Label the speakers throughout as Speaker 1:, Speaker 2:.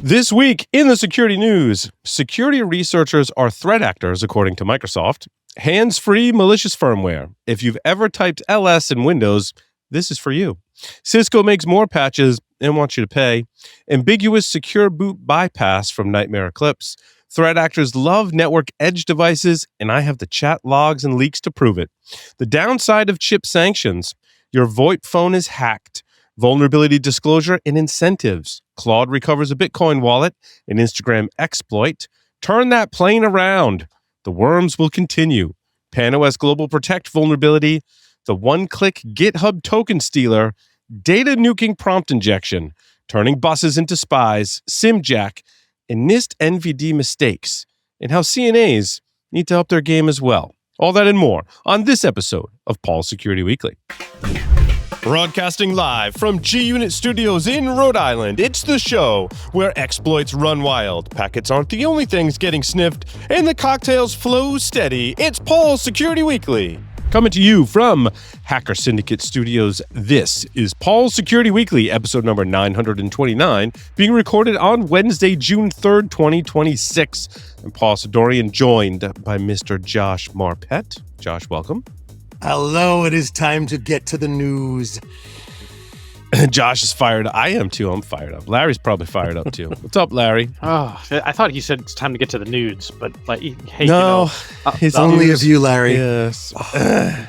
Speaker 1: This week in the security news, security researchers are threat actors, according to Microsoft. Hands-free malicious firmware. If you've ever typed LS in Windows, this is for you. Cisco makes more patches and wants you to pay. Ambiguous Secure Boot bypass from Nightmare Eclipse. Threat actors love network edge devices, and I have the chat logs and leaks to prove it. The downside of chip sanctions. Your VoIP phone is hacked. Vulnerability disclosure and incentives. Claude recovers a Bitcoin wallet. An Instagram exploit. Turn that plane around. The worms will continue. PanOS Global Protect vulnerability. The one-click GitHub token stealer. Data-nuking prompt injection. Turning buses into spies. SymJack. And NIST NVD mistakes. And how CNAs need to up their game as well. All that and more on this episode of Paul's Security Weekly. Broadcasting live from G-Unit Studios in Rhode Island, it's the show where exploits run wild, packets aren't the only things getting sniffed, and the cocktails flow steady. It's Paul's Security Weekly. Coming to you from Hacker Syndicate Studios, this is Paul's Security Weekly, episode number 929, being recorded on Wednesday, June 3rd, 2026. I'm Paul Sidorian, joined by Mr. Josh Marpet. Josh, welcome.
Speaker 2: Hello, it is time to get to the news.
Speaker 1: Josh is fired. I am too. I'm fired up. Larry's probably fired up too. What's up, Larry?
Speaker 3: Oh, I thought he said it's time to get to the nudes, but like, hey,
Speaker 1: no,
Speaker 2: it's only of you, Larry.
Speaker 1: Yes.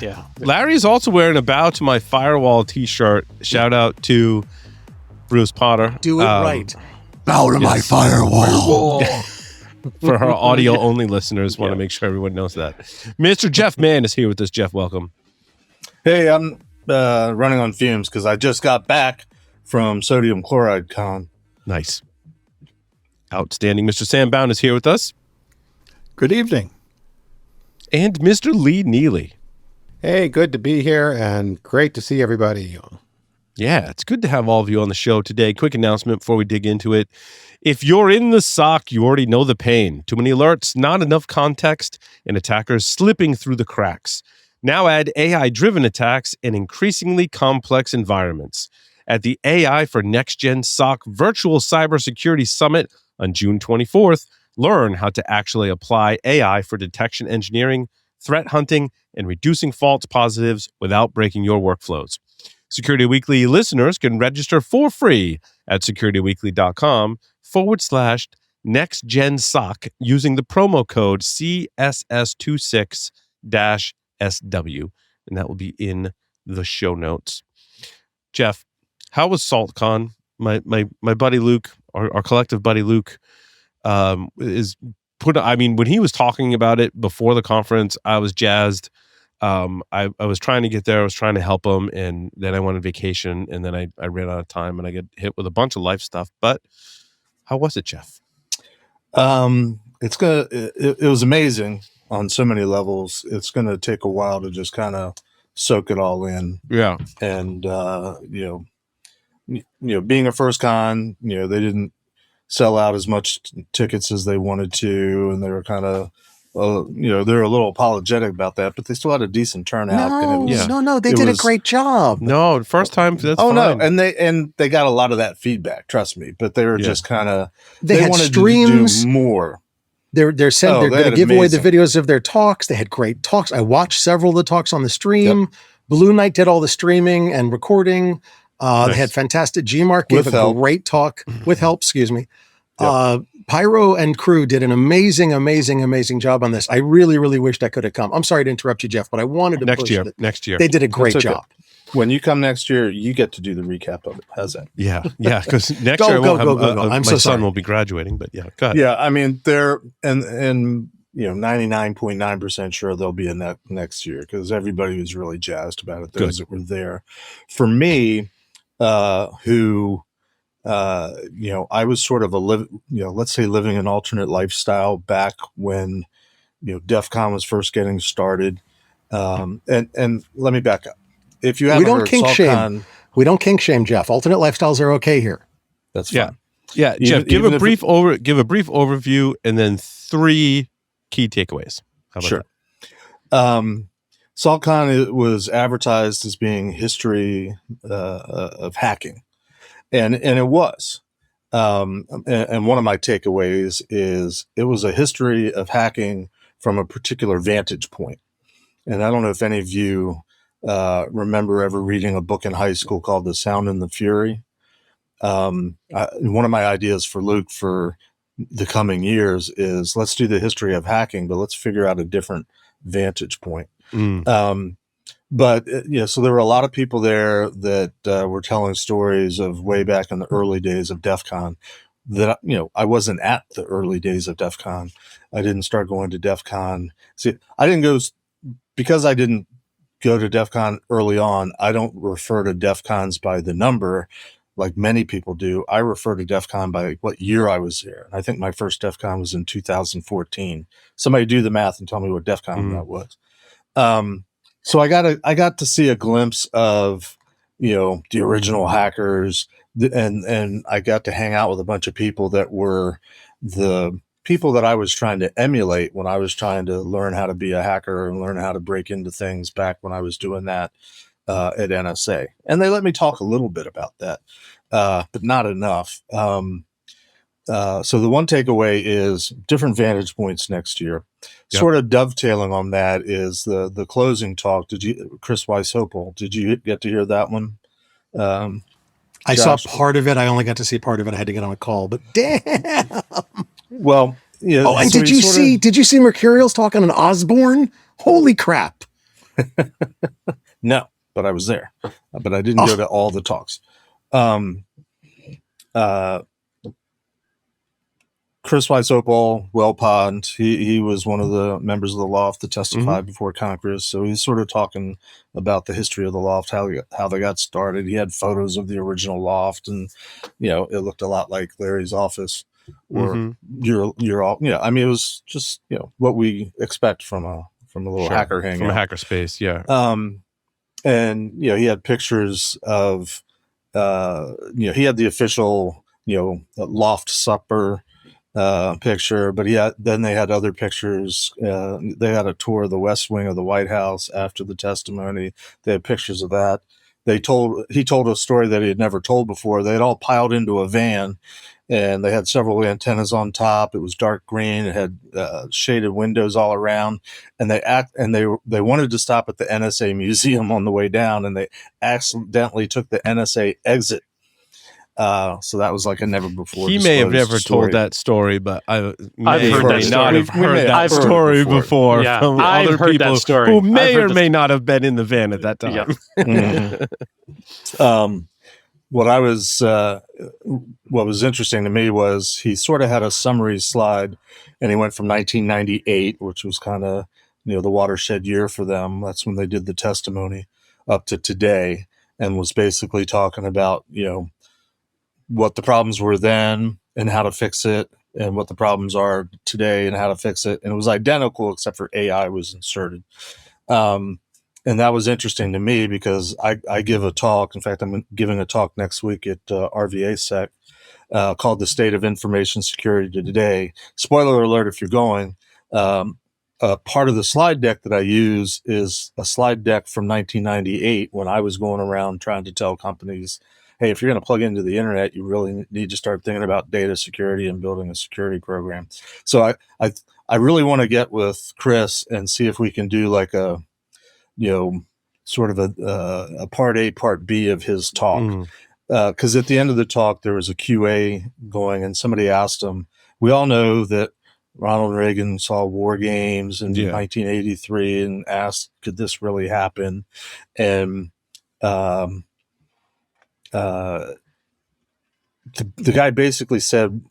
Speaker 3: Yeah.
Speaker 1: Larry's also wearing a bow to my firewall t-shirt. Shout out to Bruce Potter.
Speaker 2: Do it right.
Speaker 4: Bow to my firewall.
Speaker 1: For our audio-only listeners, want to make sure everyone knows that. Mr. Jeff Mann is here with us. Jeff, welcome.
Speaker 4: Hey, I'm running on fumes because I just got back from Sodium Chloride Con.
Speaker 1: Nice. Outstanding. Mr. Sam Bound is here with us.
Speaker 5: Good evening.
Speaker 1: And Mr. Lee Neely.
Speaker 5: Hey, good to be here and great to see everybody.
Speaker 1: Yeah, it's good to have all of you on the show today. Quick announcement before we dig into it. If you're in the SOC, you already know the pain. Too many alerts, not enough context, and attackers slipping through the cracks. Now add AI-driven attacks in increasingly complex environments. At the AI for Next Gen SOC Virtual Cybersecurity Summit on June 24th, learn how to actually apply AI for detection engineering, threat hunting, and reducing false positives without breaking your workflows. Security Weekly listeners can register for free at securityweekly.com/nextgensoc using the promo code CSS26-SW, and that will be in the show notes. Jeff, how was SALTCON? My buddy Luke, our collective buddy Luke, when he was talking about it before the conference, I was jazzed. I was trying to get there. I was trying to help him, and then I went on vacation, and then I ran out of time, and I get hit with a bunch of life stuff. But how was it, Jeff?
Speaker 4: It was amazing on so many levels. It's gonna take a while to just kind of soak it all in.
Speaker 1: Yeah,
Speaker 4: and being a first con, they didn't sell out as much tickets as they wanted to, and they were kind of. They're a little apologetic about that, but they still had a decent turnout.
Speaker 2: No, they did a great job.
Speaker 1: No, first time. That's fine.
Speaker 4: No, and they got a lot of that feedback. Trust me, but they were just kind of
Speaker 2: they had
Speaker 4: wanted
Speaker 2: streams
Speaker 4: to do more.
Speaker 2: They're saying they're going to give away the videos of their talks. They had great talks. I watched several of the talks on the stream.
Speaker 4: Yep.
Speaker 2: Blue Knight did all the streaming and recording.
Speaker 1: Nice.
Speaker 2: They had fantastic. Gmark gave a great talk with help. Excuse me. Yep. Pyro and crew did an amazing job on this. I really wished I could have come. I'm sorry to interrupt you, Jeff, but I wanted to
Speaker 1: next year. Next year,
Speaker 2: they did a great job.
Speaker 4: When you come next year, you get to do the recap of it. How's that?
Speaker 1: Yeah, because next year my
Speaker 2: so
Speaker 1: son will be graduating. But yeah, go ahead.
Speaker 4: Yeah, I mean they're and 99.9% sure they'll be in that next year because everybody was really jazzed about it. Those that were there. For me, I was sort of let's say living an alternate lifestyle back when, DEF CON was first getting started. And let me back up. If you haven't heard SALTCON,
Speaker 2: we don't kink shame, Jeff. Alternate lifestyles are okay here.
Speaker 4: That's fine.
Speaker 1: Yeah. Jeff, give a brief overview and then 3 key takeaways. How about
Speaker 4: that? SALTCON was advertised as being history of hacking. And it was. And one of my takeaways is it was a history of hacking from a particular vantage point. And I don't know if any of you remember ever reading a book in high school called The Sound and the Fury. One of my ideas for Luke for the coming years is let's do the history of hacking, but let's figure out a different vantage point. But so there were a lot of people there that were telling stories of way back in the early days of DEF CON that, I wasn't at the early days of DEF CON. I didn't start going to DEF CON. See, I didn't go because I didn't go to DEF CON early on. I don't refer to DEF CONs by the number like many people do. I refer to DEF CON by what year I was there. And I think my first DEF CON was in 2014. Somebody do the math and tell me what DEF CON that was. So I got to see a glimpse of, the original hackers, and I got to hang out with a bunch of people that were the people that I was trying to emulate when I was trying to learn how to be a hacker and learn how to break into things back when I was doing that at NSA. And they let me talk a little bit about that, but not enough. So the one takeaway is different vantage points next year. Yep. Sort of dovetailing on that is the closing talk. Chris Weishopel, did you get to hear that one?
Speaker 2: I saw part of it. I only got to see part of it. I had to get on a call, but damn.
Speaker 4: Well, yeah.
Speaker 2: Oh, and did you see Mercurial's talk on an Osborne? Holy crap.
Speaker 4: No, but I was there, but I didn't go to all the talks. Chris Weishopel, well-pond, he was one of the members of the Loft that testified before Congress. So he's sort of talking about the history of the Loft, how they got started. He had photos of the original Loft, and it looked a lot like Larry's office or your all. I mean, it was just what we expect from a little hacker hangout,
Speaker 1: from a hacker space, yeah.
Speaker 4: And he had pictures of he had the official Loft supper picture, but then they had other pictures. They had a tour of the West Wing of the White House after the testimony. They had pictures of that. He told a story that he had never told before. They had all piled into a van, and they had several antennas on top. It was dark green. It had shaded windows all around, and they wanted to stop at the NSA museum on the way down, and they accidentally took the NSA exit. So that was like a never before.
Speaker 1: He may have never told that story, but I've
Speaker 3: heard that story.
Speaker 1: Have heard that story before from other people who may or may not have been in the van at that time.
Speaker 3: Yeah.
Speaker 4: What was interesting to me was he sort of had a summary slide, and he went from 1998, which was kind of the watershed year for them. That's when they did the testimony, up to today, and was basically talking about what the problems were then and how to fix it, and what the problems are today and how to fix it. And it was identical except for AI was inserted. And that was interesting to me because I give a talk. In fact, I'm giving a talk next week at RVA Sec called The State of Information Security Today. Spoiler alert if you're going. Part of the slide deck that I use is a slide deck from 1998 when I was going around trying to tell companies, hey, if you're going to plug into the internet, you really need to start thinking about data security and building a security program. So I really want to get with Chris and see if we can do like a, sort of a part A, part B of his talk. Because at the end of the talk, there was a QA going, and somebody asked him, we all know that Ronald Reagan saw war games in 1983 and asked, could this really happen? And the guy basically said,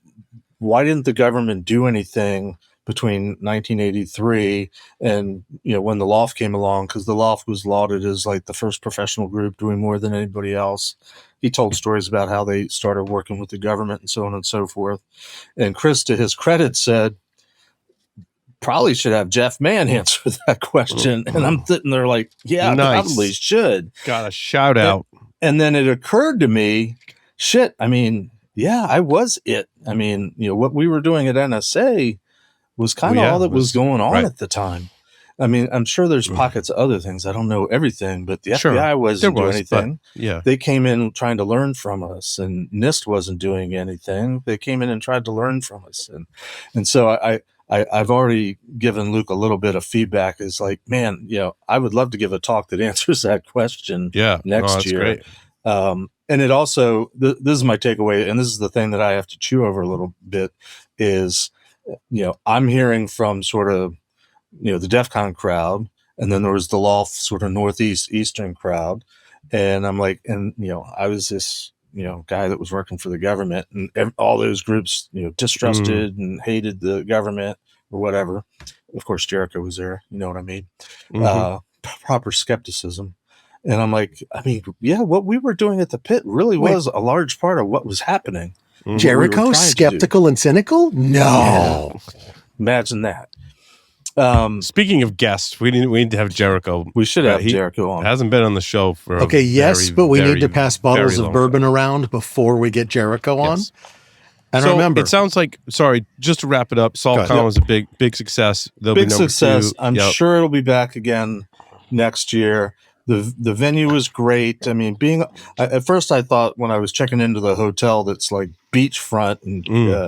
Speaker 4: why didn't the government do anything between 1983 and when the Loft came along? Because the Loft was lauded as like the first professional group doing more than anybody else. He told stories about how they started working with the government and so on and so forth. And Chris, to his credit, said, probably should have Jeff Mann answer that question. And I'm sitting there like, yeah, nice. Probably should.
Speaker 1: Got a shout out.
Speaker 4: And then it occurred to me, shit, I mean, yeah, I was it. I mean, what we were doing at NSA was kind of all that was going on at the time. I mean, I'm sure there's pockets of other things. I don't know everything, but the FBI wasn't doing anything.
Speaker 1: Yeah.
Speaker 4: They came in trying to learn from us, and NIST wasn't doing anything. They came in and tried to learn from us. And so I've already given Luke a little bit of feedback. It's like, man, I would love to give a talk that answers that question next year.
Speaker 1: Great.
Speaker 4: And it also, this is my takeaway, and this is the thing that I have to chew over a little bit, is, I'm hearing from sort of, the DEF CON crowd, and then there was the LOLF sort of Eastern crowd. And I'm like, I was this, guy that was working for the government, and all those groups, distrusted and hated the government or whatever. Of course, Jericho was there. You know what I mean? Proper skepticism. And I'm like, what we were doing at the pit really was a large part of what was happening.
Speaker 2: Jericho, skeptical and cynical? No.
Speaker 4: Yeah. Imagine that.
Speaker 1: Speaking of guests, we need to have Jericho.
Speaker 4: We should have Jericho on.
Speaker 1: Hasn't been on the show for
Speaker 2: but we need to pass bottles of bourbon around before we get Jericho on.
Speaker 1: Yes.
Speaker 2: And
Speaker 1: so
Speaker 2: remember,
Speaker 1: it sounds like, just to wrap it up, SALTCON was a big success. They'll
Speaker 4: big
Speaker 1: be number
Speaker 4: success.
Speaker 1: 2.
Speaker 4: I'm sure it'll be back again next year. The venue was great. I mean, at first I thought when I was checking into the hotel that's like beachfront in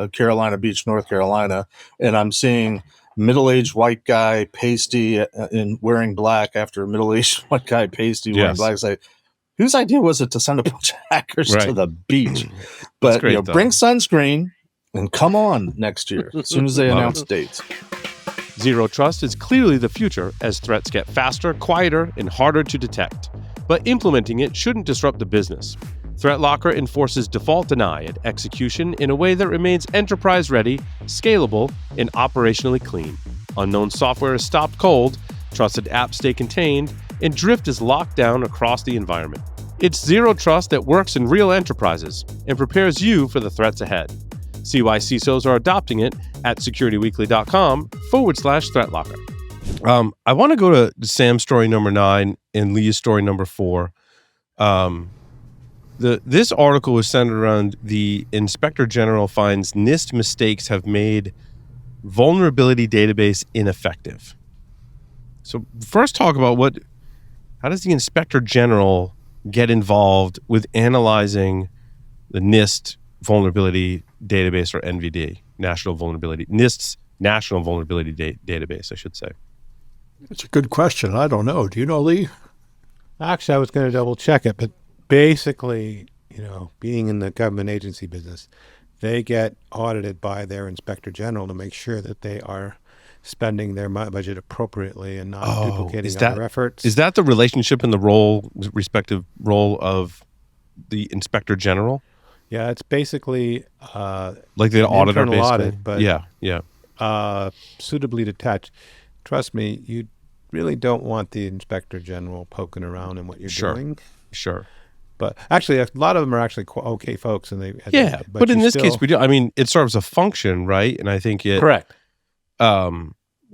Speaker 4: Carolina Beach, North Carolina, and I'm seeing middle-aged white guy pasty in wearing black after a middle-aged white guy pasty wearing black. It's like, whose idea was it to send a bunch of hackers to the beach? But bring sunscreen and come on next year as soon as they announce dates.
Speaker 1: Zero Trust is clearly the future as threats get faster, quieter, and harder to detect. But implementing it shouldn't disrupt the business. ThreatLocker enforces default deny at execution in a way that remains enterprise-ready, scalable, and operationally clean. Unknown software is stopped cold, trusted apps stay contained, and drift is locked down across the environment. It's Zero Trust that works in real enterprises and prepares you for the threats ahead. See why CISOs are adopting it at securityweekly.com/ThreatLocker. I want to go to Sam's story number 9 and Lee's story number 4. This article is centered around the Inspector General finds NIST mistakes have made vulnerability database ineffective. So first talk about how does the Inspector General get involved with analyzing the NIST vulnerability database, or NVD, NIST's National Vulnerability Database, I should say.
Speaker 6: It's a good question. I don't know. Do you know, Lee?
Speaker 5: Actually, I was going to double check it, but basically, being in the government agency business, they get audited by their Inspector General to make sure that they are spending their budget appropriately and not duplicating other efforts.
Speaker 1: Is that the relationship and the respective role of the Inspector General?
Speaker 5: Yeah, it's basically
Speaker 1: like the auditor, basically.
Speaker 5: Audit, but
Speaker 1: yeah,
Speaker 5: suitably detached. Trust me, you really don't want the Inspector General poking around in what you're doing.
Speaker 1: Sure.
Speaker 5: But actually, a lot of them are actually okay folks, and
Speaker 1: but in this case, we do. I mean, it serves a function, right? And I think it
Speaker 3: correct.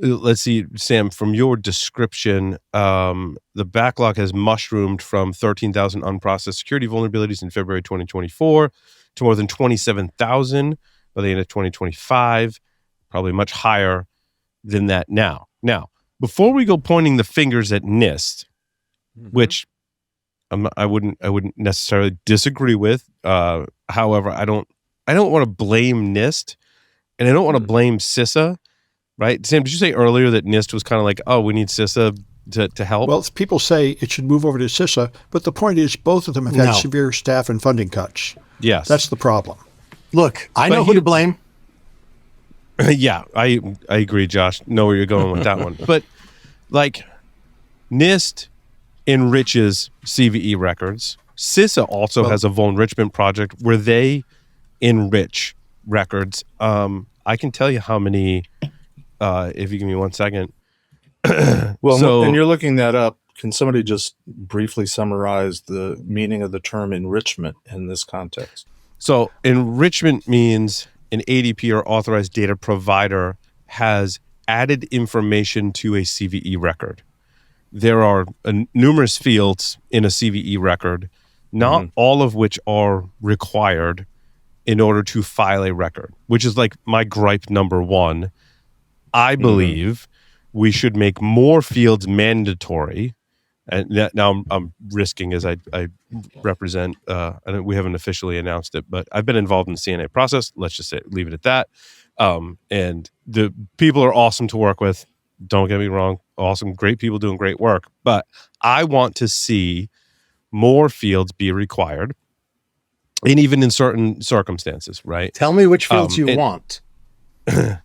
Speaker 1: Let's see, Sam, from your description, the backlog has mushroomed from 13,000 unprocessed security vulnerabilities in February 2024 to more than 27,000 by the end of 2025, probably much higher than that now. Now, before we go pointing the fingers at NIST, which I wouldn't necessarily disagree with. However, I don't want to blame NIST, and I don't want to blame CISA. Right, Sam? Did you say earlier that NIST was kind of like, we need CISA to help?
Speaker 6: Well, people say it should move over to CISA, but the point is both of them have had severe staff and funding cuts.
Speaker 1: Yes,
Speaker 6: that's the problem.
Speaker 2: Look, I know who to blame.
Speaker 1: Yeah, I agree, Josh. Know where you're going with that one. But like, NIST enriches CVE records. CISA also has a vulnerable project where they enrich records. I can tell you how many. If you give me 1 second.
Speaker 4: And you're looking that up. Can somebody just briefly summarize the meaning of the term enrichment in this context?
Speaker 1: So enrichment means an ADP or authorized data provider has added information to a CVE record. There are numerous fields in a CVE record, not all of which are required in order to file a record, which is like my gripe number 1. I believe we should make more fields mandatory. And now I'm risking as I represent. We haven't officially announced it, but I've been involved in the CNA process. Let's just leave it at that. And the people are awesome to work with. Don't get me wrong, awesome, great people doing great work. But I want to see more fields be required, and even in certain circumstances, right?
Speaker 2: Tell me which fields you want.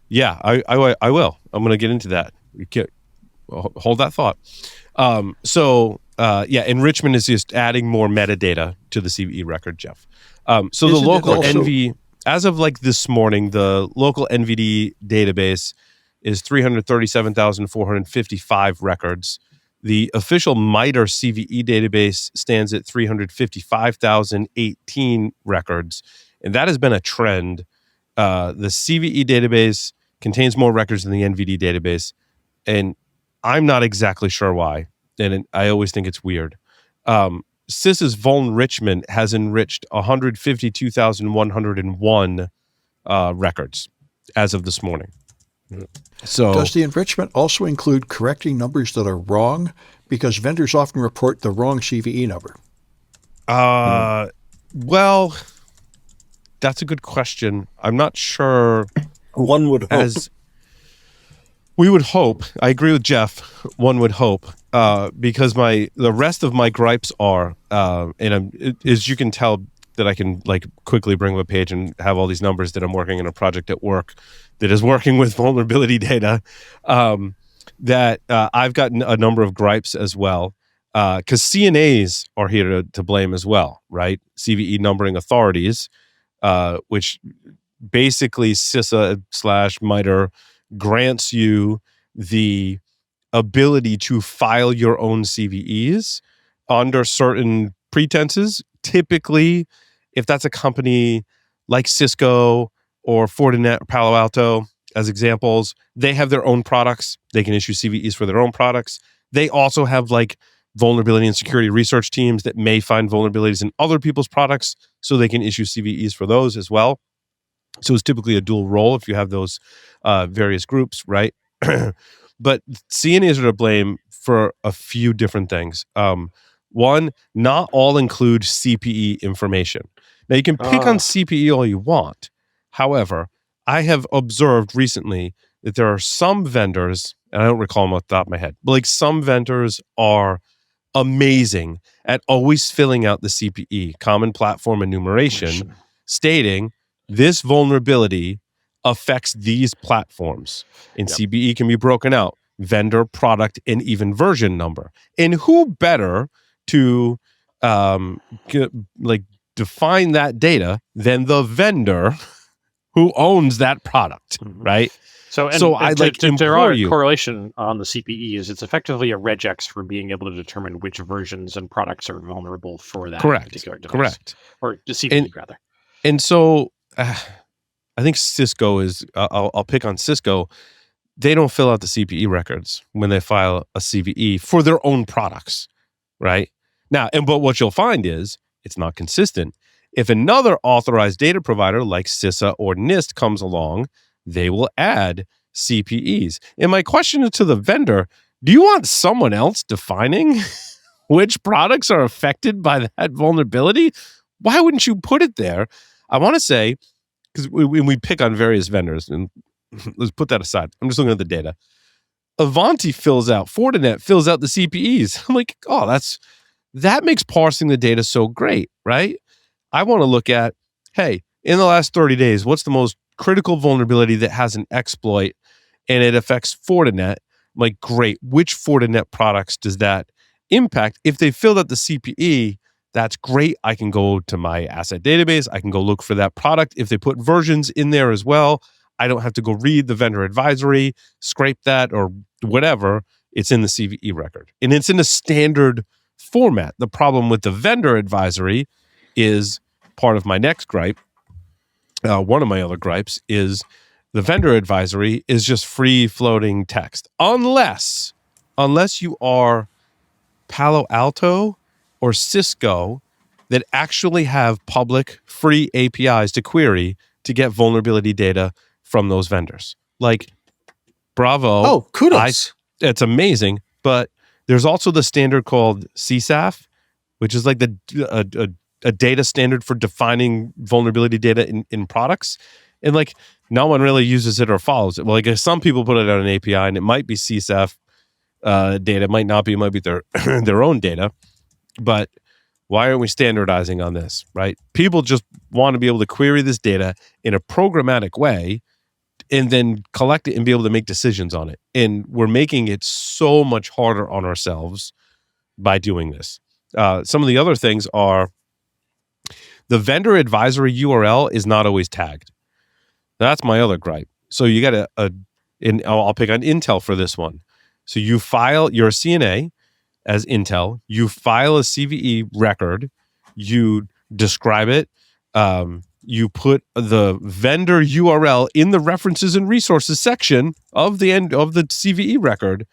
Speaker 1: Yeah, I will. I'm going to get into that. Hold that thought. Enrichment is just adding more metadata to the CVE record, Jeff. So the local NV, as of like this morning, the local NVD database is 337,455 records. The official MITRE CVE database stands at 355,018 records, and that has been a trend. The CVE database contains more records than the NVD database, and I'm not exactly sure why, and I always think it's weird. CIS's Vulnrichment has enriched 152,101 records as of this morning. So,
Speaker 6: does the enrichment also include correcting numbers that are wrong? Because vendors often report the wrong CVE number.
Speaker 1: Well, that's a good question. I'm not sure.
Speaker 4: One would hope.
Speaker 1: We would hope. I agree with Jeff. One would hope, because the rest of my gripes are, as you can tell, that I can like quickly bring up a page and have all these numbers that I'm working in a project at work that is working with vulnerability data. That I've gotten a number of gripes as well, because CNAs are here to blame as well, right? CVE numbering authorities, which basically CISA/MITRE grants you the ability to file your own CVEs under certain pretenses. Typically, if that's a company like Cisco or Fortinet or Palo Alto, as examples, they have their own products. They can issue CVEs for their own products. They also have like vulnerability and security research teams that may find vulnerabilities in other people's products, so they can issue CVEs for those as well. So it's typically a dual role if you have those various groups, right? But CNAs are to blame for a few different things. One, not all include CPE information. Now, you can pick on CPE all you want. However, I have observed recently that there are some vendors, and I don't recall them off the top of my head, but like some vendors are amazing at always filling out the CPE, Common Platform Enumeration, stating this vulnerability affects these platforms. And CPE can be broken out, vendor, product, and even version number. And who better to define that data than the vendor who owns that product, right?
Speaker 3: So
Speaker 1: I'd like to
Speaker 3: there are
Speaker 1: implore you.
Speaker 3: correlation on the CPEs. It's effectively a regex for being able to determine which versions and products are vulnerable for that particular device.
Speaker 1: Correct.
Speaker 3: Or the CPE, rather.
Speaker 1: And so I think Cisco is, I'll pick on Cisco. They don't fill out the CPE records when they file a CVE for their own products, right? Now, but what you'll find is it's not consistent. If another authorized data provider like CISA or NIST comes along, they will add CPEs. And my question is to the vendor, do you want someone else defining which products are affected by that vulnerability? Why wouldn't you put it there? I want to say, because we pick on various vendors, and let's put that aside. I'm just looking at the data. Avanti fills out, Fortinet fills out the CPEs. I'm like, that makes parsing the data so great, right? I want to look at, hey, in the last 30 days, what's the most critical vulnerability that has an exploit and it affects Fortinet? I'm like, great. Which Fortinet products does that impact? If they filled out the CPE, that's great. I can go to my asset database. I can go look for that product. If they put versions in there as well, I don't have to go read the vendor advisory, scrape that, or whatever. It's in the CVE record. And it's in a standard format. The problem with the vendor advisory is part of my next gripe. One of my other gripes is the vendor advisory is just free floating text. Unless you are Palo Alto or Cisco that actually have public free APIs to query to get vulnerability data from those vendors. Like, bravo.
Speaker 2: Oh, kudos.
Speaker 1: It's amazing. But there's also the standard called CSAF, which is like a data standard for defining vulnerability data in products. And like no one really uses it or follows it. Well, I guess some people put it on an API, and it might be CSAF data. It might not be. It might be their their own data. But why aren't we standardizing on this, right? People just want to be able to query this data in a programmatic way and then collect it and be able to make decisions on it. And we're making it so much harder on ourselves by doing this. Some of the other things are the vendor advisory URL is not always tagged. That's my other gripe. So you got I'll pick on Intel for this one. So you file your CNA as Intel, you file a CVE record, you describe it, you put the vendor URL in the references and resources section of the end of the CVE record,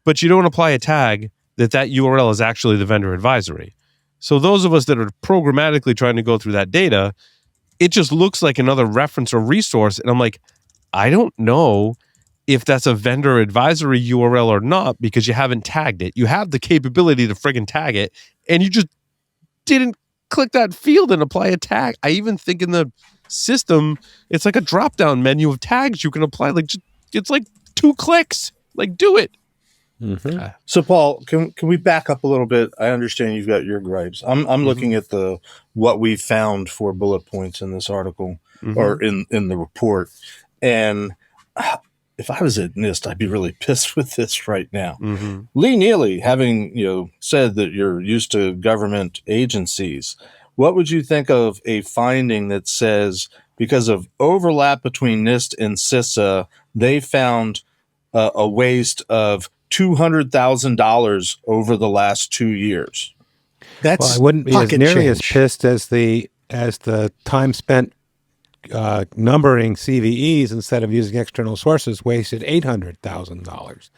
Speaker 1: but you don't apply a tag that URL is actually the vendor advisory. So those of us that are programmatically trying to go through that data, it just looks like another reference or resource. And I'm like, I don't know if that's a vendor advisory URL or not because you haven't tagged it. You have the capability to friggin' tag it, and you just didn't click that field and apply a tag. I even think in the system, it's like a drop-down menu of tags you can apply. Like, it's like 2 clicks. Like, do it.
Speaker 4: Mm-hmm. So, Paul, can we back up a little bit? I understand you've got your gripes. I'm looking at what we found for bullet points in this article or in the report, and if I was at NIST, I'd be really pissed with this right now. Lee Neely, having said that you're used to government agencies, what would you think of a finding that says because of overlap between NIST and CISA, they found a waste of $200,000 over the last 2 years?
Speaker 5: I wouldn't be as nearly as pissed as the time spent numbering CVEs instead of using external sources wasted $800,000.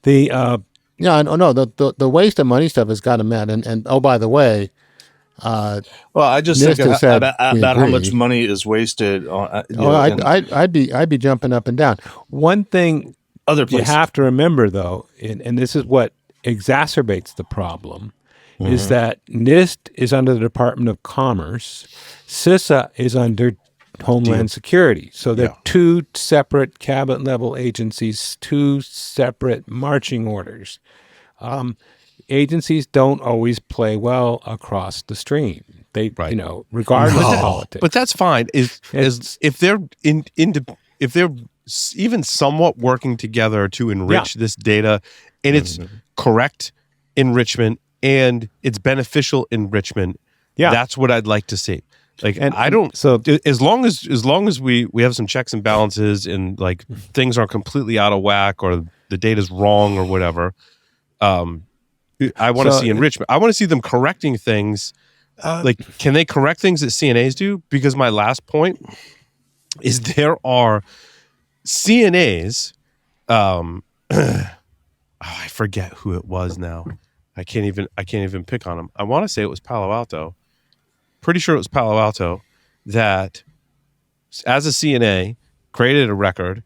Speaker 5: The waste of money stuff has got to met. And oh, by the way,
Speaker 4: I just think about how much money is wasted.
Speaker 5: I'd be jumping up and down. One thing you have to remember, though, and this is what exacerbates the problem, is that NIST is under the Department of Commerce. CISA is under Homeland Security. So they're 2 separate cabinet-level agencies, 2 separate marching orders. Agencies don't always play well across the stream. They, regardless of politics.
Speaker 1: But that's fine. If they're if they're even somewhat working together to enrich this data, and it's correct enrichment and it's beneficial enrichment, that's what I'd like to see. Like, and I don't. So as long as we have some checks and balances, and like things aren't completely out of whack or the data's wrong or whatever, I want to see enrichment. I want to see them correcting things. Like, can they correct things that CNAs do? Because my last point is there are CNAs. I forget who it was now. I can't even pick on them. I want to say it was Palo Alto. Pretty sure it was Palo Alto that, as a CNA, created a record,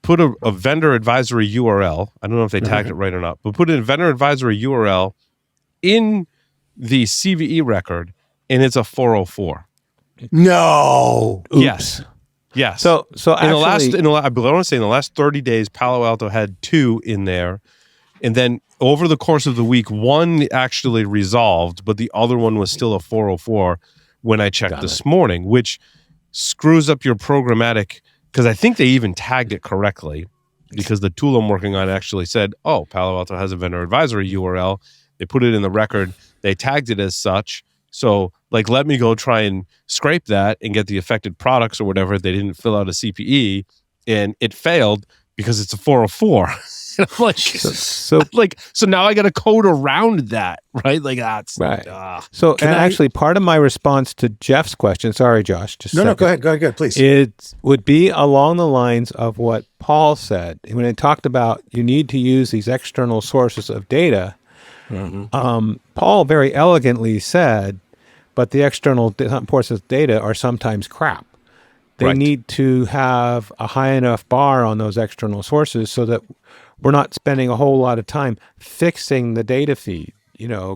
Speaker 1: put a vendor advisory URL. I don't know if they tagged it right or not, but put a vendor advisory URL in the CVE record, and it's a 404.
Speaker 2: No.
Speaker 1: Oops. Yes. So I want to say in the last 30 days, Palo Alto had 2 in there, and then over the course of the week, 1 actually resolved, but the other one was still a 404 when I checked this morning, which screws up your programmatic, because I think they even tagged it correctly, because the tool I'm working on actually said, oh, Palo Alto has a vendor advisory URL. They put it in the record. They tagged it as such. So, like, let me go try and scrape that and get the affected products or whatever. They didn't fill out a CPE, and it failed because it's a 404. And I'm like, so now I got to code around that, right? Like, that's
Speaker 5: right. Actually, part of my response to Jeff's question, sorry, Josh,
Speaker 2: go ahead, please.
Speaker 5: It would be along the lines of what Paul said when he talked about you need to use these external sources of data. Paul very elegantly said, but the external sources of data are sometimes crap. they need to have a high enough bar on those external sources so that we're not spending a whole lot of time fixing the data feed,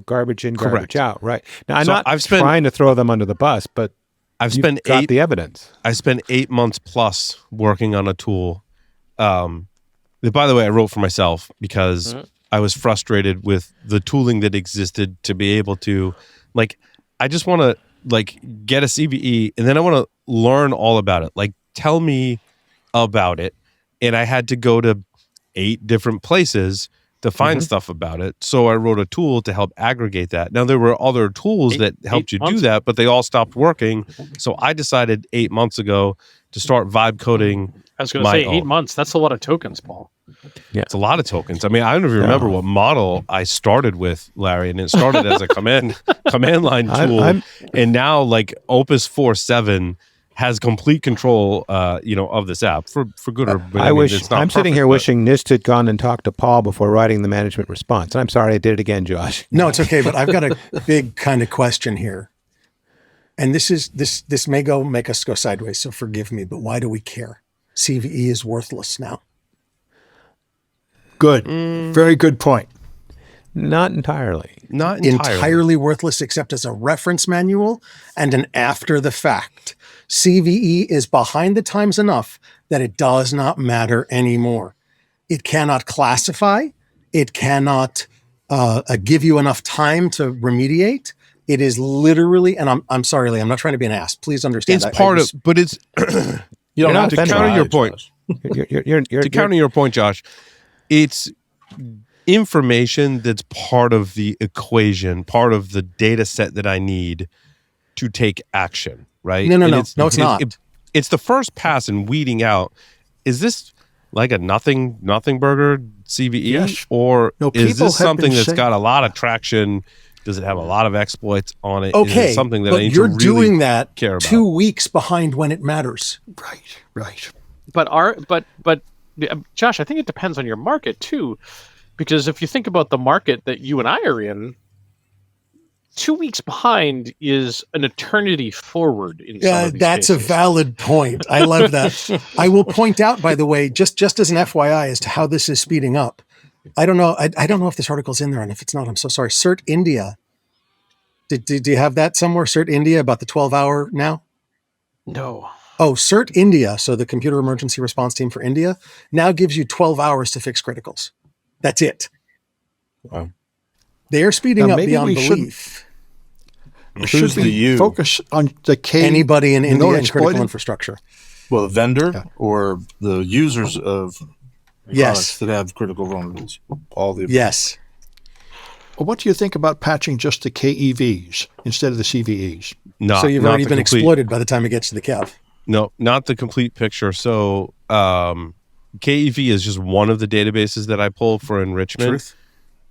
Speaker 5: garbage in, garbage out, right? Now, I'm not trying to throw them under the bus, but you've got the evidence.
Speaker 1: I spent 8 months plus working on a tool that, by the way, I wrote for myself because I was frustrated with the tooling that existed to be able to, I just want to, get a CVE, and then I want to learn all about it. Tell me about it. And I had to go to 8 different places to find stuff about it. So I wrote a tool to help aggregate that. Now, there were other tools that helped you do that, but they all stopped working. So I decided 8 months ago to start vibe coding.
Speaker 3: I was going to say 8 months. That's a lot of tokens, Paul.
Speaker 1: Yeah, it's a lot of tokens. I mean, I don't even remember what model I started with, Larry, and it started as a command line tool, and now Opus 4.7 has complete control, of this app for good or bad.
Speaker 5: I'm sitting here wishing NIST had gone and talked to Paul before writing the management response. And I'm sorry I did it again, Josh.
Speaker 2: No, it's okay. But I've got a big kind of question here, and this may make us go sideways. So forgive me, but why do we care? CVE is worthless now.
Speaker 6: Good. Very good point.
Speaker 5: Not entirely.
Speaker 2: Not entirely worthless, except as a reference manual and an after the fact. CVE is behind the times enough that it does not matter anymore. It cannot classify. It cannot give you enough time to remediate. It is literally, and I'm sorry, Lee, I'm not trying to be an ass. Please understand.
Speaker 1: But it's to counter your point. To counter your point, Josh, it's information that's part of the equation, part of the data set that I need to take action, right?
Speaker 2: No, it's not.
Speaker 1: It's the first pass in weeding out. Is this like a nothing burger CVE?
Speaker 6: Yes.
Speaker 1: Or is this something that's got a lot of traction? Does it have a lot of exploits on it?
Speaker 2: Okay,
Speaker 1: is it something that I need
Speaker 2: you're
Speaker 1: to really
Speaker 2: doing that
Speaker 1: care about?
Speaker 2: 2 weeks behind when it matters.
Speaker 6: Right.
Speaker 3: But Josh, I think it depends on your market too, because if you think about the market that you and I are in, 2 weeks behind is an eternity forward. In some of these
Speaker 2: that's
Speaker 3: cases.
Speaker 2: a valid point. I love that. I will point out, by the way, just as an FYI as to how this is speeding up. I don't know. I don't know if this article's in there, and if it's not, I'm so sorry. CERT India. Do you have that somewhere? CERT India about the 12-hour now?
Speaker 3: No.
Speaker 2: Oh, CERT India, so the Computer Emergency Response Team for India, now gives you 12 hours to fix criticals. That's it.
Speaker 1: Wow.
Speaker 2: They are speeding up beyond belief.
Speaker 6: Should we focus on the
Speaker 2: anybody in India and critical infrastructure?
Speaker 4: Well, the vendor or the users of products that have critical vulnerabilities. All the
Speaker 2: yes.
Speaker 6: Well, what do you think about patching just the KEVs instead of the CVEs?
Speaker 2: So you've already been exploited by the time it gets to the KEV.
Speaker 1: No, not the complete picture. So KEV is just one of the databases that I pull for enrichment.
Speaker 2: Truth.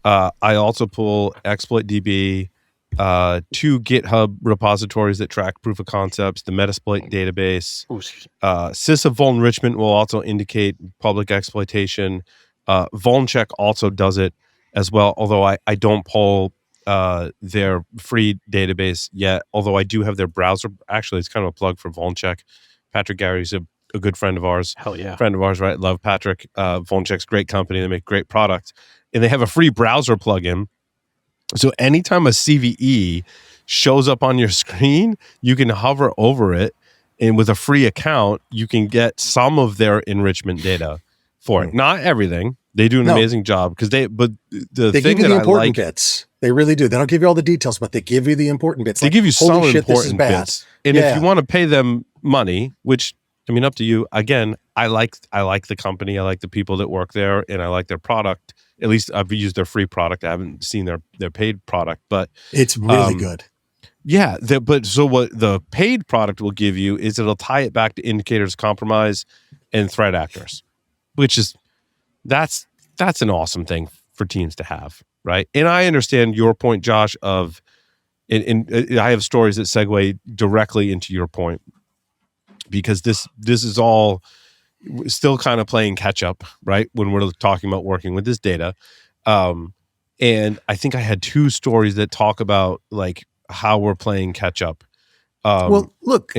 Speaker 1: I also pull ExploitDB, 2 GitHub repositories that track proof of concepts, the Metasploit database. CISA Vulnenrichment will also indicate public exploitation. Vulncheck also does it as well, although I don't pull their free database yet, although I do have their browser. Actually, it's kind of a plug for Vulncheck. Patrick Gary's a good friend of ours.
Speaker 3: Hell yeah.
Speaker 1: Friend of ours, right? Love Patrick. Vulncheck's great company. They make great product. And they have a free browser plugin. So anytime a CVE shows up on your screen, you can hover over it. And with a free account, you can get some of their enrichment data for it. Not everything. They do an amazing job because they
Speaker 2: give you the important bits. They really do. They don't give you all the details, but they give you the important bits.
Speaker 1: They give you some important bits. And if you want to pay them money, which, I mean, up to you. Again, I like the company. I like the people that work there, and I like their product. At least I've used their free product. I haven't seen their paid product, but
Speaker 2: it's really good.
Speaker 1: Yeah, but so what the paid product will give you is it'll tie it back to indicators of compromise and threat actors, which is that's an awesome thing for teams to have, right? And I understand your point, Josh, of and I have stories that segue directly into your point, because this is all still kind of playing catch up, right? When we're talking about working with this data. And I think I had 2 stories that talk about like how we're playing catch up.
Speaker 2: Well, look,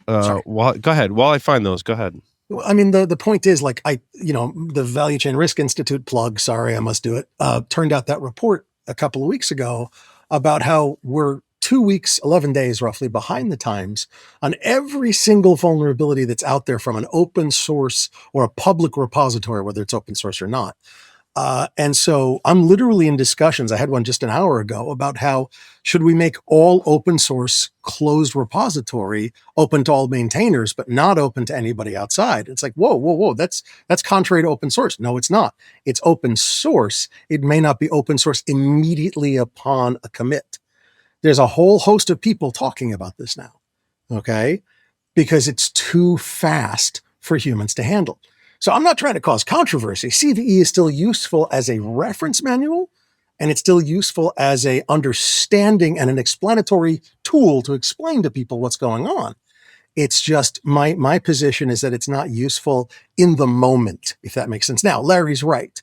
Speaker 2: Sorry.
Speaker 1: Go ahead. While I find those, go ahead.
Speaker 2: Well, I mean, the point is, like, the Value Chain Risk Institute plug, sorry, I must do it, turned out that report a couple of weeks ago about how we're 2 weeks, 11 days roughly behind the times on every single vulnerability that's out there from an open source or a public repository, whether it's open source or not. And so I'm literally in discussions. I had one just an hour ago about how should we make all open source closed repository open to all maintainers, but not open to anybody outside. It's like, whoa. That's contrary to open source. No, it's not. It's open source. It may not be open source immediately upon a commit. There's a whole host of people talking about this now. Okay. Because it's too fast for humans to handle. So I'm not trying to cause controversy. CVE is still useful as a reference manual, and it's still useful as a understanding and an explanatory tool to explain to people what's going on. It's just my position is that it's not useful in the moment, if that makes sense. Now, Larry's right.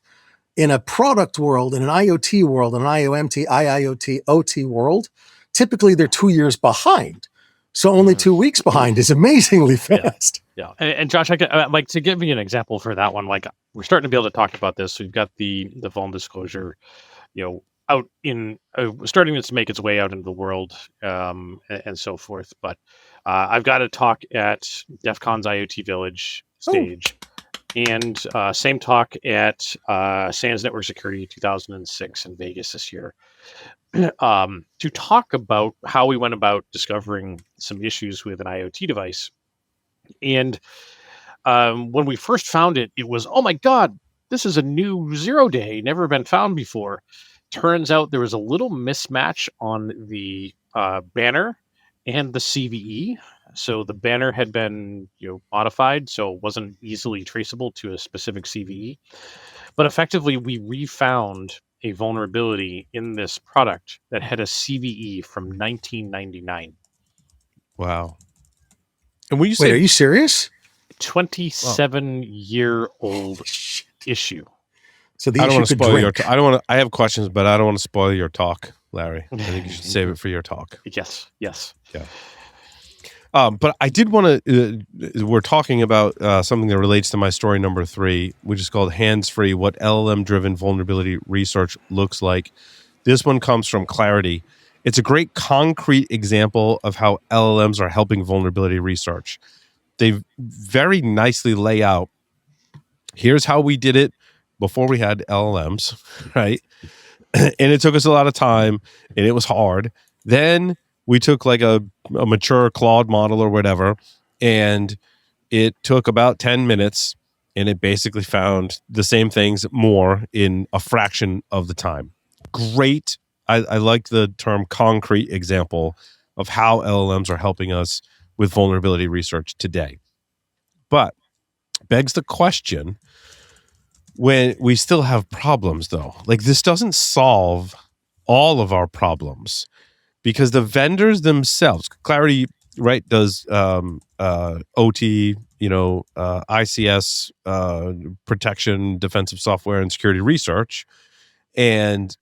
Speaker 2: In a product world, in an IoT world, an IOMT, IIoT, OT world, typically they're 2 years behind. So only 2 weeks behind is amazingly fast.
Speaker 3: Yeah. And Josh, I'd like to give you an example for that one. Like, we're starting to be able to talk about this. We've got the vuln disclosure, out in starting to make its way out into the world, and so forth. But I've got a talk at DEF CON's IoT Village stage, and same talk at SANS Network Security 2006 in Vegas this year. To talk about how we went about discovering some issues with an IoT device. And when we first found it, it was, oh my God, this is a new 0-day, never been found before. Turns out there was a little mismatch on the banner and the CVE. So the banner had been modified, so it wasn't easily traceable to a specific CVE. But effectively, we refound a vulnerability in this product that had a CVE from 1999.
Speaker 1: Wow. And when you
Speaker 2: Wait,
Speaker 1: say
Speaker 2: are you serious?
Speaker 3: 27-year-old issue.
Speaker 2: So the
Speaker 1: I don't
Speaker 2: issue
Speaker 1: want to
Speaker 2: could
Speaker 1: spoil your.
Speaker 2: drink.
Speaker 1: I don't want to. I have questions, but I don't want to spoil your talk, Larry. I think you should save it for your talk.
Speaker 3: Yes.
Speaker 1: Yeah. But I did want to. We're talking about something that relates to my story number 3, which is called "Hands-Free: What LLM-Driven Vulnerability Research Looks Like." This one comes from Clarity. It's a great concrete example of how LLMs are helping vulnerability research. They very nicely lay out. Here's how we did it before we had LLMs, right? And it took us a lot of time, and it was hard. Then we took like a mature Claude model or whatever, and it took about 10 minutes, and it basically found the same things more in a fraction of the time. Great. I like the term concrete example of how LLMs are helping us with vulnerability research today. But begs the question, when we still have problems, though, like this doesn't solve all of our problems, because the vendors themselves, Clarity, right, does OT, ICS, protection, defensive software, and security research. And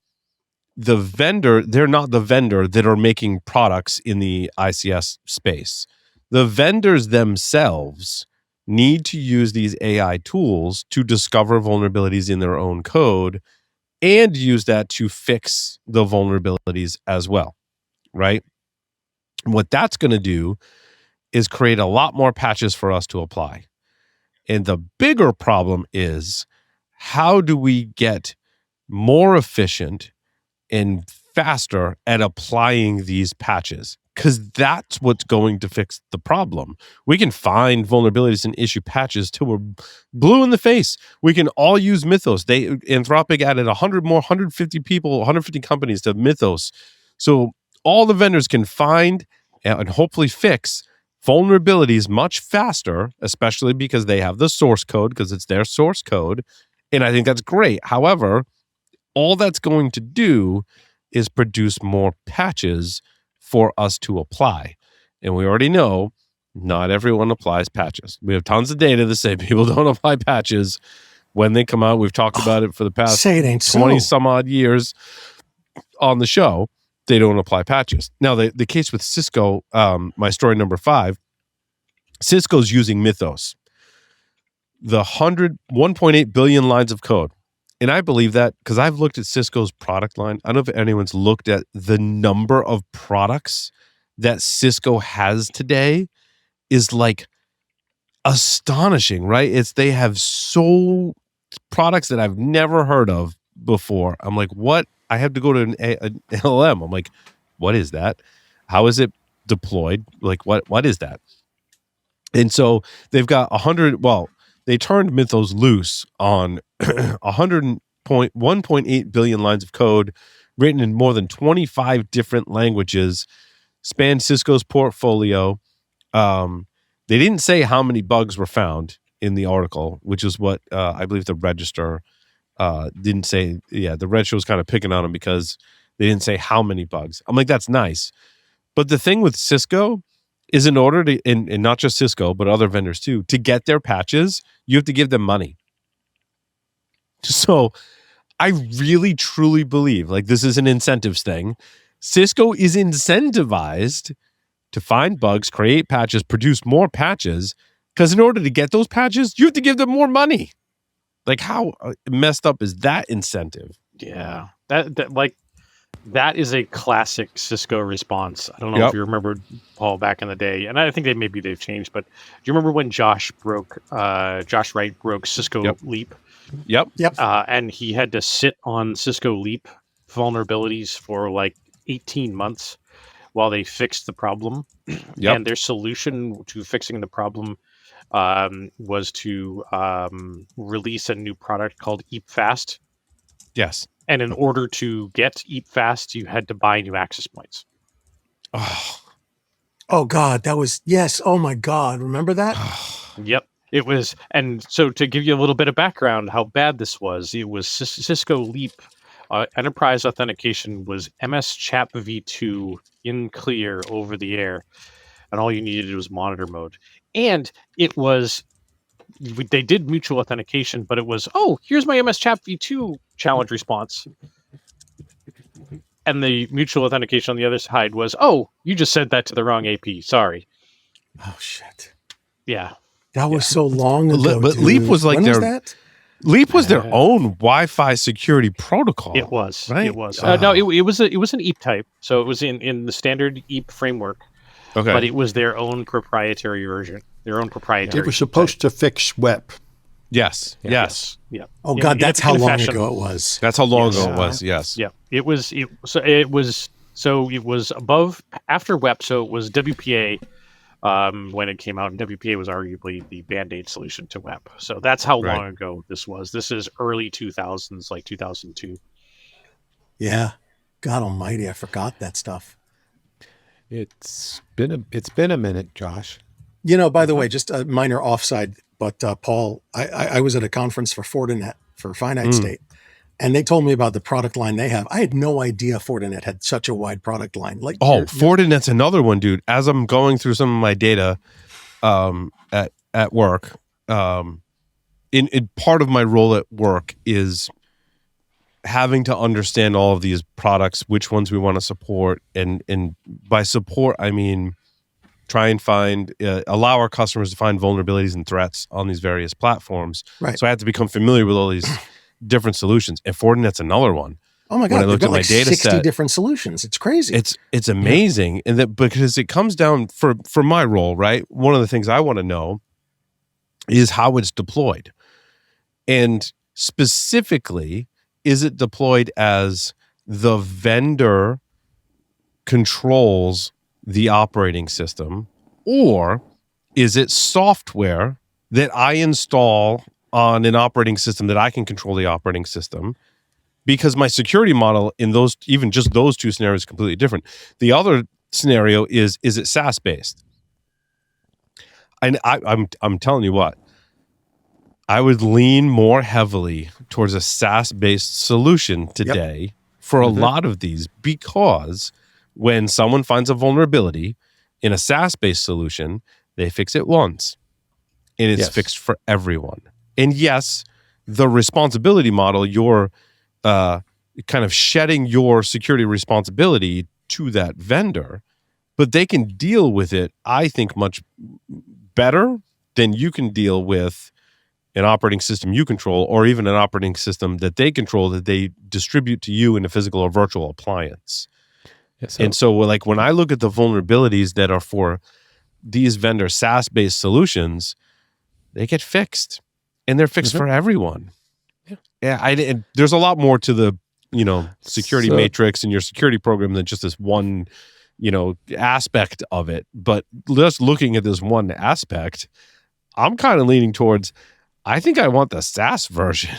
Speaker 1: the vendor, they're not the vendor that are making products in the ICS space. The vendors themselves need to use these AI tools to discover vulnerabilities in their own code and use that to fix the vulnerabilities as well, right? What that's going to do is create a lot more patches for us to apply. And the bigger problem is, how do we get more efficient and faster at applying these patches? Because that's what's going to fix the problem. We can find vulnerabilities and issue patches till we're blue in the face. We can all use Mythos. Anthropic added 150 people, 150 companies to Mythos. So all the vendors can find and hopefully fix vulnerabilities much faster, especially because they have the source code, because it's their source code. And I think that's great. However, all that's going to do is produce more patches for us to apply. And we already know not everyone applies patches. We have tons of data that say people don't apply patches when they come out. We've talked about it for the past
Speaker 2: Say it ain't
Speaker 1: 20
Speaker 2: so.
Speaker 1: some odd years on the show. They don't apply patches. Now, the case with Cisco, my story number 5, Cisco's using Mythos, the 1.8 billion lines of code. And I believe that because I've looked at Cisco's product line. I don't know if anyone's looked at the number of products that Cisco has today is like astonishing, right? They have so products that I've never heard of before. I'm like, what? I have to go to an LLM. I'm like, what is that? How is it deployed? Like, what is that? And so they've got 100. Well, they turned Mythos loose on 1.8 billion lines of code, written in more than 25 different languages, spanned Cisco's portfolio. They didn't say how many bugs were found in the article, which is what I believe the Register didn't say. Yeah, the Register was kind of picking on them because they didn't say how many bugs. I'm like, that's nice. But the thing with Cisco is in order to, and not just Cisco, but other vendors too, to get their patches, you have to give them money. So I really, truly believe, like, this is an incentives thing. Cisco is incentivized to find bugs, create patches, produce more patches, because in order to get those patches, you have to give them more money. Like, how messed up is that incentive?
Speaker 3: Yeah, that is a classic Cisco response. I don't know if you remember, Paul, back in the day, and I think they've changed. But do you remember when Josh Wright broke Cisco Leap?
Speaker 1: Yep.
Speaker 3: And he had to sit on Cisco Leap vulnerabilities for like 18 months while they fixed the problem. And their solution to fixing the problem was to release a new product called Eep Fast.
Speaker 1: Yes.
Speaker 3: And in order to get Eep Fast, you had to buy new access points.
Speaker 2: Oh God, that was, yes. Oh my God. Remember that?
Speaker 3: Yep. It was, and so to give you a little bit of background, how bad this was, it was Cisco Leap enterprise authentication was MS-CHAP v2 in clear over the air, and all you needed was monitor mode. And it was, they did mutual authentication, but it was, oh, here's my MS-CHAP v2 challenge response. And the mutual authentication on the other side was, oh, you just sent that to the wrong AP. Sorry.
Speaker 2: Oh, shit.
Speaker 3: Yeah.
Speaker 2: That was so long ago.
Speaker 1: But
Speaker 2: dude.
Speaker 1: Leap was like
Speaker 2: when was that?
Speaker 1: Leap was their own Wi-Fi security protocol.
Speaker 3: It was.
Speaker 1: Right?
Speaker 3: It was. No, it was an EAP type. So it was in the standard EAP framework.
Speaker 1: Okay.
Speaker 3: But it was their own proprietary version. Their own proprietary.
Speaker 6: It was supposed to fix WEP.
Speaker 1: Yes.
Speaker 3: Yeah.
Speaker 2: Oh God, that's how long ago it was.
Speaker 1: That's how long ago it was. Yes.
Speaker 3: Yeah. It was above after WEP. So it was WPA. When it came out, and WPA was arguably the Band-Aid solution to WEP. So that's how long ago this was. This is early 2000s, like 2002.
Speaker 2: Yeah. God almighty, I forgot that stuff.
Speaker 5: It's been a minute, Josh.
Speaker 2: You know, by the way, just a minor offside, but Paul, I was at a conference for Fortinet for Finite State, and they told me about the product line they have. I had no idea Fortinet had such a wide product line. Like,
Speaker 1: Fortinet's another one, dude. As I'm going through some of my data at work, in part of my role at work is having to understand all of these products, which ones we want to support, and by support I mean try and allow our customers to find vulnerabilities and threats on these various platforms.
Speaker 2: Right.
Speaker 1: So I have to become familiar with all these different solutions, and Fortinet's another one.
Speaker 2: Oh my God,
Speaker 1: when I looked
Speaker 2: they've got
Speaker 1: at my
Speaker 2: like
Speaker 1: data
Speaker 2: 60
Speaker 1: set,
Speaker 2: different solutions. It's crazy.
Speaker 1: It's amazing, and that because it comes down for my role, right? One of the things I want to know is how it's deployed, and specifically, is it deployed as the vendor controls the operating system, or is it software that I install on an operating system that I can control the operating system? Because my security model in those, even just those two scenarios, is completely different. The other scenario is it SaaS based? And I'm telling you what, I would lean more heavily towards a SaaS based solution today for a lot of these, because when someone finds a vulnerability in a SaaS based solution, they fix it once and it's fixed for everyone. And yes, the responsibility model, you're kind of shedding your security responsibility to that vendor, but they can deal with it, I think, much better, then you can deal with an operating system you control, or even an operating system that they control that they distribute to you in a physical or virtual appliance.
Speaker 5: Yeah,
Speaker 1: And so like when I look at the vulnerabilities that are for these vendor SaaS-based solutions, they get fixed, and they're fixed for everyone. And there's a lot more to the, security matrix and your security program than just this one, aspect of it. But just looking at this one aspect, I'm kind of leaning towards, I think I want the SaaS version,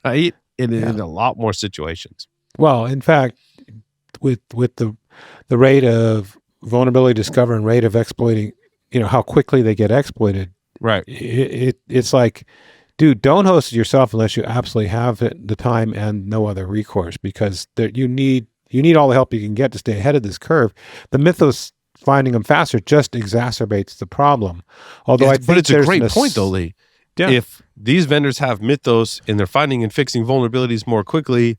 Speaker 1: right? In a lot more situations.
Speaker 5: Well, in fact, with the rate of vulnerability discovery and rate of exploiting, how quickly they get exploited,
Speaker 1: right?
Speaker 5: It's like, dude, don't host it yourself unless you absolutely have the time and no other recourse, because you need all the help you can get to stay ahead of this curve. The mythos finding them faster just exacerbates the problem. Although
Speaker 1: but it's a great point, though, Lee.
Speaker 5: Yeah.
Speaker 1: If these vendors have mythos and they're finding and fixing vulnerabilities more quickly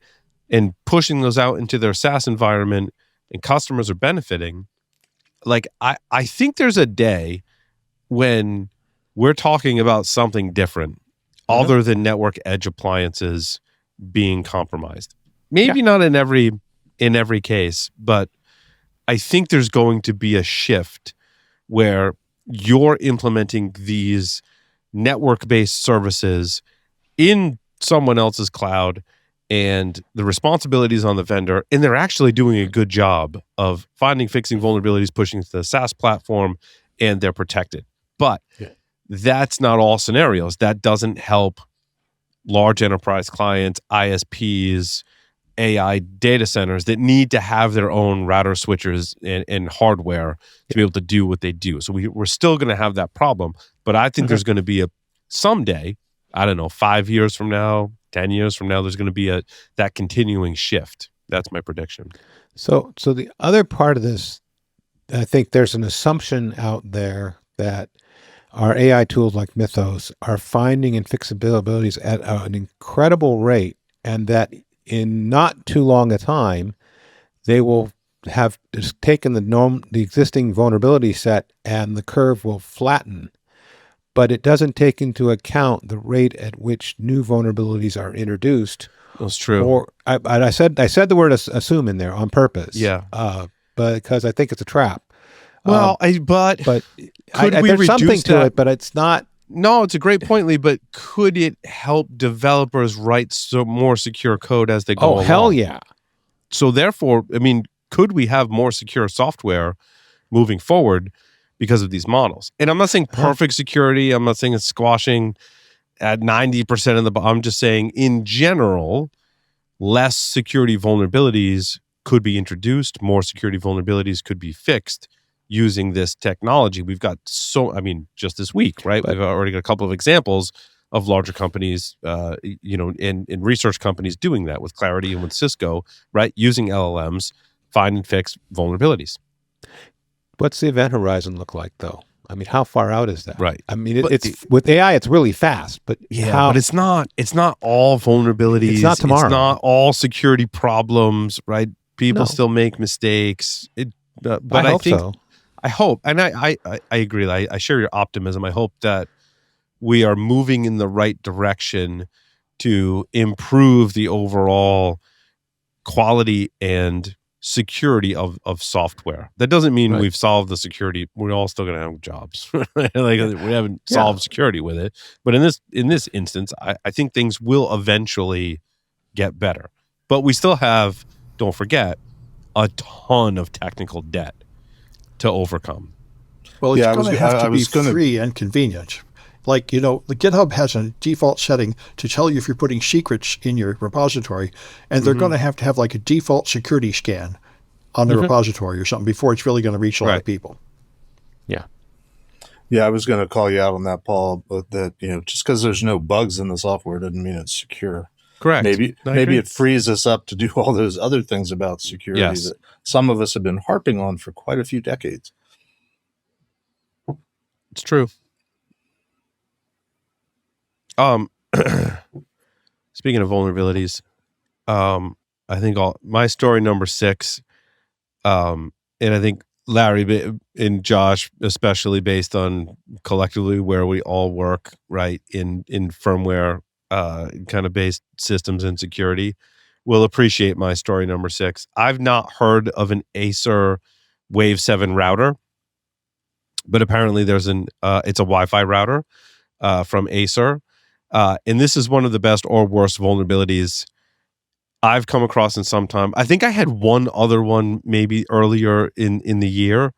Speaker 1: and pushing those out into their SaaS environment, and customers are benefiting, like I think there's a day when we're talking about something different other than network edge appliances being compromised. Maybe not in every case, but I think there's going to be a shift where you're implementing these network-based services in someone else's cloud, and the responsibility is on the vendor, and they're actually doing a good job of finding, fixing vulnerabilities, pushing to the SaaS platform, and they're protected. But that's not all scenarios. That doesn't help large enterprise clients, ISPs, AI data centers that need to have their own router switchers and hardware to be able to do what they do. So we're still going to have that problem. But I think there's going to be someday, I don't know, 5 years from now, 10 years from now, there's going to be that continuing shift. That's my prediction.
Speaker 5: So the other part of this, I think there's an assumption out there that our AI tools like Mythos are finding and fixing vulnerabilities at an incredible rate, and that in not too long a time, they will have just taken the existing vulnerability set, and the curve will flatten. But it doesn't take into account the rate at which new vulnerabilities are introduced.
Speaker 1: That's true.
Speaker 5: Or I said the word assume in there on purpose.
Speaker 1: Yeah.
Speaker 5: Because I think it's a trap.
Speaker 1: Well,
Speaker 5: but
Speaker 1: could we
Speaker 5: there's
Speaker 1: reduce
Speaker 5: something to
Speaker 1: that?
Speaker 5: it, but it's not.
Speaker 1: No, it's a great point, Lee. But could it help developers write more secure code as they go along?
Speaker 5: Oh, hell yeah!
Speaker 1: So therefore, I mean, could we have more secure software moving forward because of these models? And I'm not saying perfect security. I'm not saying it's squashing at 90% of the. I'm just saying in general, less security vulnerabilities could be introduced. More security vulnerabilities could be fixed using this technology. We've got just this week, right? We've already got a couple of examples of larger companies, and research companies doing that with Clarity and with Cisco, right? Using LLMs, find and fix vulnerabilities.
Speaker 5: What's the event horizon look like, though? I mean, how far out is that?
Speaker 1: Right.
Speaker 5: I mean, it's with AI, it's really fast, but
Speaker 1: but it's not all vulnerabilities.
Speaker 5: It's not tomorrow.
Speaker 1: It's not all security problems, right? People still make mistakes. But
Speaker 5: I hope so.
Speaker 1: I hope, and I agree. I share your optimism. I hope that we are moving in the right direction to improve the overall quality and security of software. That doesn't mean we've solved the security. We're all still going to have jobs. We haven't solved security with it. But in this instance, I think things will eventually get better. But we still have, don't forget, a ton of technical debt to overcome.
Speaker 6: Well, it's going to have to be free and convenient. Like, the GitHub has a default setting to tell you if you're putting secrets in your repository, and they're going to have like a default security scan on the repository or something before it's really going to reach a lot of people.
Speaker 5: Yeah.
Speaker 4: Yeah, I was going to call you out on that, Paul, but that, just because there's no bugs in the software doesn't mean it's secure.
Speaker 1: Correct.
Speaker 4: Maybe it frees us up to do all those other things about security that some of us have been harping on for quite a few decades.
Speaker 1: It's true. Speaking of vulnerabilities, I think my story number 6, and I think Larry and Josh, especially based on collectively where we all work, right, in firmware kind of based systems and security, will appreciate my story number 6. I've not heard of an Acer Wave 7 router, but apparently there's it's a Wi-Fi router from Acer. And this is one of the best or worst vulnerabilities I've come across in some time. I think I had one other one maybe earlier in the year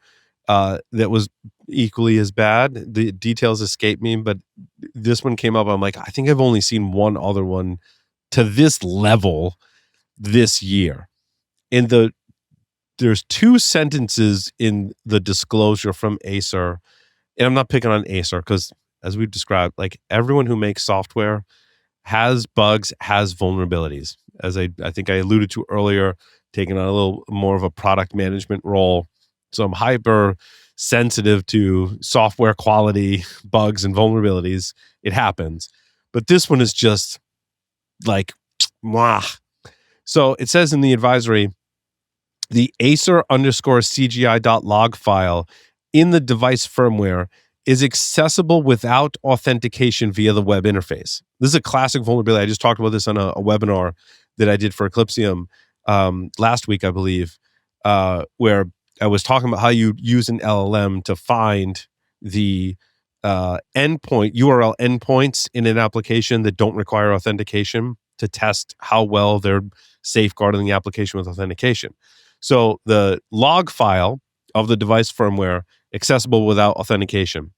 Speaker 1: that was equally as bad. The details escape me, but this one came up. I'm like, I think I've only seen one other one to this level this year. And there's 2 sentences in the disclosure from Acer, and I'm not picking on Acer because, as we've described, like everyone who makes software has bugs, has vulnerabilities. As I think I alluded to earlier, taking on a little more of a product management role. So I'm hyper sensitive to software quality, bugs, and vulnerabilities. It happens. But this one is just like, mwah. So it says in the advisory, the Acer_CGI.log file in the device firmware is accessible without authentication via the web interface. This is a classic vulnerability. I just talked about this on a webinar that I did for Eclipse last week, I believe, where I was talking about how you use an LLM to find the endpoint URL endpoints in an application that don't require authentication to test how well they're safeguarding the application with authentication. So the log file of the device firmware accessible without authentication.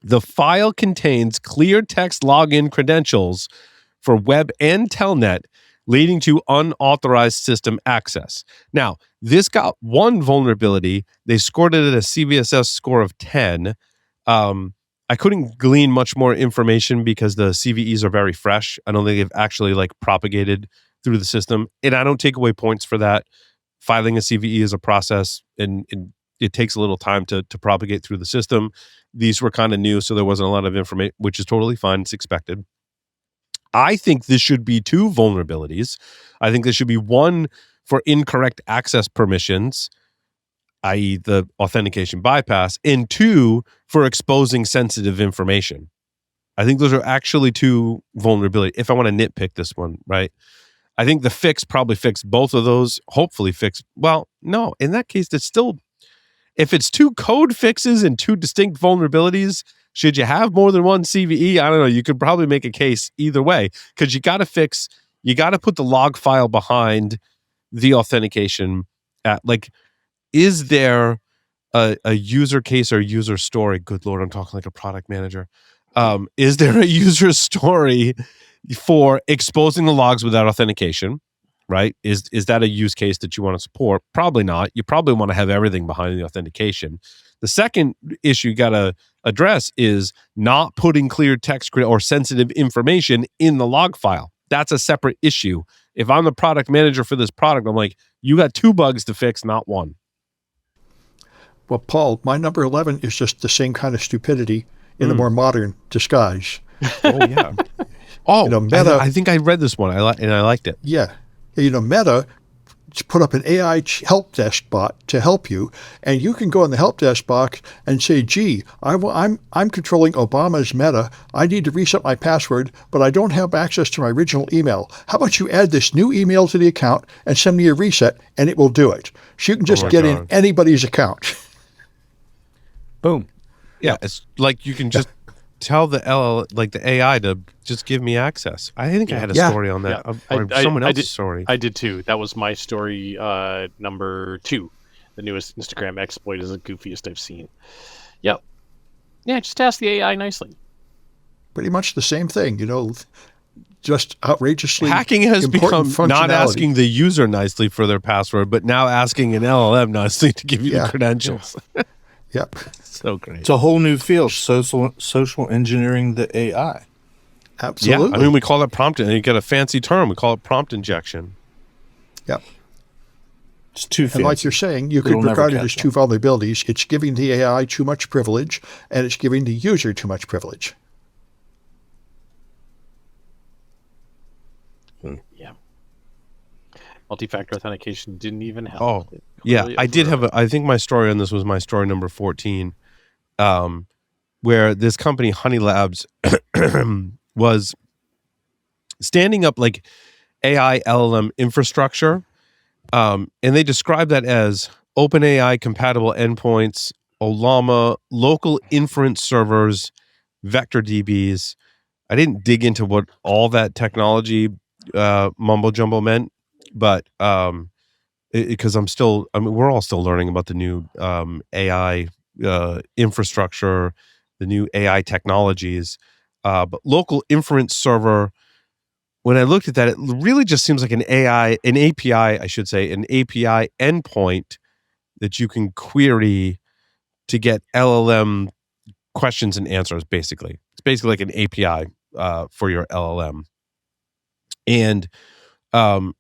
Speaker 1: The file contains clear text login credentials for web and telnet, leading to unauthorized system access. Now, this got one vulnerability. They scored it at a CVSS score of 10. I couldn't glean much more information because the CVEs are very fresh. I don't think they've actually propagated through the system. And I don't take away points for that. Filing a CVE is a process, and it takes a little time to propagate through the system. These were kind of new, so there wasn't a lot of information, which is totally fine. It's expected. I think this should be 2 vulnerabilities. I think there should be one for incorrect access permissions, i.e. the authentication bypass, and 2 for exposing sensitive information. I think those are actually 2 vulnerabilities. If I want to nitpick this one, right? I think the fix probably fixed both of those. Hopefully fixed. Well, no, in that case, it's still, if it's 2 code fixes and 2 distinct vulnerabilities, should you have more than one CVE? I don't know. You could probably make a case either way, because you got to put the log file behind the authentication. Is there a user case or user story? Good Lord, I'm talking like a product manager. Is there a user story for exposing the logs without authentication, right? Is that a use case that you want to support? Probably not. You probably want to have everything behind the authentication. The second issue you got to address is not putting clear text or sensitive information in the log file. That's a separate issue. If I'm the product manager for this product, I'm like, you got 2 bugs to fix, not 1.
Speaker 6: Well, Paul, my number 11 is just the same kind of stupidity in a more modern disguise.
Speaker 1: Oh, yeah. Oh, Meta. I think I read this one. And I liked it.
Speaker 6: Yeah. Meta put up an AI help desk bot to help you, and you can go in the help desk box and say, gee, I'm controlling Obama's Meta. I need to reset my password, but I don't have access to my original email. How about you add this new email to the account and send me a reset, and it will do it. So you can just get in anybody's account.
Speaker 5: Boom.
Speaker 1: Yeah, it's like you can just tell the AI to just give me access. I think I had a story on that. Or someone else's story.
Speaker 3: I did too. That was my story number 2. The newest Instagram exploit is the goofiest I've seen. Yep. Yeah, just ask the AI nicely.
Speaker 6: Pretty much the same thing, just outrageously
Speaker 1: hacking has become not asking the user nicely for their password, but now asking an LLM nicely to give you the credentials.
Speaker 6: Yep.
Speaker 1: So great.
Speaker 4: It's a whole new field, social engineering the AI.
Speaker 6: Absolutely.
Speaker 1: Yeah, I mean, we call it prompt, and you get a fancy term. We call it prompt injection.
Speaker 6: Yep.
Speaker 4: It's too fancy.
Speaker 6: And like you're saying, you could regard it as 2 vulnerabilities. It's giving the AI too much privilege, and it's giving the user too much privilege.
Speaker 3: Yeah. Multi-factor authentication didn't even help.
Speaker 1: Oh, yeah. I did have I think my story on this was my story number 14, where this company, Honey Labs, was standing up like AI LLM infrastructure. And they describe that as OpenAI compatible endpoints, Ollama, local inference servers, vector DBs. I didn't dig into what all that technology mumbo jumbo meant, but because we're all still learning about the new AI infrastructure, the new AI technologies. But local inference server, when I looked at that, it really just seems like an API, I should say, an API endpoint that you can query to get LLM questions and answers, basically. It's basically like an API for your LLM. And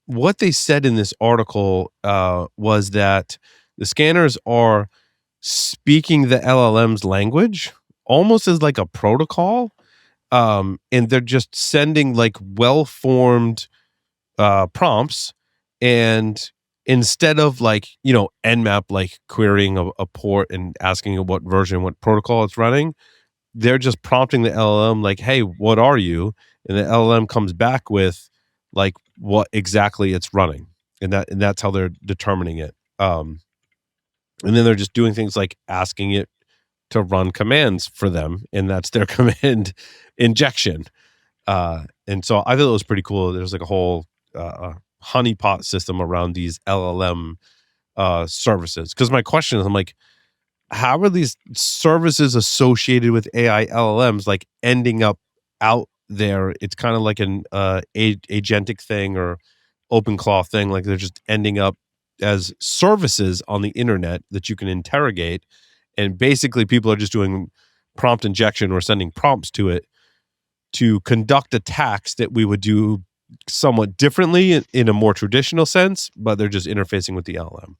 Speaker 1: what they said in this article was that the scanners are speaking the LLM's language almost as like a protocol. And they're just sending like well-formed prompts, and instead of like, Nmap, like querying a port and asking it what version, what protocol it's running, they're just prompting the LLM like, hey, what are you? And the LLM comes back with like what exactly it's running. And that's how they're determining it. And then they're just doing things like asking it to run commands for them, and that's their command injection. And so I thought it was pretty cool. There's like a whole honeypot system around these LLM services. Because my question is, I'm like, how are these services associated with AI LLMs like ending up out there? It's kind of like an agentic thing or OpenClaw thing. Like they're just ending up as services on the internet that you can interrogate. And basically people are just doing prompt injection or sending prompts to it to conduct attacks that we would do somewhat differently in a more traditional sense, but they're just interfacing with the LLM.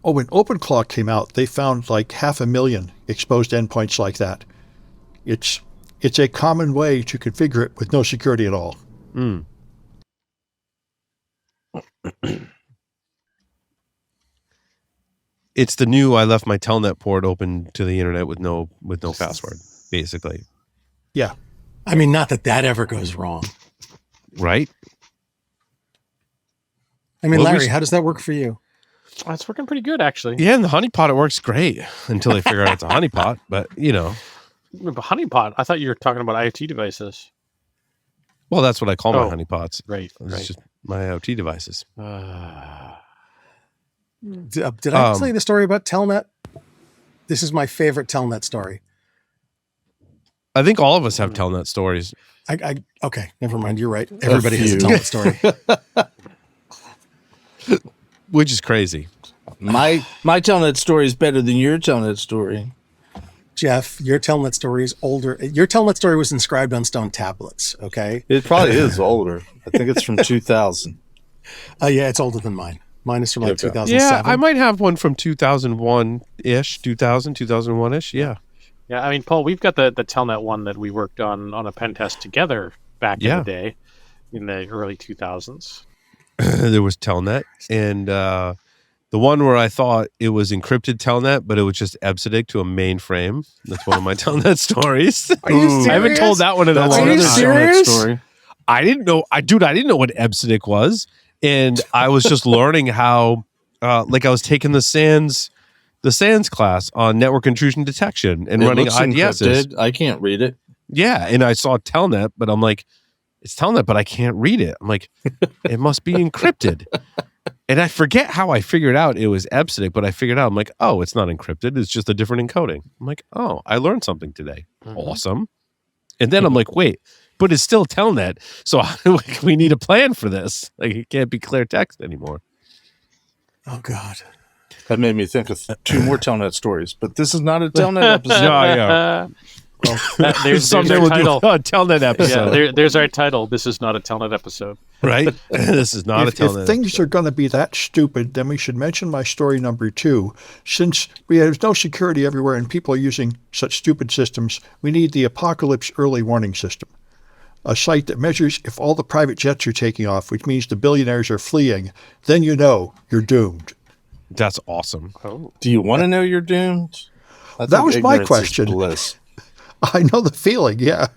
Speaker 6: Oh, when OpenClaw came out, they found like 500,000 exposed endpoints like that. It's a common way to configure it with no security at all.
Speaker 1: Mm. It's the new I left my telnet port open to the internet with no password, basically.
Speaker 6: Yeah.
Speaker 2: I mean, not that ever goes wrong.
Speaker 1: Right?
Speaker 2: I mean, Larry, how does that work for you?
Speaker 3: It's working pretty good, actually.
Speaker 1: Yeah, in the honeypot, it works great until they figure out it's a honeypot. But,
Speaker 3: But honeypot, I thought you were talking about IoT devices.
Speaker 1: Well, that's what I call my honeypots.
Speaker 3: Right.
Speaker 1: It's just my IoT devices.
Speaker 2: Did I tell you the story about Telnet? This is my favorite Telnet story.
Speaker 1: I think all of us have Telnet stories.
Speaker 2: Okay, never mind. You're right. Everybody has a Telnet story.
Speaker 1: Which is crazy.
Speaker 7: My Telnet story is better than your Telnet story.
Speaker 2: Jeff, your Telnet story is older. Your Telnet story was inscribed on stone tablets, okay?
Speaker 4: It probably is older. I think it's from 2000.
Speaker 2: Yeah, it's older than mine. Mine is from like 2007.
Speaker 1: Yeah, I might have one from 2001-ish, 2001-ish, yeah.
Speaker 3: Yeah, I mean, Paul, we've got the Telnet one that we worked on a pen test together back in the day, in the early 2000s.
Speaker 1: There was Telnet, and the one where I thought it was encrypted Telnet, but it was just EBCDIC to a mainframe. That's one of my Telnet stories.
Speaker 2: Are you serious?
Speaker 1: I haven't told that one in a long time.
Speaker 2: Are you serious?
Speaker 7: Story.
Speaker 1: I didn't know what EBCDIC was, and I was just learning how, like I was taking the SANS class on network intrusion detection and running IDSs.
Speaker 7: Encrypted. I can't read it.
Speaker 1: Yeah, and I saw Telnet, but I'm like, it's Telnet, but I can't read it. I'm like, it must be encrypted. And I forget how I figured out it was EBCDIC, but I figured out, I'm like, oh, it's not encrypted. It's just a different encoding. I'm like, oh, I learned something today. Mm-hmm. Awesome. And then I'm like, wait, but it's still Telnet. So we need a plan for this. Like, it can't be clear text anymore.
Speaker 2: Oh, God.
Speaker 4: That made me think of two more Telnet stories, but this is not a Telnet episode.
Speaker 1: Yeah. Well, someday we'll do a Telnet episode.
Speaker 3: Yeah, there's our title. This is not a Telnet episode.
Speaker 1: Right? This is not a Telnet
Speaker 6: If things are going to be that stupid, then we should mention my story number 2. Since there's no security everywhere and people are using such stupid systems, we need the apocalypse early warning system. a site that measures if all the private jets are taking off, which means the billionaires are fleeing, then you know you're doomed.
Speaker 1: That's awesome.
Speaker 3: Oh.
Speaker 7: Do you want to know you're doomed?
Speaker 6: That was my question.
Speaker 7: Bliss.
Speaker 6: I know the feeling, yeah.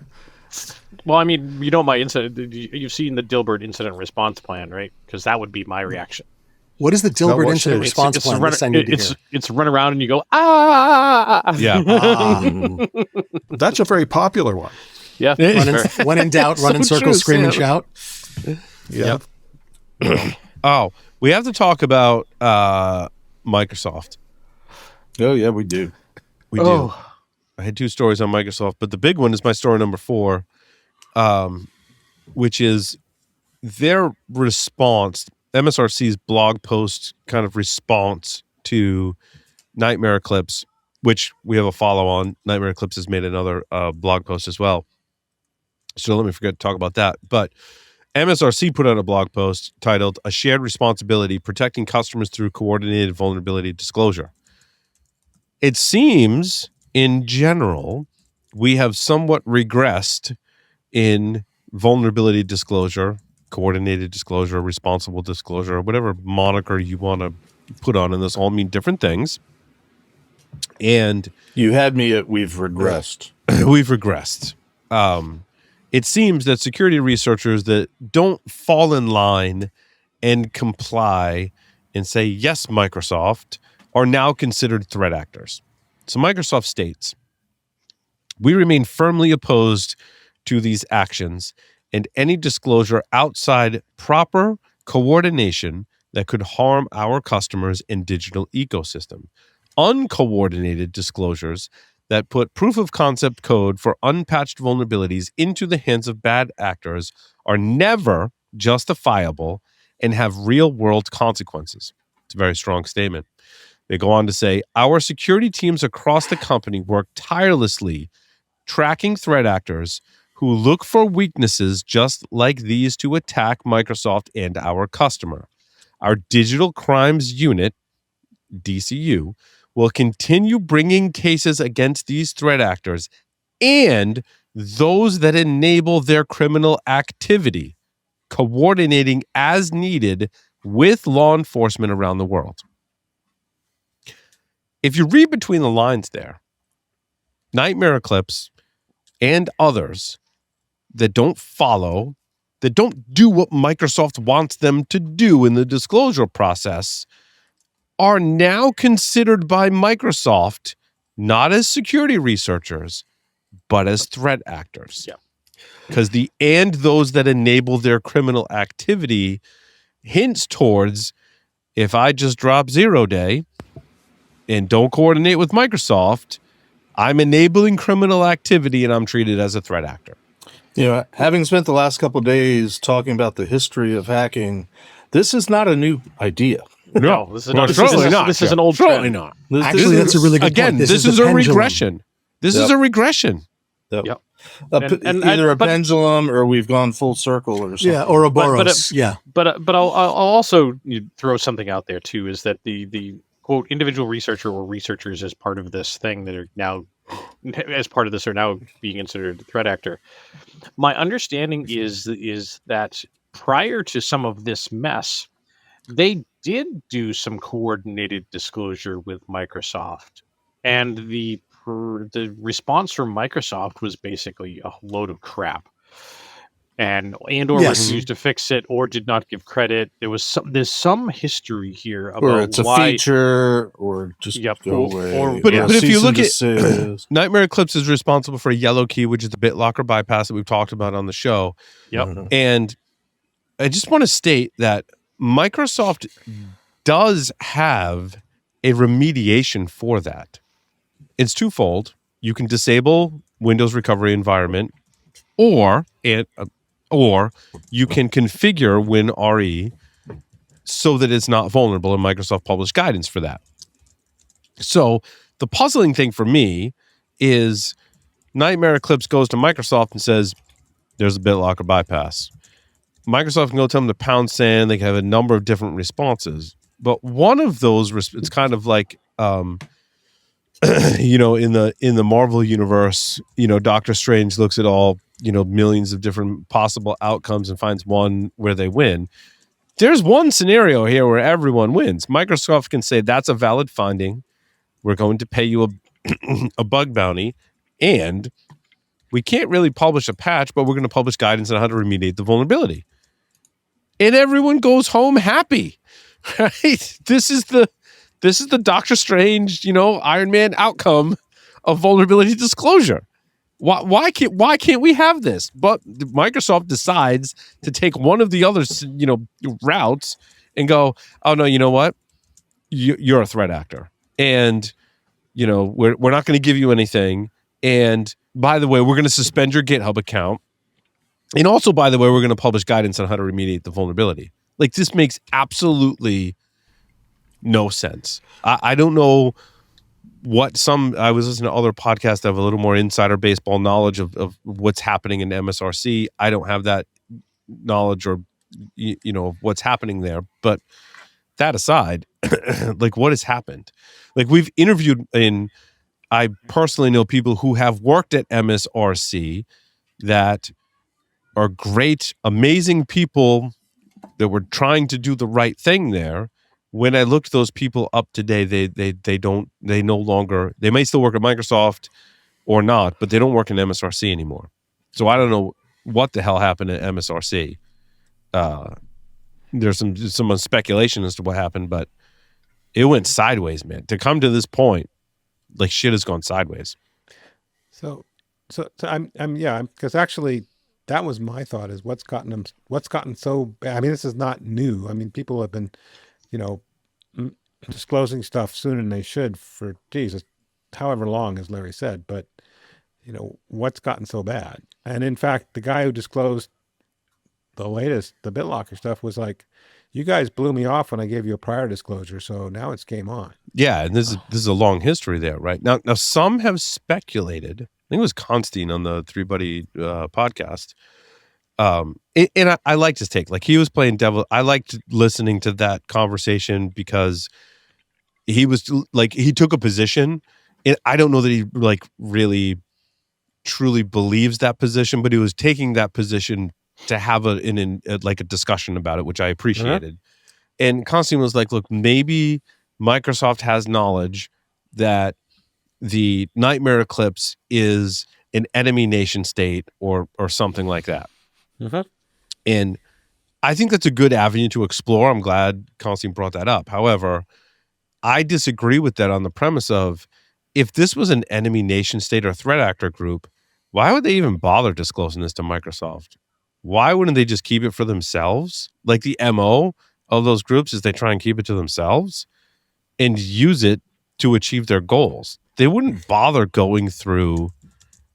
Speaker 3: Well, I mean, you know my incident. You've seen the Dilbert incident response plan, right? Because that would be my reaction.
Speaker 2: What is the Dilbert incident response plan? It's
Speaker 3: run around and you go, ah!
Speaker 1: Yeah.
Speaker 6: That's a very popular one.
Speaker 3: Yeah.
Speaker 2: When in doubt, run in circles, scream and shout.
Speaker 6: Yeah.
Speaker 1: Oh, we have to talk about Microsoft.
Speaker 7: Oh, yeah, we do.
Speaker 1: We do. I had 2 stories on Microsoft, but the big one is my story number 4, which is their response, MSRC's blog post kind of response to Nightmare Eclipse, which we have a follow on. Nightmare Eclipse has made another blog post as well. So let me forget to talk about that. But MSRC put out a blog post titled "A Shared Responsibility: Protecting Customers Through Coordinated Vulnerability Disclosure." It seems, in general, we have somewhat regressed in vulnerability disclosure, coordinated disclosure, responsible disclosure, whatever moniker you want to put on, and this all mean different things. And
Speaker 7: you had me at we've regressed.
Speaker 1: We've regressed. It seems that security researchers that don't fall in line and comply and say, yes, Microsoft, are now considered threat actors. So Microsoft states, we remain firmly opposed to these actions and any disclosure outside proper coordination that could harm our customers and digital ecosystem. Uncoordinated disclosures that put proof of concept code for unpatched vulnerabilities into the hands of bad actors are never justifiable and have real world consequences. It's a very strong statement. They go on to say, our security teams across the company work tirelessly tracking threat actors who look for weaknesses just like these to attack Microsoft and our customer. Our Digital Crimes Unit, DCU, will continue bringing cases against these threat actors and those that enable their criminal activity, coordinating as needed with law enforcement around the world. If you read between the lines there, Nightmare Eclipse and others that don't follow, that don't do what Microsoft wants them to do in the disclosure process, are now considered by Microsoft not as security researchers, but as threat actors.
Speaker 3: Yeah.
Speaker 1: Because the and those that enable their criminal activity hints towards, if I just drop 0 day and don't coordinate with Microsoft, I'm enabling criminal activity and I'm treated as a threat actor.
Speaker 7: You know, having spent the last couple of days talking about the history of hacking, this is not a new idea.
Speaker 3: No, this is an old
Speaker 1: Certainly
Speaker 3: trend.
Speaker 1: not.
Speaker 2: Actually, that's a really good
Speaker 1: Again,
Speaker 2: point.
Speaker 1: this is a regression. This is a regression.
Speaker 7: Yep.
Speaker 3: Yep.
Speaker 7: Either a pendulum or we've gone full circle or something.
Speaker 2: Yeah, Ouroboros.
Speaker 3: But I'll also throw something out there too, is that the quote individual researcher or researchers as part of this thing that are now being considered a threat actor. My understanding is that prior to some of this mess, they did do some coordinated disclosure with Microsoft, and the response from Microsoft was basically a load of crap, and or refused to fix it, or did not give credit. There's some history here about
Speaker 7: or it's
Speaker 3: why,
Speaker 7: a feature, or just go away.
Speaker 1: But if you look at Nightmare Eclipse is responsible for a yellow key, which is the BitLocker bypass that we've talked about on the show.
Speaker 3: Yep.
Speaker 1: And I just want to state that Microsoft does have a remediation for that. It's twofold. You can disable Windows recovery environment, or you can configure WinRE so that it's not vulnerable, and Microsoft published guidance for that. So the puzzling thing for me is Nightmare Eclipse goes to Microsoft and says, there's a BitLocker bypass. Microsoft can go tell them to pound sand. They can have a number of different responses. But one of those, it's kind of like, in the Marvel universe, Doctor Strange looks at all millions of different possible outcomes and finds one where they win. There's one scenario here where everyone wins. Microsoft can say that's a valid finding. We're going to pay you a bug bounty, and we can't really publish a patch, but we're going to publish guidance on how to remediate the vulnerability. And everyone goes home happy, right? This is the Doctor Strange, Iron Man outcome of vulnerability disclosure. Why can't we have this? But Microsoft decides to take one of the other routes and go, oh no, you know what? You're a threat actor, and we're not going to give you anything. And by the way, we're going to suspend your GitHub account. And also, by the way, we're going to publish guidance on how to remediate the vulnerability. Like, this makes absolutely no sense. I don't know I was listening to other podcasts that have a little more insider baseball knowledge of what's happening in MSRC. I don't have that knowledge or, of what's happening there. But that aside, like, what has happened? Like, we've interviewed I personally know people who have worked at MSRC that are great, amazing people that were trying to do the right thing there. When I looked those people up today, they no longer, they may still work at Microsoft or not, but they don't work in MSRC anymore. So I don't know what the hell happened at MSRC. There's some speculation as to what happened, but it went sideways, man. To come to this point, like, shit has gone sideways.
Speaker 5: So I'm because actually that was my thought, is what's gotten so bad. I mean, this is not new. I mean, people have been, disclosing stuff sooner than they should for, Jesus, however long, as Larry said, but what's gotten so bad? And in fact, the guy who disclosed the latest, the BitLocker stuff, was like, you guys blew me off when I gave you a prior disclosure, so now it's game on.
Speaker 1: Yeah, and this is a long history there, right? Now some have speculated, I think it was Constantine on the Three Buddy podcast, and I liked his take. Like, he was playing devil. I liked listening to that conversation because he was like, he took a position, and I don't know that he like really truly believes that position, but he was taking that position to have a discussion about it, which I appreciated. And Constantine was like, look, maybe Microsoft has knowledge that the Nightmare Eclipse is an enemy nation state or something like that. And I think that's a good avenue to explore. I'm glad Constantine brought that up. However, I disagree with that on the premise of, if this was an enemy nation state or threat actor group, why would they even bother disclosing this to Microsoft? Why wouldn't they just keep it for themselves? Like, the MO of those groups is they try and keep it to themselves and use it to achieve their goals. They wouldn't bother going through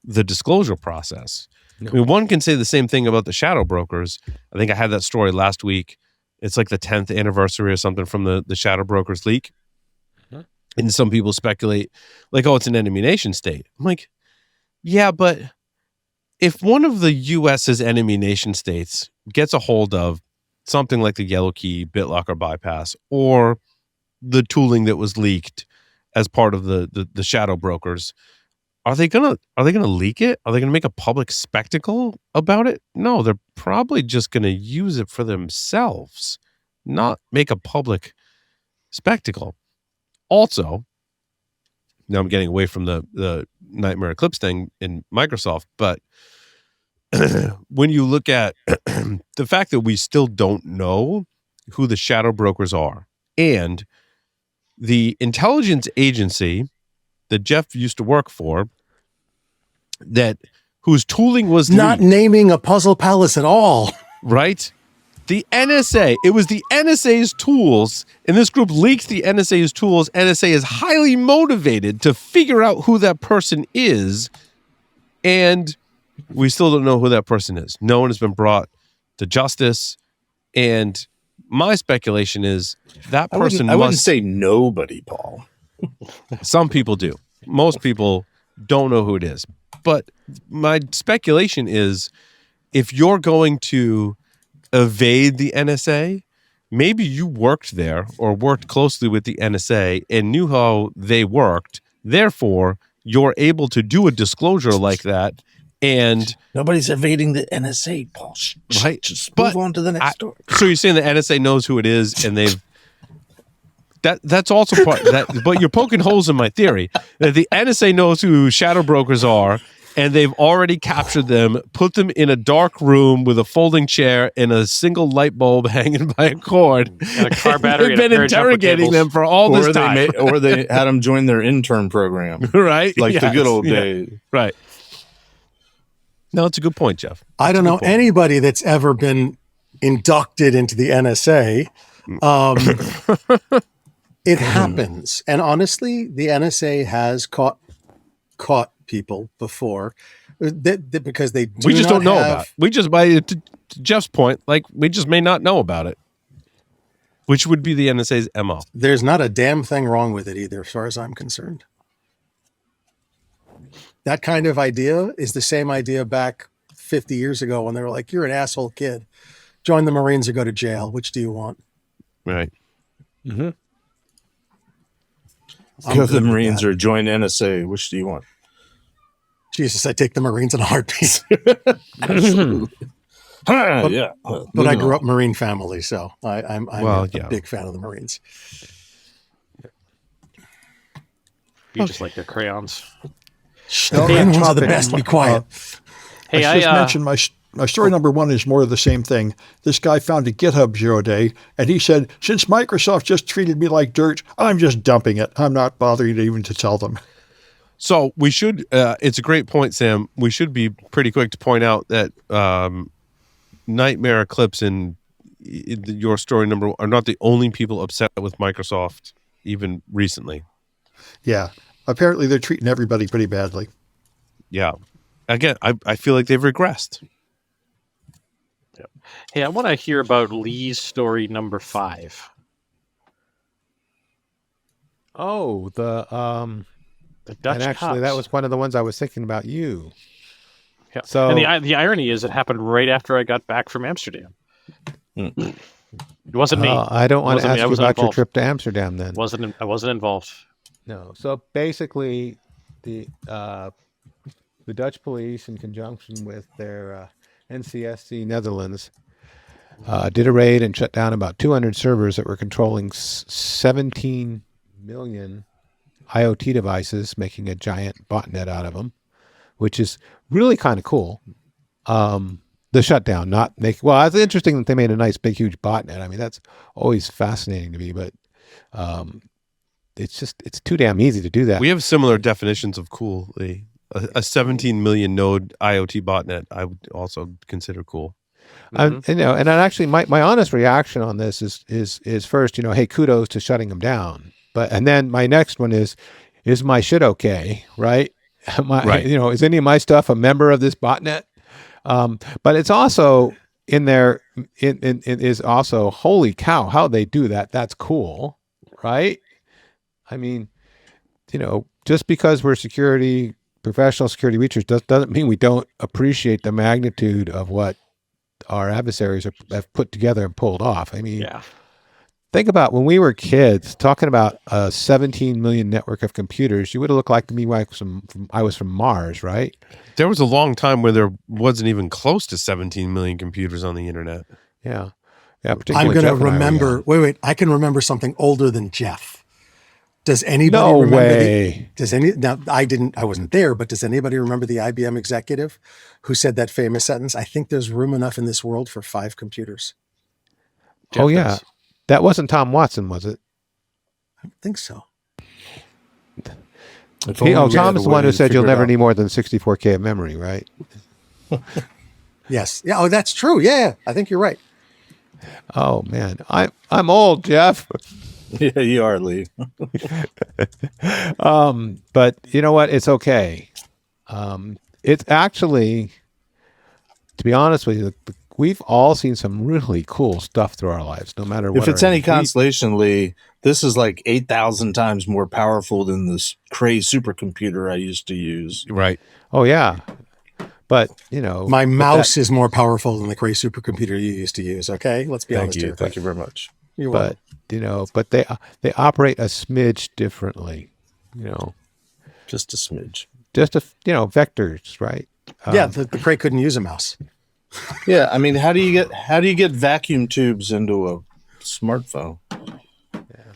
Speaker 1: the disclosure process. No. I mean, one can say the same thing about the shadow brokers. I think I had that story last week. It's like the 10th anniversary or something from the shadow brokers leak. And some people speculate, like, oh, it's an enemy nation state. I'm like, yeah, but if one of the U.S.'s enemy nation states gets a hold of something like the Yellow Key BitLocker bypass, or the tooling that was leaked as part of the shadow brokers, are they gonna leak it? Are they gonna make a public spectacle about it? No, they're probably just gonna use it for themselves, not make a public spectacle. Also, now I'm getting away from the Nightmare Eclipse thing in Microsoft, but when you look at the fact that we still don't know who the shadow brokers are, and the intelligence agency that Jeff used to work for, whose tooling was
Speaker 2: not naming a puzzle palace at all,
Speaker 1: right? The NSA, it was the NSA's tools, and this group leaked the NSA's tools. NSA is highly motivated to figure out who that person is, and we still don't know who that person is. No one has been brought to justice, and my speculation is that person
Speaker 7: I wouldn't say nobody, Paul.
Speaker 1: Some people do. Most people don't know who it is. But my speculation is, if you're going to evade the NSA, maybe you worked there or worked closely with the NSA and knew how they worked. Therefore, you're able to do a disclosure like that And
Speaker 7: nobody's evading the NSA, Paul.
Speaker 1: Right.
Speaker 7: Just move on to the next story.
Speaker 1: So you're saying the NSA knows who it is, and they've that's also part that. But you're poking holes in my theory that the NSA knows who shadow brokers are, and they've already captured them, put them in a dark room with a folding chair and a single light bulb hanging by a cord,
Speaker 3: and a car battery.
Speaker 1: They've been interrogating them for all this time,
Speaker 7: or they had them join their intern program,
Speaker 1: right?
Speaker 7: Like the good old days,
Speaker 1: right? No, it's a good point, Jeff.
Speaker 2: I don't know anybody that's ever been inducted into the NSA. It happens. And honestly, the NSA has caught people before because they
Speaker 1: we just don't know about it. We just, to Jeff's point, like we just may not know about it, which would be the NSA's MO.
Speaker 2: There's not a damn thing wrong with it either, as far as I'm concerned. That kind of idea is the same idea back 50 years ago when they were like, you're an asshole kid. Join the Marines or go to jail. Which do you want?
Speaker 1: Right.
Speaker 7: Mm-hmm. Go to the Marines or join NSA. Which do you want?
Speaker 2: Jesus, I take the Marines in a heartbeat.
Speaker 7: Yeah.
Speaker 2: But I grew up Marine family, so I'm a big fan of the Marines.
Speaker 3: You just like their crayons.
Speaker 2: The green ones are the best. Be quiet.
Speaker 3: Hey,
Speaker 6: I just mentioned my story number one is more of the same thing. This guy found a GitHub 0-day, and he said, since Microsoft just treated me like dirt, I'm just dumping it. I'm not bothering even to tell them.
Speaker 1: So we should, it's a great point, Sam. We should be pretty quick to point out that Nightmare, Eclipse, and your story number are not the only people upset with Microsoft, even recently.
Speaker 6: Yeah. Apparently they're treating everybody pretty badly.
Speaker 1: Yeah. Again, I feel like they've regressed.
Speaker 3: Yep. Hey, I want to hear about Lee's story number 5.
Speaker 5: Oh, the
Speaker 3: Dutch
Speaker 5: and actually,
Speaker 3: cops.
Speaker 5: that was one of the ones I was thinking about you.
Speaker 3: Yeah.
Speaker 5: So,
Speaker 3: and the irony is it happened right after I got back from Amsterdam. It wasn't me.
Speaker 5: I don't want to ask you about your trip to Amsterdam then.
Speaker 3: I wasn't involved.
Speaker 5: No. So basically, the Dutch police, in conjunction with their NCSC Netherlands, did a raid and shut down about 200 servers that were controlling 17 million IoT devices, making a giant botnet out of them, which is really kind of cool. The shutdown, not make. Well, it's interesting that they made a nice, big, huge botnet. I mean, that's always fascinating to me, but it's too damn easy to do that.
Speaker 1: We have similar definitions of cool. A 17 million node IoT botnet, I would also consider cool.
Speaker 5: Mm-hmm. And actually, my honest reaction on this is first, hey, kudos to shutting them down. And then my next one is my shit okay, right?
Speaker 1: Right.
Speaker 5: Is any of my stuff a member of this botnet? But it's also in there. It is also, holy cow, how they do that. That's cool, right? I mean, just because we're professional security researchers doesn't mean we don't appreciate the magnitude of what our adversaries have put together and pulled off. I mean, think about when we were kids talking about a 17 million network of computers. You would have looked like me I was from Mars, right?
Speaker 1: There was a long time where there wasn't even close to 17 million computers on the internet.
Speaker 5: Yeah.
Speaker 2: I'm going to remember. Wait. I can remember something older than Jeff. Does anybody remember?
Speaker 5: Way.
Speaker 2: Now, I wasn't there, but does anybody remember the IBM executive who said that famous sentence? I think there's room enough in this world for 5 computers.
Speaker 5: Jeff does. That wasn't Tom Watson, was it?
Speaker 2: I don't think so.
Speaker 5: Tom is the one who said you'll never need more than 64K of memory, right?
Speaker 2: Yes. Yeah. Oh, that's true. Yeah. I think you're right.
Speaker 5: Oh man, I'm old, Jeff.
Speaker 7: Yeah, you are, Lee.
Speaker 5: But you know what? It's okay. It's actually, to be honest with you, we've all seen some really cool stuff through our lives, no matter what.
Speaker 7: If it's any consolation, Lee, this is like 8,000 times more powerful than this Cray supercomputer I used to use.
Speaker 1: Right.
Speaker 5: Oh, yeah. But,
Speaker 2: my mouse is more powerful than the Cray supercomputer you used to use. Okay. Let's be honest here.
Speaker 7: Thank you very much.
Speaker 2: You're welcome.
Speaker 5: But they operate a smidge differently,
Speaker 7: Just a smidge.
Speaker 5: Just vectors, right?
Speaker 2: The Cray couldn't use a mouse.
Speaker 7: Yeah, I mean, how do you get vacuum tubes into a smartphone?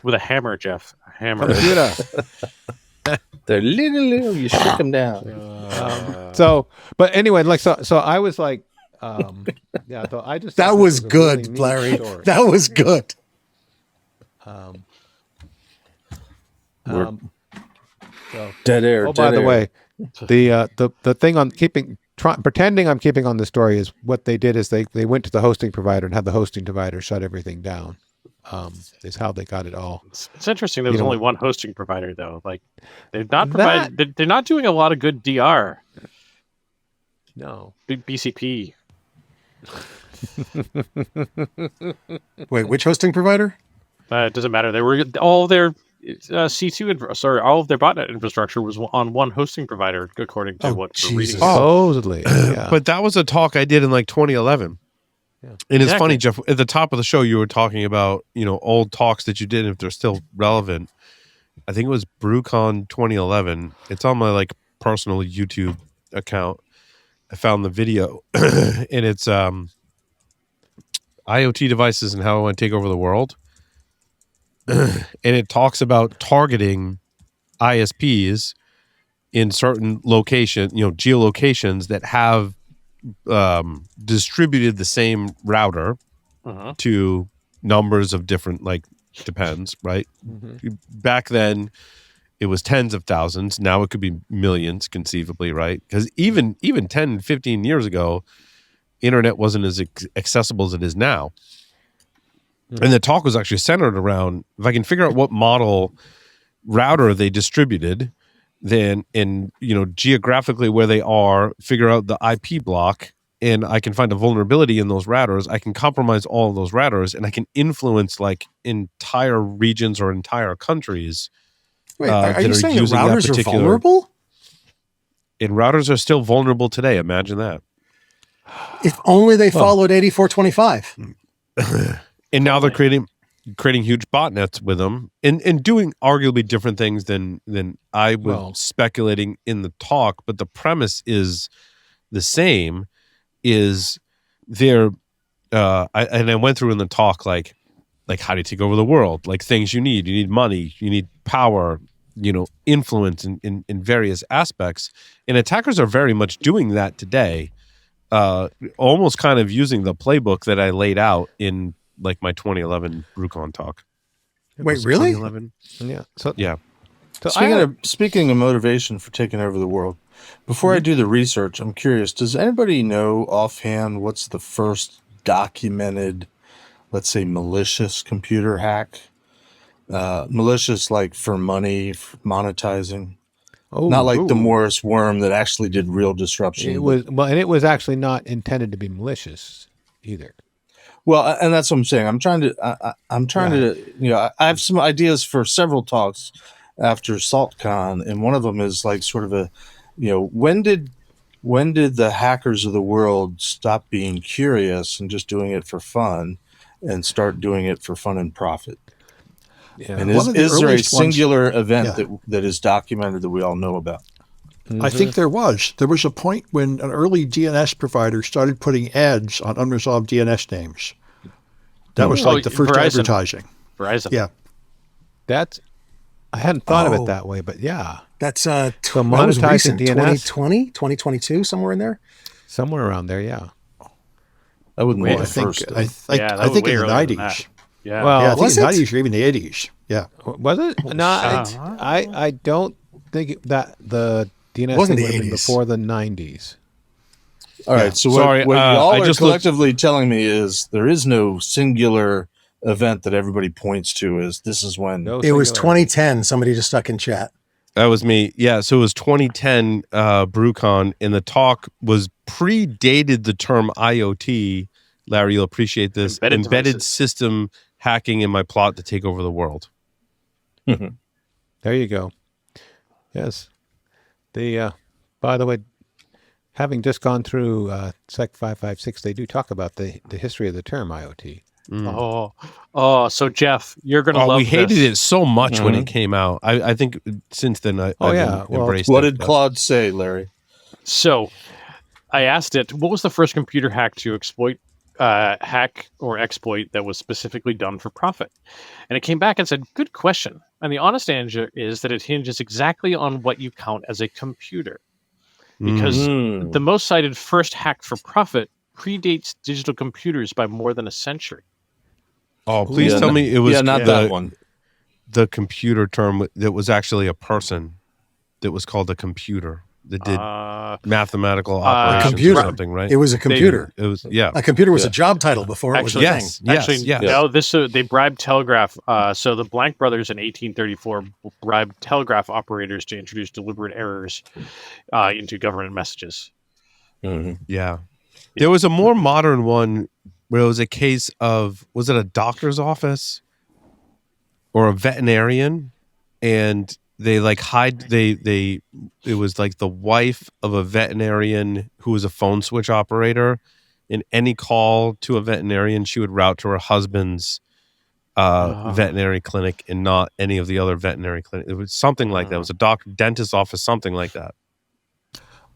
Speaker 3: With a hammer, Jeff. A hammer.
Speaker 7: They're little. You shake them down.
Speaker 5: But anyway, so I was like, so I just
Speaker 2: That
Speaker 5: thought
Speaker 2: was
Speaker 5: this a
Speaker 2: good,
Speaker 5: really neat
Speaker 2: Larry.
Speaker 5: story.
Speaker 2: That was good.
Speaker 5: So,
Speaker 7: Dead air.
Speaker 5: by the way, the thing on pretending I'm keeping on the story is what they did is they went to the hosting provider and had the hosting provider shut everything down. Is how they got it all.
Speaker 3: It's interesting. There was only one hosting provider, though. Like they've not provided. They're not doing a lot of good DR.
Speaker 5: No.
Speaker 3: BCP.
Speaker 2: Wait, which hosting provider?
Speaker 3: It doesn't matter. They were all their C2. All of their botnet infrastructure was on one hosting provider, according to what we're reading.
Speaker 5: Supposedly, yeah.
Speaker 1: But that was a talk I did in like 2011.
Speaker 5: Yeah.
Speaker 1: And it's funny, Jeff, at the top of the show, you were talking about, old talks that you did, if they're still relevant. I think it was BrewCon 2011. It's on my like personal YouTube account. I found the video and it's IoT devices and how I want to take over the world. And it talks about targeting ISPs in certain geolocations that have distributed the same router to numbers of different, like, depends, right? Mm-hmm. Back then it was tens of thousands. Now it could be millions, conceivably, right? Because even 10, 15 years ago, internet wasn't as accessible as it is now. Mm-hmm. And the talk was actually centered around, if I can figure out what model router they distributed, then geographically where they are, figure out the IP block, and I can find a vulnerability in those routers. I can compromise all of those routers, and I can influence like entire regions or entire countries.
Speaker 2: Wait, are you saying that routers are vulnerable?
Speaker 1: And routers are still vulnerable today. Imagine that.
Speaker 2: If only they followed 8425.
Speaker 1: And now they're creating huge botnets with them and doing arguably different things than I was speculating in the talk. But the premise is the same. Is there? I went through in the talk like how do you take over the world? Like things you need money, you need power, influence in various aspects. And attackers are very much doing that today. Almost kind of using the playbook that I laid out in like my 2011 BrewCon talk.
Speaker 2: Wait, really?
Speaker 1: 2011?
Speaker 5: Yeah. So
Speaker 1: yeah.
Speaker 5: So
Speaker 7: Speaking of motivation for taking over the world, before I do the research, I'm curious, does anybody know offhand what's the first documented, let's say, malicious computer hack? Malicious like for money, for monetizing. Not like the Morris worm that actually did real disruption.
Speaker 5: It was and it was actually not intended to be malicious either.
Speaker 7: Well, and that's what I'm saying. I'm trying to, I have some ideas for several talks after SALTCON, and one of them is like sort of a, when did the hackers of the world stop being curious and just doing it for fun and start doing it for fun and profit? Yeah. And is there a singular event that is documented that we all know about?
Speaker 6: Mm-hmm. I think there was. There was a point when an early DNS provider started putting ads on unresolved DNS names. That was like the first advertising.
Speaker 3: Verizon.
Speaker 6: Yeah.
Speaker 5: I hadn't thought of it that way, but yeah.
Speaker 2: That's
Speaker 5: so monetizing DNS.
Speaker 2: 2020, 2022, somewhere in there?
Speaker 5: Somewhere around there, yeah.
Speaker 7: I wouldn't
Speaker 6: I think in the 90s.
Speaker 3: Yeah.
Speaker 6: Well, I think in the 90s or even the 80s. Yeah.
Speaker 5: Was it? No, I don't think that the DNS thing would have been before the 90s.
Speaker 7: All right. So what y'all are collectively telling me is there is no singular event that everybody points to as this is when.
Speaker 2: It was 2010. Somebody just stuck in chat.
Speaker 1: That was me. Yeah. So it was 2010 BrewCon, and the talk was predated the term IoT. Larry, you'll appreciate this. Embedded system hacking in my plot to take over the world.
Speaker 5: There you go. Yes. By the way, having just gone through Sec 556, they do talk about the history of the term IoT.
Speaker 1: Mm.
Speaker 3: Oh, so Jeff, you're going to love
Speaker 1: this. We hated it so much when it came out. I think since then I've embraced it.
Speaker 7: What did Claude say, Larry?
Speaker 3: So I asked it, what was the first computer hack to hack or exploit that was specifically done for profit? And it came back and said, good question. And the honest answer is that it hinges exactly on what you count as a computer. Because the most cited first hack for profit predates digital computers by more than a century.
Speaker 1: Oh, please tell me it was
Speaker 7: not that one.
Speaker 1: The computer term that was actually a person that was called a computer that did mathematical operations
Speaker 2: computer.
Speaker 1: or something, right?
Speaker 2: It was a computer.
Speaker 1: It was, yeah.
Speaker 2: A computer was a job title before it was a thing.
Speaker 3: No, they bribed telegraph. So the Blank brothers in 1834 bribed telegraph operators to introduce deliberate errors into government messages.
Speaker 1: Mm-hmm. Yeah. There was a more modern one where it was a case of, was it a doctor's office or a veterinarian? And they like it was like the wife of a veterinarian who was a phone switch operator, and any call to a veterinarian she would route to her husband's veterinary clinic and not any of the other veterinary clinics. It was something like that. It was a dentist's office, something like that.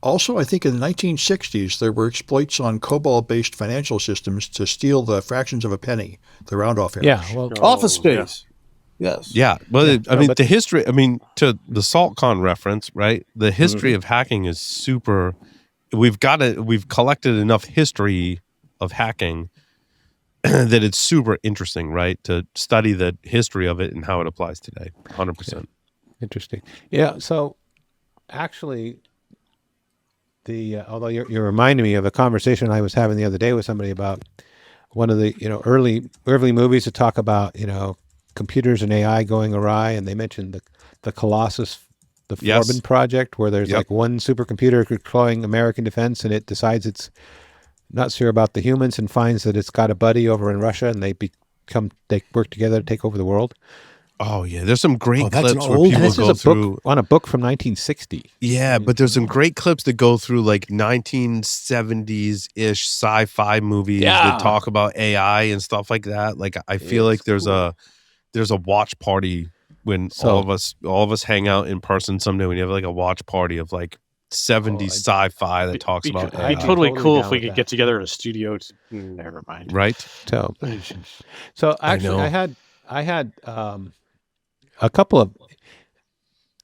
Speaker 6: Also, I think in the 1960s, there were exploits on COBOL-based financial systems to steal the fractions of a penny, the round-off errors.
Speaker 5: Yeah, well,
Speaker 7: Office Space.
Speaker 6: Yeah.
Speaker 7: Yes.
Speaker 1: Yeah. Well, the history, to the SALTCON reference, right? The history of hacking is super. We've collected enough history of hacking that it's super interesting, right? To study the history of it and how it applies today. 100%.
Speaker 5: Interesting. Yeah. So actually, although you're reminding me of a conversation I was having the other day with somebody about one of the, early movies that talk about, computers and AI going awry, and they mentioned the Colossus, the Forbin project, where there's like one supercomputer controlling American defense, and it decides it's not sure about the humans and finds that it's got a buddy over in Russia, and they work together to take over the world.
Speaker 1: Oh yeah, there's some great clips where
Speaker 5: and
Speaker 1: people
Speaker 5: this
Speaker 1: go
Speaker 5: is
Speaker 1: through
Speaker 5: on a book from 1960.
Speaker 1: Yeah, but there's some great clips that go through like 1970s-ish sci-fi movies that talk about AI and stuff like that. Like I feel like there's a watch party when all of us hang out in person someday. When you have like a watch party of like 70s sci-fi that talks about AI.
Speaker 3: It'd be totally cool if we could get together in a studio. Never mind.
Speaker 1: Right?
Speaker 5: So actually, I had a couple of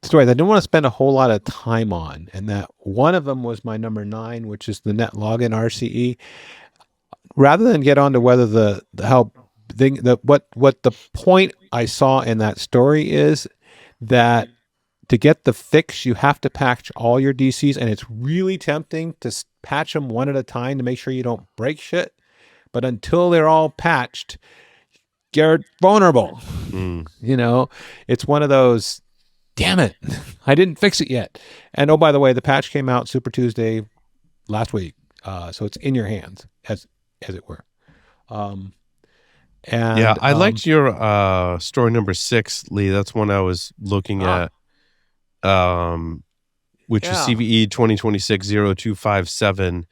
Speaker 5: stories I didn't want to spend a whole lot of time on, and that one of them was my number 9, which is the net login RCE. Rather than get on to whether what the point I saw in that story is that to get the fix, you have to patch all your DCs, and it's really tempting to patch them one at a time to make sure you don't break shit. But until they're all patched, you're vulnerable. It's one of those, damn it, I didn't fix it yet. And oh, by the way, the patch came out Super Tuesday last week. So it's in your hands, as it were.
Speaker 1: I liked your story number 6, Lee. That's one I was looking at, which is CVE 2026-0257,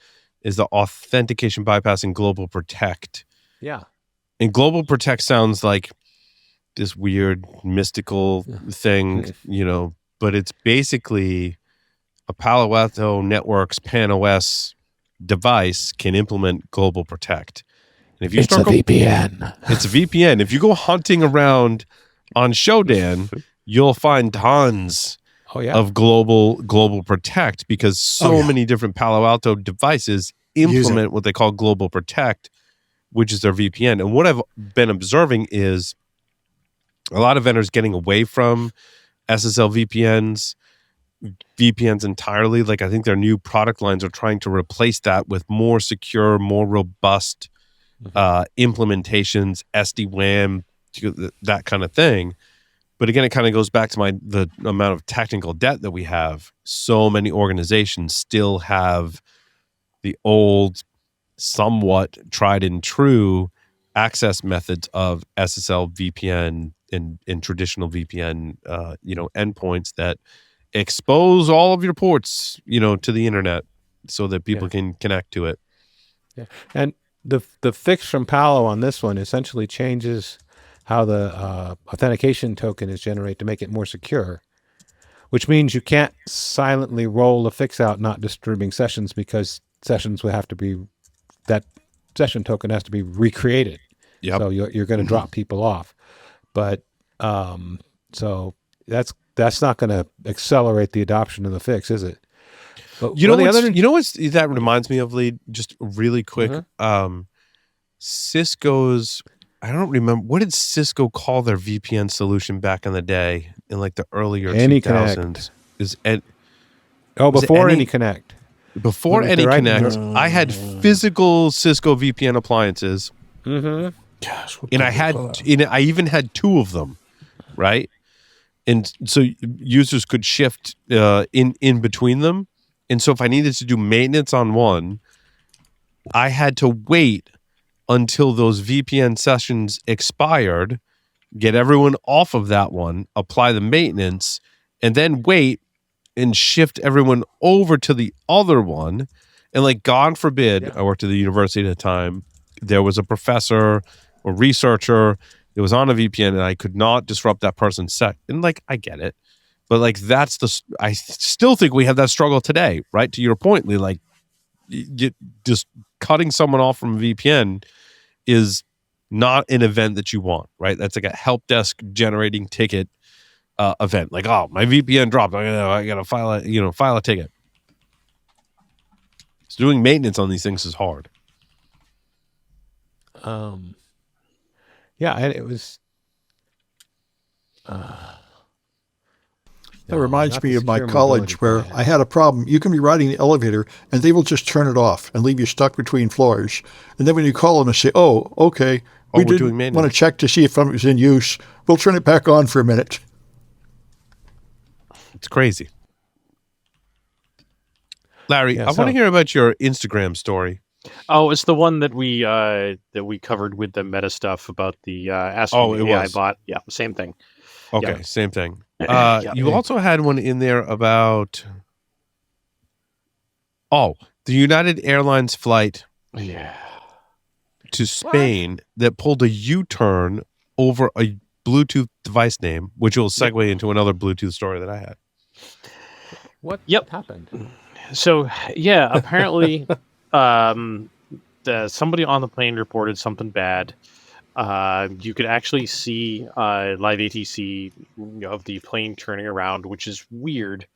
Speaker 1: is the authentication bypassing global protect.
Speaker 5: Yeah.
Speaker 1: And global protect sounds like this weird mystical thing, but it's basically a Palo Alto Networks PAN-OS device can implement global protect. And if you
Speaker 5: it's a VPN.
Speaker 1: It's a VPN. If you go hunting around on Showdown, you'll find tons of global protect, because so many different Palo Alto devices implement what they call global protect, which is their VPN. And what I've been observing is a lot of vendors getting away from SSL VPNs entirely. Like I think their new product lines are trying to replace that with more secure, more robust implementations, SD-WAN, that kind of thing. But again, it kind of goes back to the amount of technical debt that we have. So many organizations still have the old, somewhat tried and true access methods of SSL VPN and traditional VPN, endpoints that expose all of your ports, to the internet so that people can connect to it.
Speaker 5: Yeah. And the fix from Palo on this one essentially changes how the authentication token is generated to make it more secure, which means you can't silently roll a fix out not disturbing sessions, because sessions would have to be, that session token has to be recreated.
Speaker 1: Yep.
Speaker 5: So you're going to drop people off. But so that's not going to accelerate the adoption of the fix, is it? But
Speaker 1: You know what that reminds me of, Lee? Just really quick. Cisco's, I don't remember, what did Cisco call their VPN solution back in the day in like the earlier 2000s?
Speaker 5: Before AnyConnect.
Speaker 1: Before AnyConnect, I had physical Cisco VPN appliances.
Speaker 5: Mm-hmm.
Speaker 4: Gosh,
Speaker 1: And I even had 2 of them, right? And so users could shift in between them. And so if I needed to do maintenance on one, I had to wait until those VPN sessions expired, get everyone off of that one, apply the maintenance, and then wait and shift everyone over to the other one. And like, God forbid, I worked at the university at the time, there was a professor or researcher that was on a VPN and I could not disrupt that person's set. And like, I get it. But like, I still think we have that struggle today, right? To your point, Lee, like, just cutting someone off from a VPN is not an event that you want, right? That's like a help desk generating ticket event. Like, oh, my VPN dropped. I gotta file a ticket. So doing maintenance on these things is hard.
Speaker 5: Yeah, and it was.
Speaker 6: That reminds me of my college where I had a problem. You can be riding the elevator and they will just turn it off and leave you stuck between floors. And then when you call them and say, oh, okay, we didn't want to check to see if it was in use, we'll turn it back on for a minute.
Speaker 1: It's crazy. Larry, I want to hear about your Instagram story.
Speaker 3: Oh, it's the one that we covered with the meta stuff about the Ask AI bot. Yeah, same thing.
Speaker 1: Okay, same thing. You also had one in there about the United Airlines flight to Spain that pulled a U-turn over a Bluetooth device name, which will segue into another Bluetooth story that I had.
Speaker 5: What happened?
Speaker 3: So, apparently somebody on the plane reported something bad. You could actually see live ATC of the plane turning around, which is weird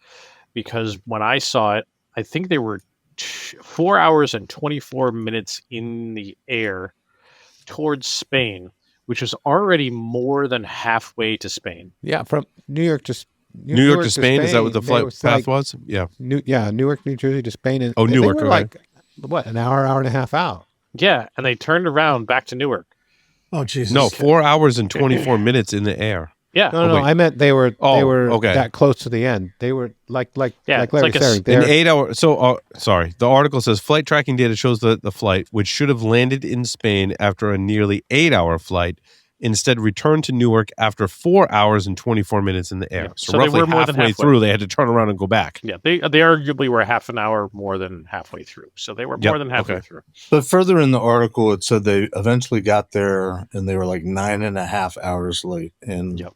Speaker 3: because when I saw it, I think they were 4 hours and 24 minutes in the air towards Spain, which was already more than halfway to Spain.
Speaker 5: Yeah, from New York to
Speaker 1: Spain. Is that what the flight path was? Yeah.
Speaker 5: Newark, New Jersey to Spain. And
Speaker 1: Newark.
Speaker 5: They were like, an hour and a half out.
Speaker 3: Yeah, and they turned around back to Newark.
Speaker 2: Oh, Jesus.
Speaker 1: No, 4 hours and 24 minutes in the air.
Speaker 3: Yeah.
Speaker 5: No, I meant they were that close to the end. They were like Larry was saying.
Speaker 1: An 8 hour. So, sorry. The article says flight tracking data shows the flight, which should have landed in Spain after a nearly 8 hour flight, instead returned to Newark after 4 hours and 24 minutes in the air.
Speaker 3: Yeah.
Speaker 1: So roughly
Speaker 3: they were more
Speaker 1: halfway through, they had to turn around and go back.
Speaker 3: Yeah, they arguably were half an hour more than halfway through. So they were more than halfway through.
Speaker 4: But further in the article, it said they eventually got there and they were like 9.5 hours late. And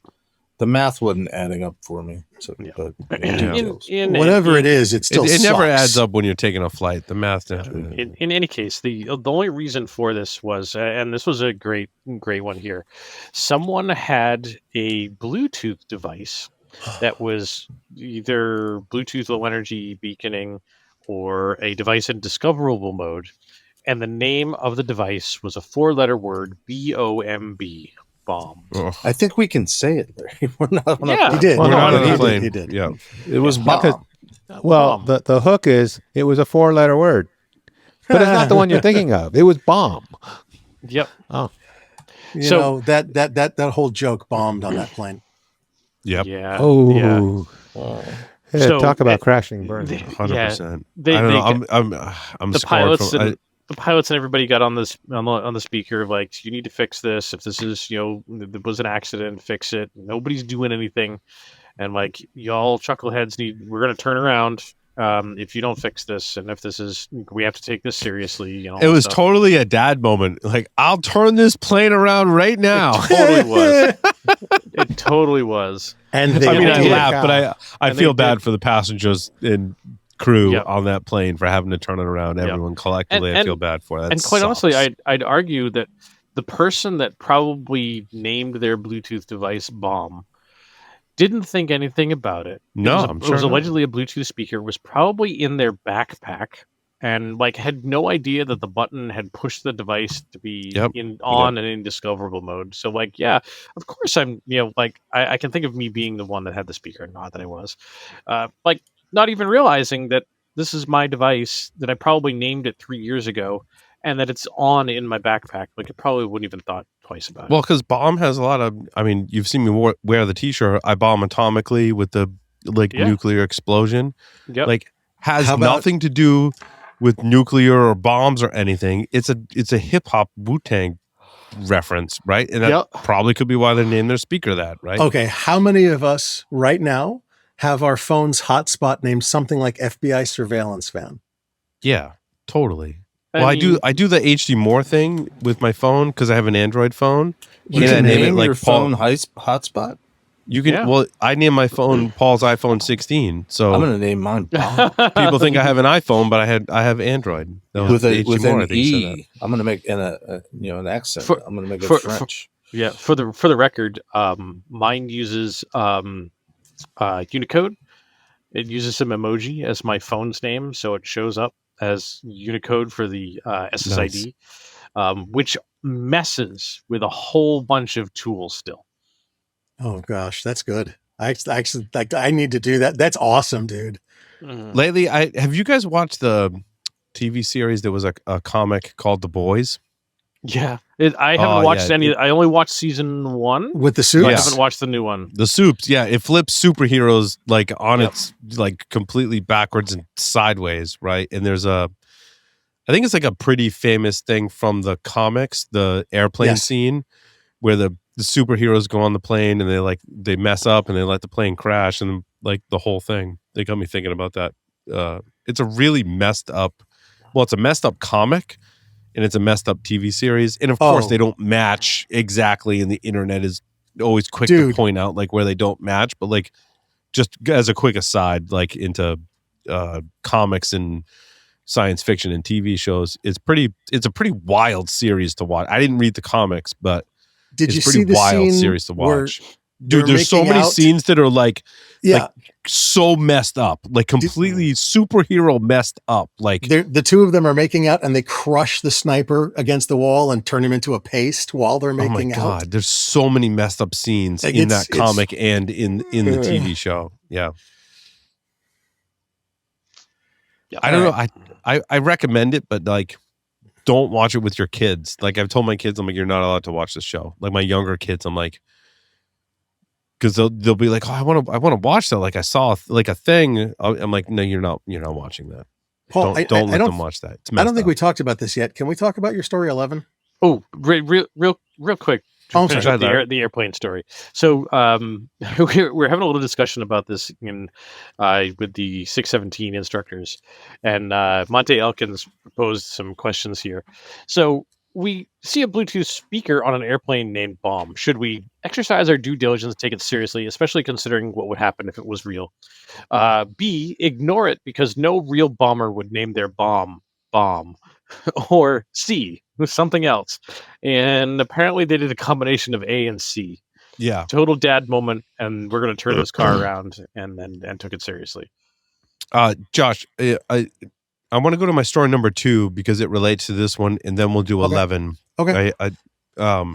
Speaker 4: the math wasn't adding up for me. So, but
Speaker 2: whatever it is, it still
Speaker 1: it never adds up when you're taking a flight. The math.
Speaker 3: In any case, the only reason for this was, and this was a great one here, someone had a Bluetooth device that was either Bluetooth low energy beaconing or a device in discoverable mode, and the name of the device was a 4-letter word, BOMB. Bomb.
Speaker 4: I think we can say it, Larry. We're not on
Speaker 2: He did.
Speaker 1: We're not on a plane.
Speaker 2: He did.
Speaker 1: Yeah.
Speaker 4: It was bomb.
Speaker 5: Well, the hook is it was a 4-letter word. But it's not the one you're thinking of. It was bomb.
Speaker 3: Yep.
Speaker 5: Oh.
Speaker 2: You know, that whole joke bombed on that plane.
Speaker 1: Yep.
Speaker 3: Yeah.
Speaker 5: Oh.
Speaker 3: Yeah.
Speaker 5: Yeah,
Speaker 3: So,
Speaker 5: talk about crashing and burning.
Speaker 1: 100%. I don't know. I'm
Speaker 3: the
Speaker 1: scarred
Speaker 3: pilots
Speaker 1: from.
Speaker 3: The pilots and everybody got on the speaker like, you need to fix this. If this is, there was an accident, fix it. Nobody's doing anything. And like, y'all chuckleheads we're going to turn around if you don't fix this. And if we have to take this seriously.
Speaker 1: It was totally a dad moment. Like, I'll turn this plane around right now.
Speaker 3: It totally was. It totally was.
Speaker 2: And
Speaker 1: I laugh, but I feel bad for the passengers and crew
Speaker 3: Yep.
Speaker 1: on that plane for having to turn it around.
Speaker 3: Yep.
Speaker 1: Everyone collectively, I feel bad for that.
Speaker 3: And quite honestly,
Speaker 1: sucks.
Speaker 3: I'd argue that the person that probably named their Bluetooth device Bomb didn't think anything about it.
Speaker 1: No,
Speaker 3: it was allegedly a Bluetooth speaker, was probably in their backpack, and like had no idea that the button had pushed the device to be on and in discoverable mode. So like, yeah, of course I'm, like I can think of me being the one that had the speaker, not that I was, like not even realizing that this is my device, that I probably named it 3 years ago, and that it's on in my backpack. Like, I probably wouldn't even thought twice about it.
Speaker 1: Well, because bomb has a lot of, I mean, you've seen me wear the t-shirt, I bomb atomically with the nuclear explosion.
Speaker 3: Yep.
Speaker 1: Like, has nothing to do with nuclear or bombs or anything. It's a hip-hop Wu-Tang reference, right? And that probably could be why they named their speaker that, right?
Speaker 2: Okay, how many of us right now have our phone's hotspot named something like FBI surveillance fan?
Speaker 1: Yeah, totally. I do the HD More thing with my phone because I have an Android phone.
Speaker 7: You can name your phone hotspot?
Speaker 1: You can. Yeah. Well, I named my phone Paul's iPhone 16. So
Speaker 7: I'm going to name mine Bomb.
Speaker 1: People think I have an iPhone, but I have Android.
Speaker 7: With an E. I'm going to make an accent. I'm going to make it French.
Speaker 3: For the record, mine uses Unicode. It uses some emoji as my phone's name, so it shows up as Unicode for the SSID, which messes with a whole bunch of tools still.
Speaker 2: Oh gosh, that's good. I actually I need to do that. That's awesome, dude.
Speaker 1: Mm-hmm. Lately, have you guys watched the TV series? There was a comic called The Boys.
Speaker 3: Yeah, I haven't watched any. I only watched season 1
Speaker 2: with the Soups.
Speaker 3: I haven't watched the new one.
Speaker 1: The Soups, yeah, it flips superheroes like on its like completely backwards and sideways, right? And there's I think it's like a pretty famous thing from the comics, the airplane scene where the superheroes go on the plane and they mess up and they let the plane crash and like the whole thing. They got me thinking about that. It's a really messed up. Well, it's a messed up comic. And it's a messed up TV series. And of course, they don't match exactly. And the internet is always quick to point out like where they don't match. But like, just as a quick aside, like into comics and science fiction and TV shows, it's a pretty wild series to watch. I didn't read the comics, but
Speaker 2: it's
Speaker 1: a pretty wild series to watch. Dude, there's so many scenes that are like so messed up, like completely superhero messed up. Like
Speaker 2: the two of them are making out and they crush the sniper against the wall and turn him into a paste while they're making out. Oh my God,
Speaker 1: there's so many messed up scenes in that comic and in the TV show. Yeah. I don't know. I recommend it, but like, don't watch it with your kids. Like I've told my kids, I'm like, you're not allowed to watch this show. Like my younger kids, I'm like, because they'll be like, oh, I want to watch that. Like I saw like a thing. I'm like, no, you're not watching that.
Speaker 2: Paul,
Speaker 1: don't let them watch that.
Speaker 2: I don't think we talked about this yet. Can we talk about your story 11?
Speaker 3: Oh, real quick. The airplane story. So we're having a little discussion about this with the 617 instructors, and Monte Elkins proposed some questions here. So we see a Bluetooth speaker on an airplane named Bomb. Should we exercise our due diligence, take it seriously, especially considering what would happen if it was real? B, ignore it because no real bomber would name their bomb. Or C, something else. And apparently they did a combination of A and C.
Speaker 1: Yeah.
Speaker 3: Total dad moment, and we're going to turn this car around and took it seriously.
Speaker 1: Josh, I want to go to my story number 2 because it relates to this one, and then we'll do 11.
Speaker 2: Okay.
Speaker 1: So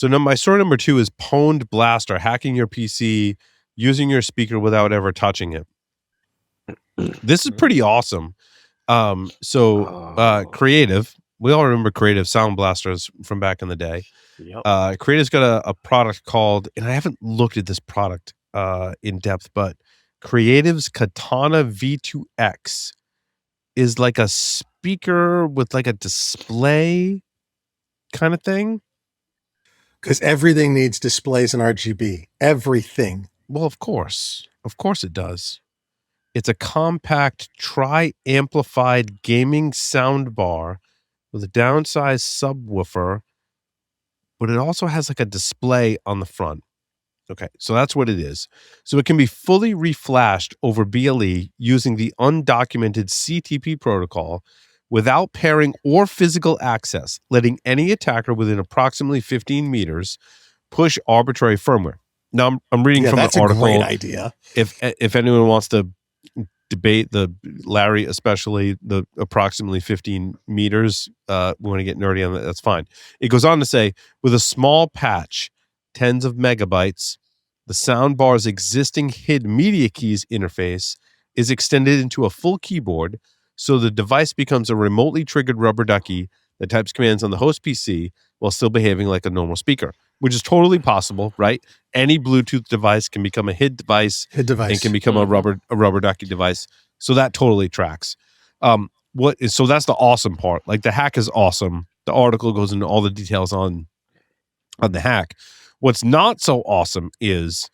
Speaker 1: my story number 2 is pwned blaster, hacking your PC, using your speaker without ever touching it. This is pretty awesome. Creative, we all remember Creative sound blasters from back in the day. Yep. Creative's got a product called, and I haven't looked at this product in depth, but Creative's Katana V2X is like a speaker with like a display kind of thing.
Speaker 2: Because everything needs displays and RGB. Everything.
Speaker 1: Well, of course it does. It's a compact tri-amplified gaming soundbar with a downsized subwoofer, but it also has like a display on the front. Okay, so that's what it is. So it can be fully reflashed over BLE using the undocumented CTP protocol without pairing or physical access, letting any attacker within approximately 15 meters push arbitrary firmware. Now, I'm reading from
Speaker 2: that's
Speaker 1: an article.
Speaker 2: a great idea.
Speaker 1: If anyone wants to debate Larry, especially the approximately 15 meters, we want to get nerdy on that, that's fine. It goes on to say, with a small patch, tens of megabytes, the soundbar's existing HID media keys interface is extended into a full keyboard, so the device becomes a remotely triggered rubber ducky that types commands on the host PC while still behaving like a normal speaker, which is totally possible, right? Any Bluetooth device can become a HID device, and can become a rubber ducky device. So that totally tracks. So that's the awesome part. Like, the hack is awesome. The article goes into all the details on the hack. What's not so awesome is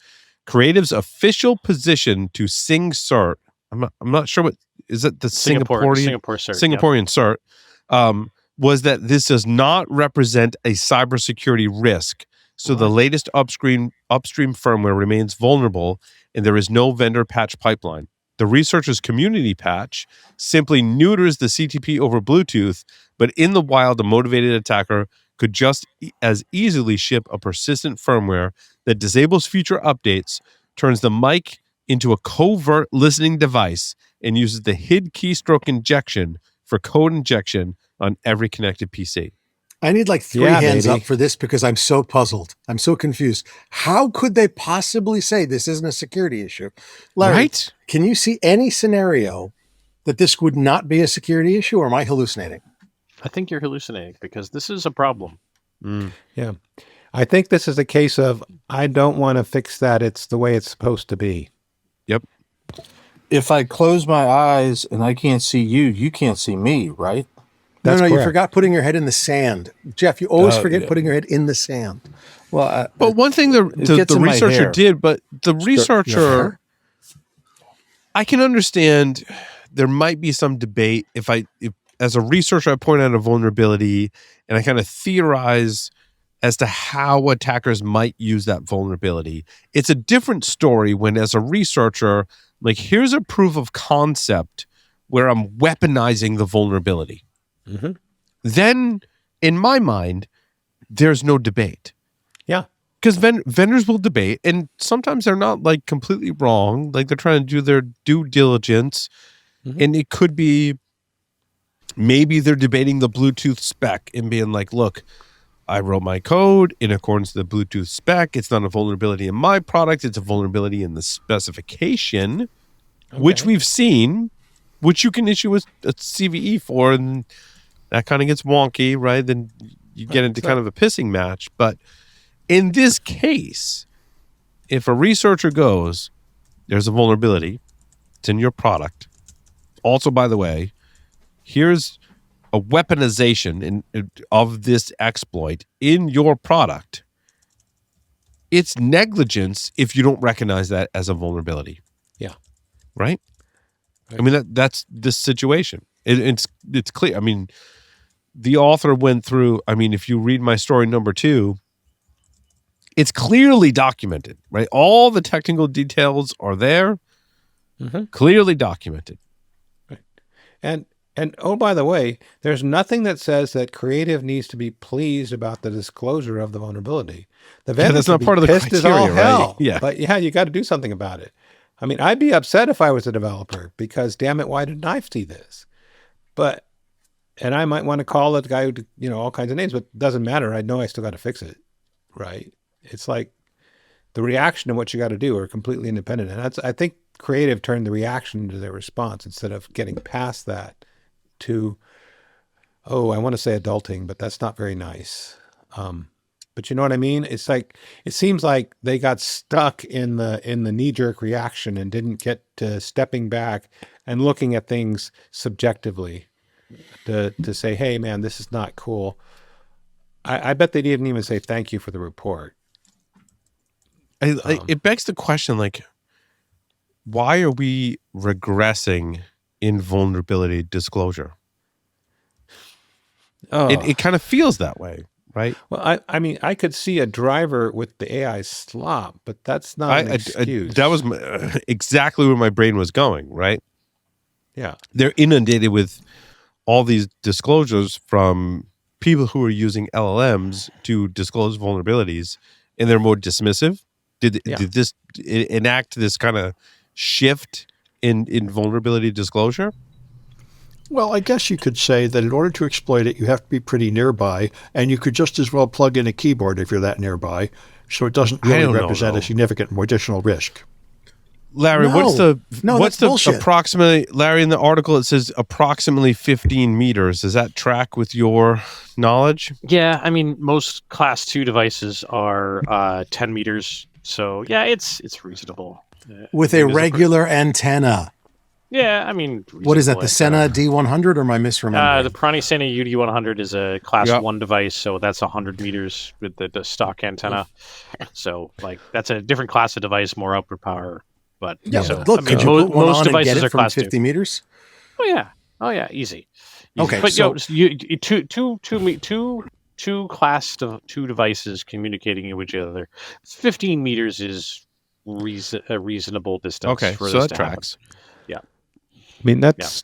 Speaker 1: Creative's official position to SingCert. I'm not sure what is it. The Singaporean cert was that this does not represent a cybersecurity risk. So the latest upstream firmware remains vulnerable, and there is no vendor patch pipeline. The researchers' community patch simply neuters the CTP over Bluetooth, but in the wild, a motivated attacker could just as easily ship a persistent firmware that disables future updates, turns the mic into a covert listening device, and uses the HID keystroke injection for code injection on every connected PC.
Speaker 2: I need like three hands up for this because I'm so puzzled. I'm so confused. How could they possibly say this isn't a security issue? Larry,
Speaker 1: right?
Speaker 2: Can you see any scenario that this would not be a security issue, or am I hallucinating?
Speaker 3: I think you're hallucinating because this is a problem.
Speaker 5: Yeah. I think this is a case of, I don't want to fix that. It's the way it's supposed to be.
Speaker 1: Yep.
Speaker 7: If I close my eyes and I can't see you, you can't see me, right?
Speaker 2: That's correct. You forgot putting your head in the sand. Jeff, you always forget putting your head in the sand.
Speaker 7: Well,
Speaker 1: but one thing the researcher did, but the researcher, I can understand there might be some debate if as a researcher, I point out a vulnerability and I kind of theorize as to how attackers might use that vulnerability. It's a different story when, as a researcher, like, here's a proof of concept where I'm weaponizing the vulnerability.
Speaker 5: Mm-hmm.
Speaker 1: Then, in my mind, there's no debate.
Speaker 5: Yeah.
Speaker 1: Because vendors will debate, and sometimes they're not, like, completely wrong. Like, they're trying to do their due diligence, and it could be maybe they're debating the Bluetooth spec and being like, look, I wrote my code in accordance to the Bluetooth spec. It's not a vulnerability in my product. It's a vulnerability in the specification, which we've seen, which you can issue a CVE for, and that kind of gets wonky, right? Then you get into kind of a pissing match. But in this case, if a researcher goes, there's a vulnerability, it's in your product. Also, by the way, here's a weaponization of this exploit in your product. It's negligence if you don't recognize that as a vulnerability.
Speaker 5: Yeah.
Speaker 1: Right? I mean, that's this situation. It's clear. I mean, the author went through, I mean, if you read my story number 2, it's clearly documented, right? All the technical details are there, clearly documented.
Speaker 5: Right. And oh, by the way, there's nothing that says that Creative needs to be pleased about the disclosure of the vulnerability. The vendor
Speaker 1: that's not part of the criteria, right?
Speaker 5: Yeah. But yeah, you got to do something about it. I mean, I'd be upset if I was a developer because, damn it, why didn't I see this? And I might want to call that guy who, all kinds of names, but it doesn't matter. I know I still got to fix it, right? It's like the reaction and what you got to do are completely independent. And I think Creative turned the reaction into their response instead of getting past that to, I want to say adulting, but that's not very nice. But you know what I mean? It's like, it seems like they got stuck in the knee-jerk reaction and didn't get to stepping back and looking at things subjectively to say, hey man, this is not cool. I bet they didn't even say thank you for the report.
Speaker 1: It begs the question, like, why are we regressing in vulnerability disclosure? It kind of feels that way, right?
Speaker 5: Well, I mean, I could see a driver with the AI slop, but that's not an excuse.
Speaker 1: That was exactly where my brain was going, right?
Speaker 5: Yeah.
Speaker 1: They're inundated with all these disclosures from people who are using LLMs to disclose vulnerabilities, and they're more dismissive. Did this enact this kind of shift in vulnerability disclosure?
Speaker 6: Well, I guess you could say that in order to exploit it, you have to be pretty nearby, and you could just as well plug in a keyboard if you're that nearby, so it doesn't really represent a significant additional risk.
Speaker 1: Larry, what's the
Speaker 2: bullshit.
Speaker 1: approximately? Larry, in the article it says approximately 15 meters. Does that track with your knowledge?
Speaker 3: Yeah, I mean most Class 2 devices are 10 meters, so yeah, it's reasonable.
Speaker 2: With a regular antenna.
Speaker 3: Yeah, I mean,
Speaker 2: what is that? The Sena D100, or am I misremembering?
Speaker 3: The Prani Sena UD100 is a Class 1 device, so that's 100 meters with the stock antenna. So, like, that's a different class of device, more output power. But
Speaker 2: yeah,
Speaker 3: so,
Speaker 2: look, could you put one
Speaker 3: most
Speaker 2: on
Speaker 3: devices
Speaker 2: and get it
Speaker 3: are
Speaker 2: from
Speaker 3: Class
Speaker 2: 50
Speaker 3: 2.
Speaker 2: meters?
Speaker 3: Oh yeah, easy.
Speaker 2: Okay,
Speaker 3: but
Speaker 2: so
Speaker 3: two Class 2 devices communicating with each other. 15 meters is a reasonable distance.
Speaker 1: Okay,
Speaker 3: for
Speaker 1: so
Speaker 3: this
Speaker 1: that
Speaker 3: to happen.
Speaker 1: tracks.
Speaker 3: Yeah.
Speaker 5: I mean, that's,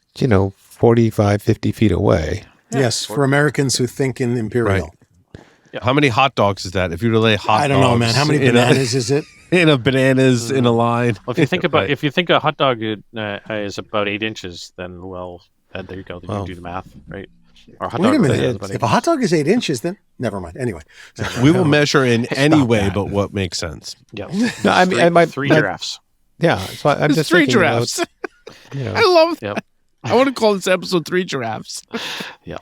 Speaker 5: 45, 50 feet away.
Speaker 2: Yes, for Americans who think in imperial.
Speaker 1: Right. Yeah. How many hot dogs is that? If you were to lay hot dogs,
Speaker 2: I don't know, man. How many bananas is it?
Speaker 1: In a bananas in a line.
Speaker 3: Well, if you think about if you think a hot dog is about 8 inches, then there you go. Then you do the math, right? Or hot
Speaker 2: Wait
Speaker 3: dog
Speaker 2: a minute. If a hot dog is 8 inches, then never mind. Anyway,
Speaker 1: we will measure in any way but what makes sense.
Speaker 3: Yeah.
Speaker 5: No, I mean,
Speaker 3: three giraffes.
Speaker 5: Yeah, so I'm just
Speaker 1: three
Speaker 5: thinking
Speaker 1: giraffes. I love that. I want to call this episode 3 Giraffes.
Speaker 3: Yeah.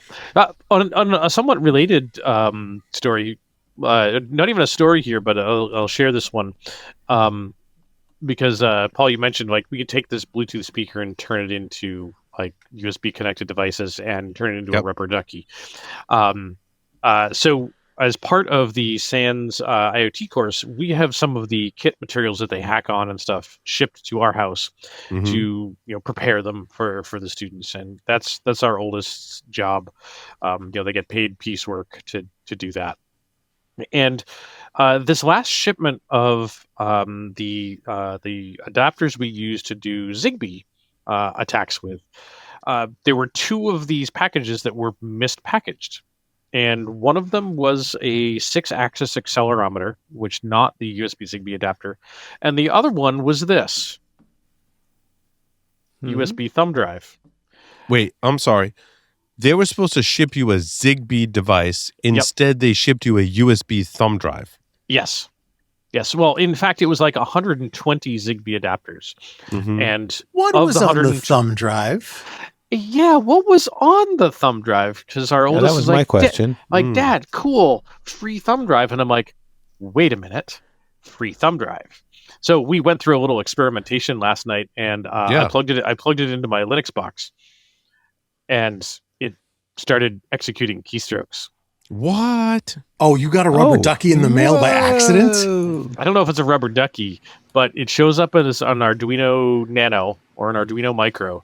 Speaker 3: On a somewhat related story, not even a story here, but I'll share this one. Because Paul, you mentioned like we could take this Bluetooth speaker and turn it into like USB connected devices and turn it into a rubber ducky. So as part of the SANS IoT course, we have some of the kit materials that they hack on and stuff shipped to our house to prepare them for the students, and that's our oldest job. They get paid piecework to do that. And this last shipment of the adapters we use to do Zigbee attacks with, there were 2 of these packages that were mispackaged. And one of them was a 6-axis accelerometer, which not the USB Zigbee adapter. And the other one was this USB thumb drive.
Speaker 1: Wait, I'm sorry. They were supposed to ship you a Zigbee device. Instead, they shipped you a USB thumb drive.
Speaker 3: Yes. Well, in fact, it was like 120 Zigbee adapters. And
Speaker 2: what was on the thumb drive?
Speaker 3: Yeah, what was on the thumb drive? Because our oldest
Speaker 5: that was my question.
Speaker 3: Dad, cool, free thumb drive. And I'm like, wait a minute, free thumb drive. So we went through a little experimentation last night, and I plugged it into my Linux box, and it started executing keystrokes.
Speaker 1: What?
Speaker 2: Oh, you got a rubber ducky in the mail by accident?
Speaker 3: I don't know if it's a rubber ducky, but it shows up on an Arduino Nano or an Arduino Micro.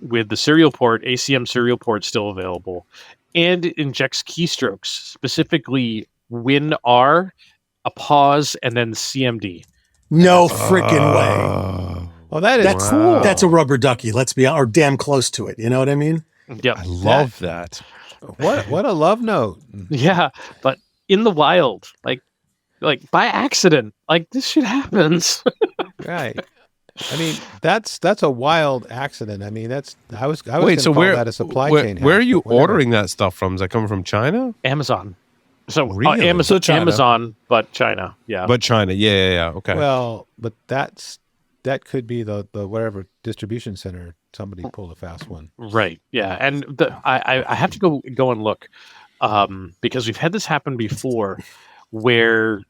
Speaker 3: With the serial port, ACM serial port still available, and it injects keystrokes, specifically WinR, a pause, and then CMD.
Speaker 2: No freaking way.
Speaker 5: Oh, that's cool.
Speaker 2: That's a rubber ducky, let's be honest, or damn close to it. You know what I mean?
Speaker 3: Yeah.
Speaker 1: I love that.
Speaker 5: What a love note.
Speaker 3: Yeah, but in the wild, like by accident, like this shit happens.
Speaker 5: Right. I mean, that's a wild accident. I mean, I was
Speaker 1: Wait, so
Speaker 5: call
Speaker 1: where
Speaker 5: that a supply chain hack,
Speaker 1: where are you
Speaker 5: whatever.
Speaker 1: ordering that stuff from? Is that coming from China?
Speaker 3: Amazon. So
Speaker 1: Really?
Speaker 3: Amazon, but China. Yeah.
Speaker 1: But China. Yeah. Okay.
Speaker 5: Well, but that could be the whatever distribution center. Somebody pulled a fast one.
Speaker 3: Right. Yeah. And I have to go and look because we've had this happen before where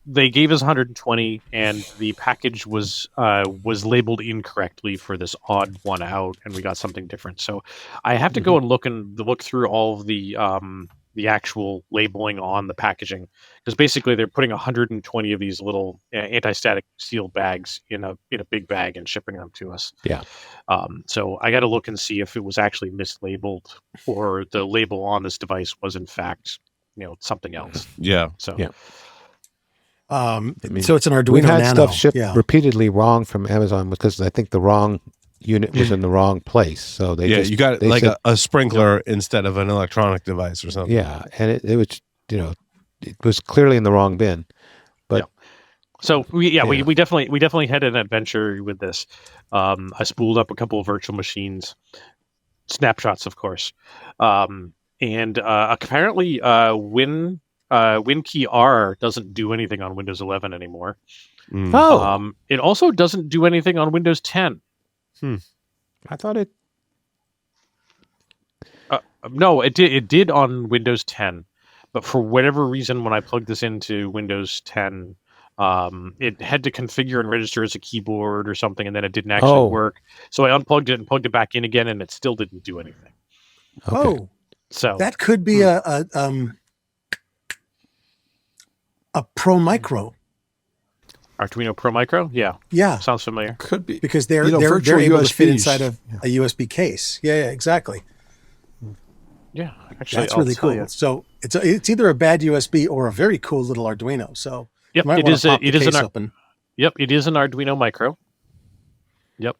Speaker 3: they gave us 120 and the package was labeled incorrectly for this odd one out, and we got something different. So I have to go and look through all of the the actual labeling on the packaging, because basically they're putting 120 of these little anti-static steel bags in a big bag and shipping them to us.
Speaker 5: Yeah.
Speaker 3: So I got to look and see if it was actually mislabeled or the label on this device was in fact, something else.
Speaker 1: Yeah.
Speaker 3: So
Speaker 5: Yeah.
Speaker 2: So it's an Arduino
Speaker 5: We've had
Speaker 2: Nano.
Speaker 5: stuff shipped repeatedly wrong from Amazon because I think the wrong unit was in the wrong place. So they
Speaker 1: you got
Speaker 5: they
Speaker 1: like
Speaker 5: said,
Speaker 1: a sprinkler instead of an electronic device or something.
Speaker 5: Yeah, and it was it was clearly in the wrong bin. But
Speaker 3: so we definitely had an adventure with this. I spooled up a couple of virtual machines, snapshots, of course, and apparently WinKey R doesn't do anything on Windows 11 anymore. It also doesn't do anything on Windows 10.
Speaker 5: I thought it.
Speaker 3: No, it did. It did on Windows 10, but for whatever reason, when I plugged this into Windows 10, it had to configure and register as a keyboard or something, and then it didn't actually work. So I unplugged it and plugged it back in again, and it still didn't do anything.
Speaker 5: Okay.
Speaker 3: So
Speaker 2: that could be a Pro Micro.
Speaker 3: Arduino Pro Micro? Yeah. Sounds familiar.
Speaker 6: Could be.
Speaker 2: Because they're able
Speaker 6: USBs.
Speaker 2: to fit inside of a USB case. Yeah, exactly.
Speaker 3: Yeah, actually,
Speaker 2: that's really cool. So it's either a bad USB or a very cool little Arduino. So
Speaker 3: yep, it is an Arduino Micro. Yep.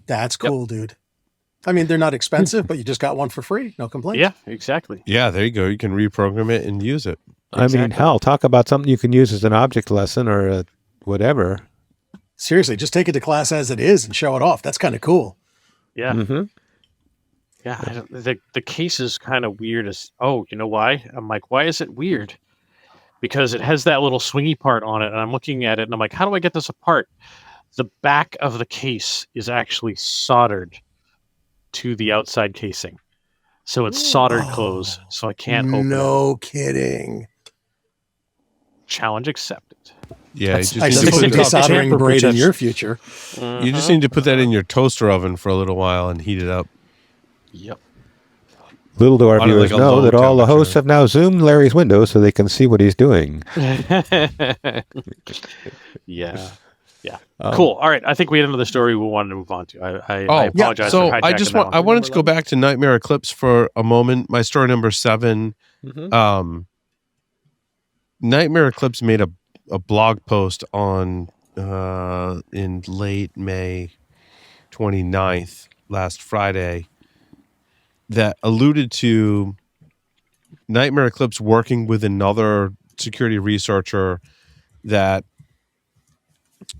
Speaker 2: That's cool, dude. I mean, they're not expensive, but you just got one for free. No complaints.
Speaker 3: Yeah, exactly.
Speaker 1: Yeah, there you go. You can reprogram it and use it.
Speaker 5: Exactly. I mean, hell, talk about something you can use as an object lesson or whatever.
Speaker 2: Seriously, just take it to class as it is and show it off. That's kind of cool.
Speaker 3: Yeah.
Speaker 5: Mm-hmm.
Speaker 3: Yeah. The case is kind of weird. You know why? I'm like, why is it weird? Because it has that little swingy part on it, and I'm looking at it, and I'm like, how do I get this apart? The back of the case is actually soldered to the outside casing. So it's soldered closed, so I can't open it.
Speaker 2: No kidding.
Speaker 3: Challenge accepted.
Speaker 1: Yeah,
Speaker 2: I suppose desoldering braid in your future.
Speaker 1: You just need to put that in your toaster oven for a little while and heat it up.
Speaker 3: Yep.
Speaker 5: Little do our viewers know that all the hosts have now zoomed Larry's window so they can see what he's doing.
Speaker 3: Yeah. Cool. All right. I think we had another story we wanted to move on to. I apologize.
Speaker 1: So
Speaker 3: for
Speaker 1: I wanted to go back to Nightmare Eclipse for a moment. My story number 7.
Speaker 3: Mm-hmm.
Speaker 1: Nightmare Eclipse made a blog post on in late May 29th, last Friday, that alluded to Nightmare Eclipse working with another security researcher that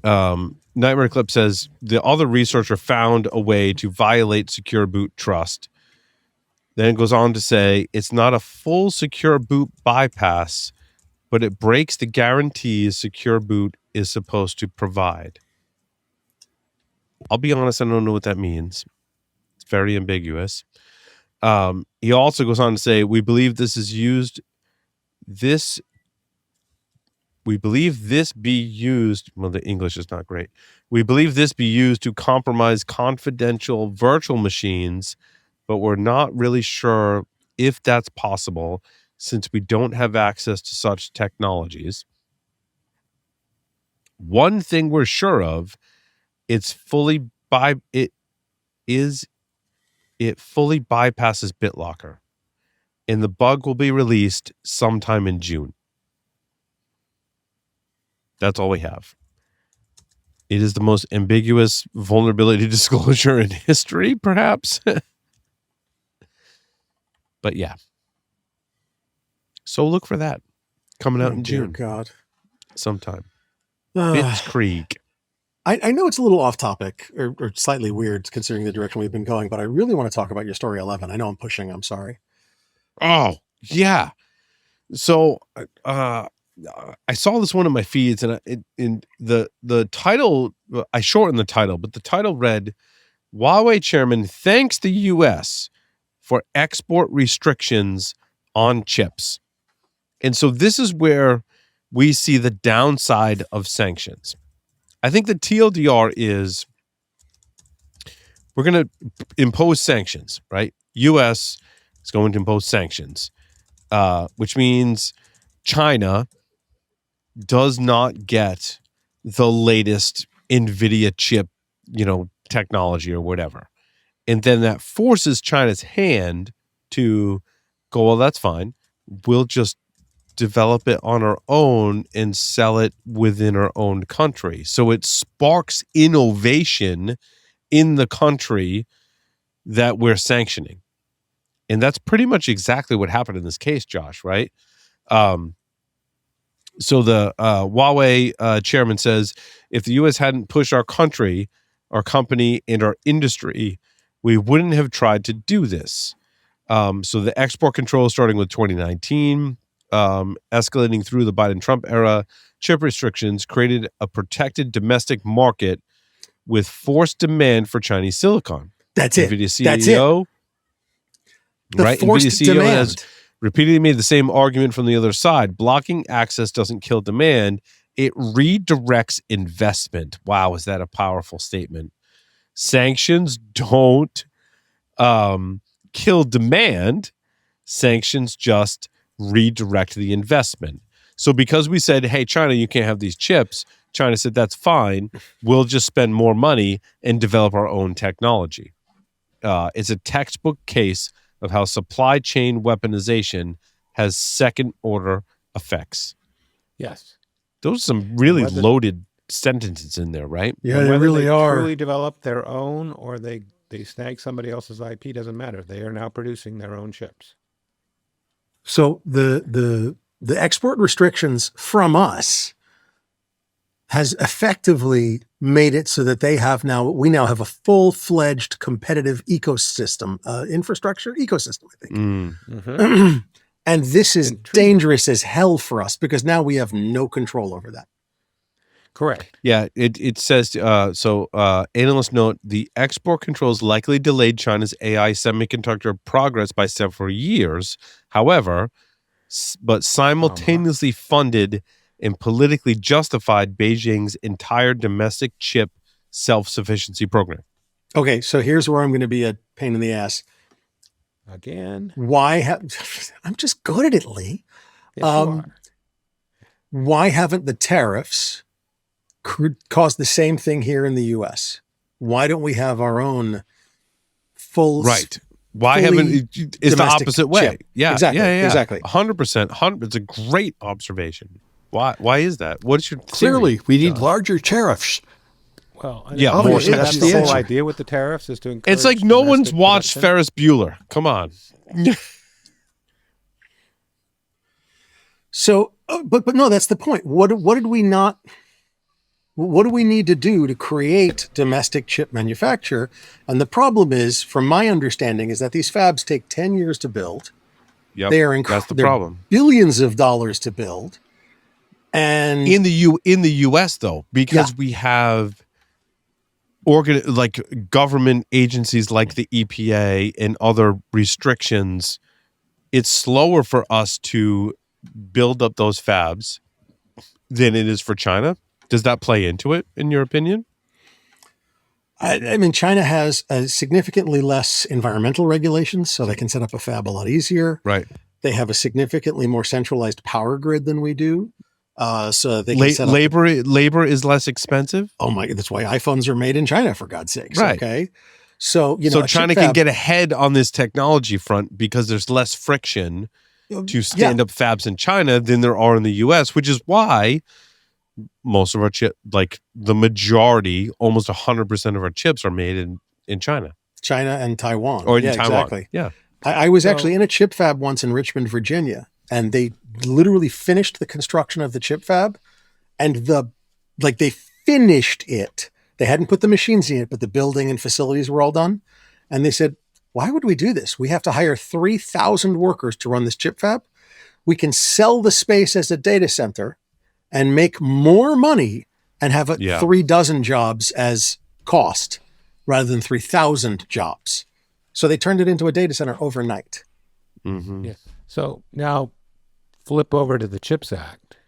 Speaker 1: Nightmare Eclipse says the other researcher found a way to violate secure boot trust. Then it goes on to say it's not a full secure boot bypass, but it breaks the guarantees secure boot is supposed to provide. I'll be honest, I don't know what that means. It's very ambiguous. He also goes on to say, we believe this be used. Well, the English is not great. We believe this be used to compromise confidential virtual machines, but we're not really sure if that's possible since we don't have access to such technologies. One thing we're sure of, it fully bypasses BitLocker, and the bug will be released sometime in June. That's all we have. It is the most ambiguous vulnerability disclosure in history, perhaps. But yeah. So look for that coming out in June.
Speaker 2: God.
Speaker 1: Sometime. Blitzkrieg.
Speaker 2: I know it's a little off topic or slightly weird considering the direction we've been going, but I really want to talk about your story 11. I know I'm pushing. I'm sorry.
Speaker 1: Oh, yeah. So I saw this one in my feeds, and the title, I shortened the title, but the title read, Huawei chairman thanks the U.S. for export restrictions on chips. And so this is where we see the downside of sanctions. I think the TLDR is we're going to impose sanctions, right? U.S., It's going to impose sanctions, which means China does not get the latest NVIDIA chip, technology or whatever. And then that forces China's hand to go, well, that's fine. We'll just develop it on our own and sell it within our own country. So it sparks innovation in the country that we're sanctioning. And that's pretty much exactly what happened in this case, Josh, right? So the Huawei chairman says, if the U.S. hadn't pushed our country, our company, and our industry, we wouldn't have tried to do this. So the export controls starting with 2019, escalating through the Biden-Trump era, chip restrictions created a protected domestic market with forced demand for Chinese silicon.
Speaker 2: That's it.
Speaker 1: NVIDIA CEO,
Speaker 2: That's it.
Speaker 1: right?
Speaker 2: Forced
Speaker 1: NVIDIA CEO
Speaker 2: demand.
Speaker 1: has repeatedly made the same argument from the other side. Blocking access doesn't kill demand. It redirects investment. Wow, is that a powerful statement? Sanctions don't kill demand. Sanctions just redirect the investment. So because we said, hey, China, you can't have these chips, China said, that's fine. We'll just spend more money and develop our own technology. It's a textbook case of how supply chain weaponization has second-order effects.
Speaker 5: Yes.
Speaker 1: Those are some really loaded sentences in there, right?
Speaker 2: Yeah,
Speaker 5: And
Speaker 2: they
Speaker 5: whether
Speaker 2: really are.
Speaker 5: truly develop their own or they snag somebody else's IP doesn't matter. They are now producing their own chips.
Speaker 2: So the export restrictions from us has effectively made it so that we now have a full-fledged competitive ecosystem, infrastructure ecosystem, I think.
Speaker 5: Mm-hmm.
Speaker 2: And this is dangerous as hell for us because now we have no control over that.
Speaker 5: Correct.
Speaker 1: Yeah, it says, analysts note the export controls likely delayed China's AI semiconductor progress by several years. However, but simultaneously funded and politically justified Beijing's entire domestic chip self-sufficiency program.
Speaker 2: Okay, so here's where I'm going to be a pain in the ass.
Speaker 5: Again?
Speaker 2: I'm just good at it, Lee.
Speaker 5: Yes, you are.
Speaker 2: Why haven't the tariffs caused the same thing here in the U.S.? Why don't we have our own full...
Speaker 1: Right. Why haven't... It's the opposite way.
Speaker 2: Chip.
Speaker 1: Yeah,
Speaker 2: exactly.
Speaker 1: Yeah.
Speaker 2: Exactly.
Speaker 1: 100%. It's a great observation. Why is that? What is your theory,
Speaker 6: Clearly, we need
Speaker 1: Josh?
Speaker 6: larger tariffs.
Speaker 5: Well,
Speaker 1: yeah,
Speaker 6: obviously,
Speaker 5: that's
Speaker 6: that's
Speaker 5: the
Speaker 6: the
Speaker 5: whole
Speaker 6: answer.
Speaker 5: idea with the tariffs is to encourage.
Speaker 1: It's like no one's
Speaker 5: domestic
Speaker 1: watched
Speaker 5: production.
Speaker 1: Ferris Bueller. Come on.
Speaker 2: So, but no, that's the point. What did we not... What do we need to do to create domestic chip manufacture? And the problem is, from my understanding, is that these fabs take 10 years to build.
Speaker 1: Yep,
Speaker 2: They are
Speaker 1: that's the problem.
Speaker 2: Billions of dollars to build. And
Speaker 1: In the US though, because we have government agencies like the EPA and other restrictions, it's slower for us to build up those fabs than it is for China. Does that play into it, in your opinion?
Speaker 2: I mean, China has significantly less environmental regulations, so they can set up a fab a lot easier.
Speaker 1: Right.
Speaker 2: They have a significantly more centralized power grid than we do. So they can set up...
Speaker 1: labor is less expensive.
Speaker 2: Oh my! That's why iPhones are made in China, for God's sakes.
Speaker 1: Right.
Speaker 2: Okay. So
Speaker 1: So China can get ahead on this technology front because there's less friction to stand up fabs in China than there are in the US, which is why most of our the majority, almost 100% of our chips are made in China.
Speaker 2: China and Taiwan.
Speaker 1: Or in Taiwan.
Speaker 2: Exactly.
Speaker 1: Yeah.
Speaker 2: I was actually in a chip fab once in Richmond, Virginia, and they literally finished the construction of the chip fab, and they finished it. They hadn't put the machines in it, but the building and facilities were all done. And they said, why would we do this? We have to hire 3,000 workers to run this chip fab. We can sell the space as a data center and make more money and have 36 jobs as cost rather than 3,000 jobs. So they turned it into a data center overnight.
Speaker 1: Mm-hmm.
Speaker 5: Yeah. So now flip over to the CHIPS Act.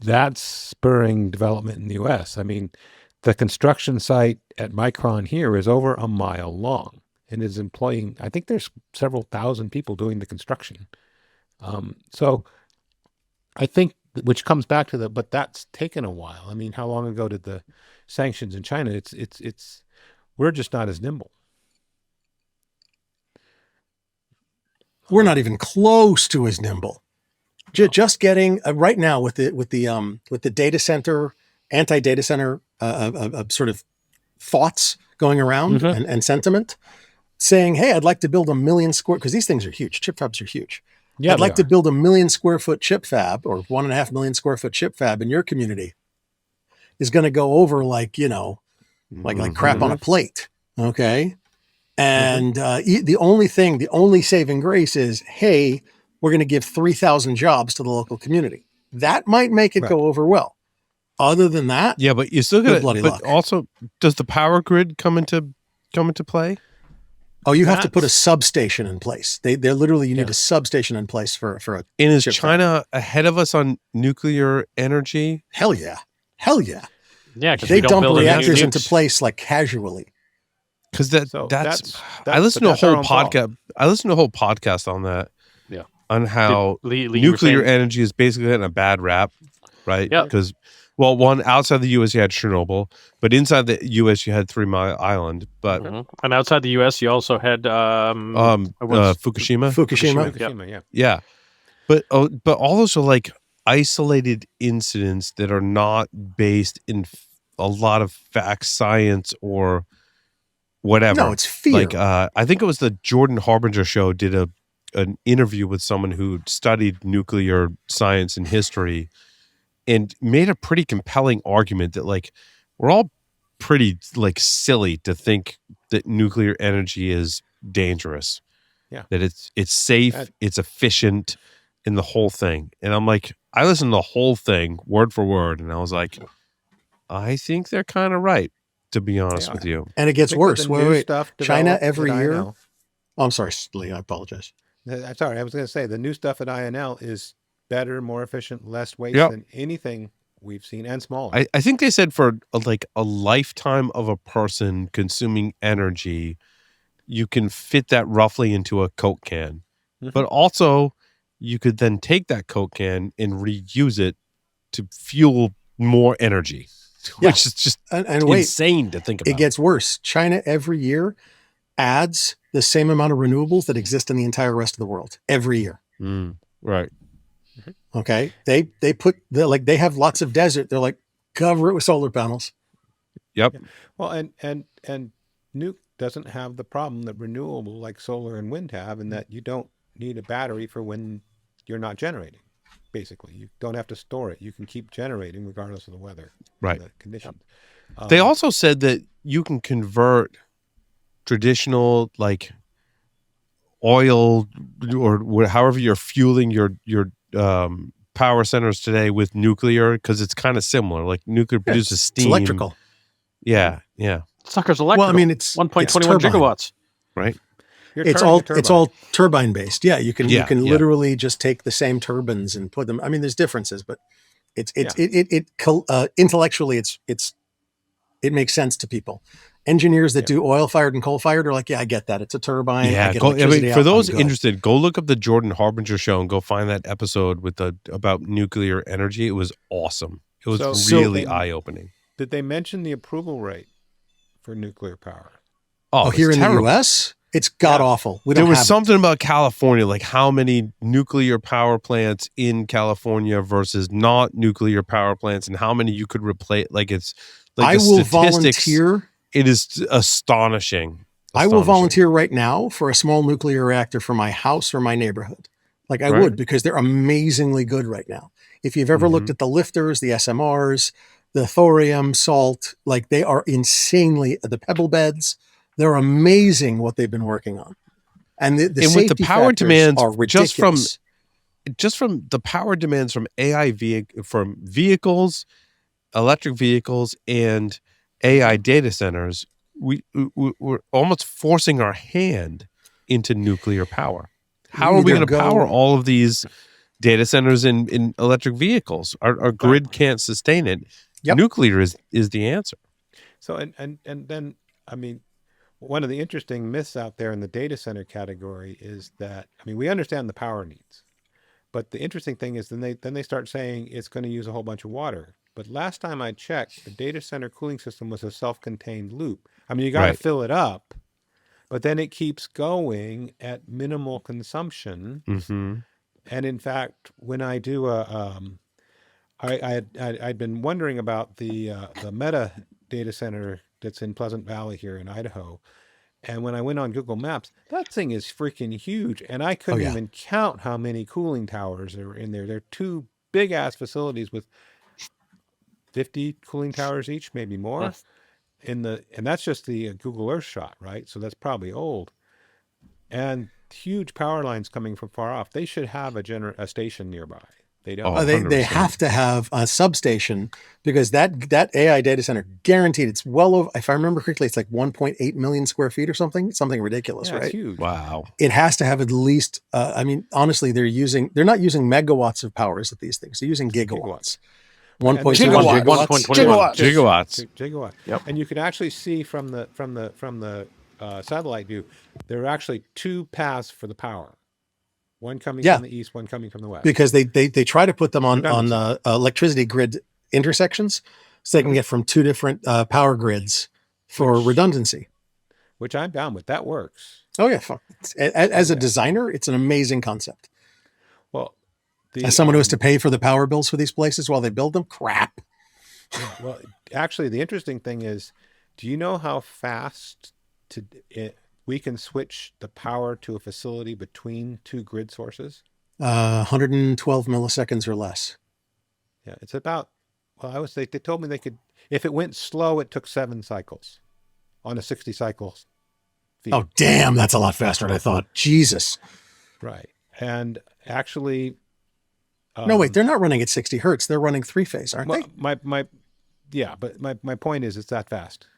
Speaker 5: That's spurring development in the U.S. I mean, the construction site at Micron here is over a mile long. and is employing, I think there's several thousand people doing the construction. So I think, which comes back to but that's taken a while. I mean, how long ago did the sanctions in China? We're just not as nimble.
Speaker 2: We're not even close to as nimble. Just getting right now with the data center, anti-data center sort of thoughts going around and sentiment, saying, "Hey, I'd like to build 1 million square," because these things are huge. Chip fabs are huge.
Speaker 5: Yeah,
Speaker 2: I'd like to build 1 million square foot chip fab or 1.5 million square foot chip fab in your community. Is going to go over like crap on a plate. Okay. And the only saving grace is, hey, we're going to give 3,000 jobs to the local community. That might make it go over well. Other than that,
Speaker 1: yeah, but you still got
Speaker 2: bloody
Speaker 1: but
Speaker 2: luck.
Speaker 1: Also, does the power grid come into play?
Speaker 2: Oh, you have to put a substation in place. They're literally, you need a substation in place for a.
Speaker 1: And is China ahead of us on nuclear energy?
Speaker 2: Hell yeah.
Speaker 3: Yeah,
Speaker 2: they dump reactors into place like casually.
Speaker 1: Because I listened to a whole podcast. I listened to a whole podcast on that.
Speaker 3: Yeah,
Speaker 1: on how
Speaker 3: Lee
Speaker 1: nuclear energy is basically getting a bad rap, right?
Speaker 3: Yeah.
Speaker 1: Because, well, one, outside the U.S. you had Chernobyl, but inside the U.S. you had 3 Mile Island. But
Speaker 3: and outside the U.S. you also had
Speaker 1: Fukushima.
Speaker 2: Fukushima.
Speaker 1: Yeah. But all those are like isolated incidents that are not based in a lot of fact, science, or whatever.
Speaker 2: No, it's fear.
Speaker 1: Like I think it was the Jordan Harbinger show did an interview with someone who studied nuclear science and history and made a pretty compelling argument that like we're all pretty like silly to think that nuclear energy is dangerous.
Speaker 5: Yeah.
Speaker 1: That it's safe, it's efficient, in the whole thing. And I'm like, I listened to the whole thing word for word, and I was like, I think they're kind of right, to be honest with you.
Speaker 2: And it gets worse. Wait. China every year.
Speaker 5: INL.
Speaker 2: Oh, I'm sorry, Lee. I apologize.
Speaker 5: I'm sorry. I was going to say the new stuff at INL is better, more efficient, less waste than anything we've seen, and smaller.
Speaker 1: I think they said for a lifetime of a person consuming energy, you can fit that roughly into a Coke can. But also, you could then take that Coke can and reuse it to fuel more energy, which is just insane to think about.
Speaker 2: It gets worse. China every year adds the same amount of renewables that exist in the entire rest of the world every year.
Speaker 1: Right.
Speaker 2: Okay. They they have lots of desert. They're like, cover it with solar panels.
Speaker 1: Yep.
Speaker 5: Well, and nuke doesn't have the problem that renewable like solar and wind have, in that you don't need a battery for when you're not generating. Basically, you don't have to store it. You can keep generating regardless of the weather,
Speaker 1: right?
Speaker 5: The conditions.
Speaker 1: They also said that you can convert traditional like oil or however you're fueling your power centers today with nuclear, because it's kind of similar. Like nuclear produces steam.
Speaker 2: It's electrical.
Speaker 1: Yeah.
Speaker 3: Sucker's electrical.
Speaker 2: Well, I mean, it's
Speaker 3: 1.21 gigawatts.
Speaker 1: Right.
Speaker 2: It's all turbine based. Yeah, you can literally just take the same turbines and put them. I mean, there's differences, but intellectually it makes sense to people. Engineers that do oil fired and coal fired are like, yeah, I get that. It's a turbine.
Speaker 1: Yeah, for those interested, go look up the Jordan Harbinger show and go find that episode about nuclear energy. It was awesome. It was really eye opening.
Speaker 5: Did they mention the approval rate for nuclear power?
Speaker 2: Oh, here in the U.S. It's god awful.
Speaker 1: There was something about California, like how many nuclear power plants in California versus not nuclear power plants, and how many you could replace. Like it's like
Speaker 2: I will volunteer.
Speaker 1: It is astonishing.
Speaker 2: I will volunteer right now for a small nuclear reactor for my house or my neighborhood. Like I would, because they're amazingly good right now. If you've ever looked at the lifters, the SMRs, the thorium, salt, like they are insanely, the pebble beds, they're amazing what they've been working on. And the
Speaker 1: with the power demands
Speaker 2: are ridiculous.
Speaker 1: just from the power demands from from vehicles, electric vehicles, and AI data centers, we're almost forcing our hand into nuclear power. How are we going to power all of these data centers in electric vehicles? Our grid can't sustain it. Yep. Nuclear is the answer.
Speaker 5: So and then, I mean, one of the interesting myths out there in the data center category is that, I mean, we understand the power needs, but the interesting thing is then they start saying it's going to use a whole bunch of water. But last time I checked, the data center cooling system was a self-contained loop. I mean, you got to fill it up, but then it keeps going at minimal consumption.
Speaker 1: Mm-hmm.
Speaker 5: And in fact, when I do I'd been wondering about the Meta data center that's in Pleasant Valley here in Idaho. And when I went on Google Maps, that thing is freaking huge. And I couldn't even count how many cooling towers are in there. They're two big ass facilities with 50 cooling towers each, maybe more. And that's just the Google Earth shot, right? So that's probably old. And huge power lines coming from far off. They should have a station nearby. They don't.
Speaker 2: They have to have a substation because that AI data center guaranteed it's well over, if I remember correctly, it's like 1.8 million square feet or something ridiculous, right?
Speaker 5: It's huge.
Speaker 1: Wow.
Speaker 2: It has to have at least, I mean, honestly, they're not using megawatts of powers at these things. They're using gigawatts. 1.1
Speaker 5: Gigawatts.
Speaker 3: Yep.
Speaker 5: And you can actually see from the satellite view, there are actually two paths for the power. One coming from the east, one coming from the west.
Speaker 2: Because they try to put them on electricity grid intersections so they can get from two different power grids for redundancy.
Speaker 5: Which I'm down with. That works.
Speaker 2: Oh, yeah. As a designer, it's an amazing concept.
Speaker 5: Well,
Speaker 2: as someone who has to pay for the power bills for these places while they build them, crap.
Speaker 5: Well, actually, the interesting thing is, do you know how fast we can switch the power to a facility between two grid sources?
Speaker 2: 112 milliseconds or less.
Speaker 5: Yeah, it's about, they told me they could, if it went slow, it took 7 cycles on a 60 cycles feed.
Speaker 2: Oh, damn, that's a lot faster than I thought. Jesus.
Speaker 5: Right. And actually...
Speaker 2: no, wait, they're not running at 60 hertz. They're running 3-phase, aren't they?
Speaker 5: But my point is it's that fast.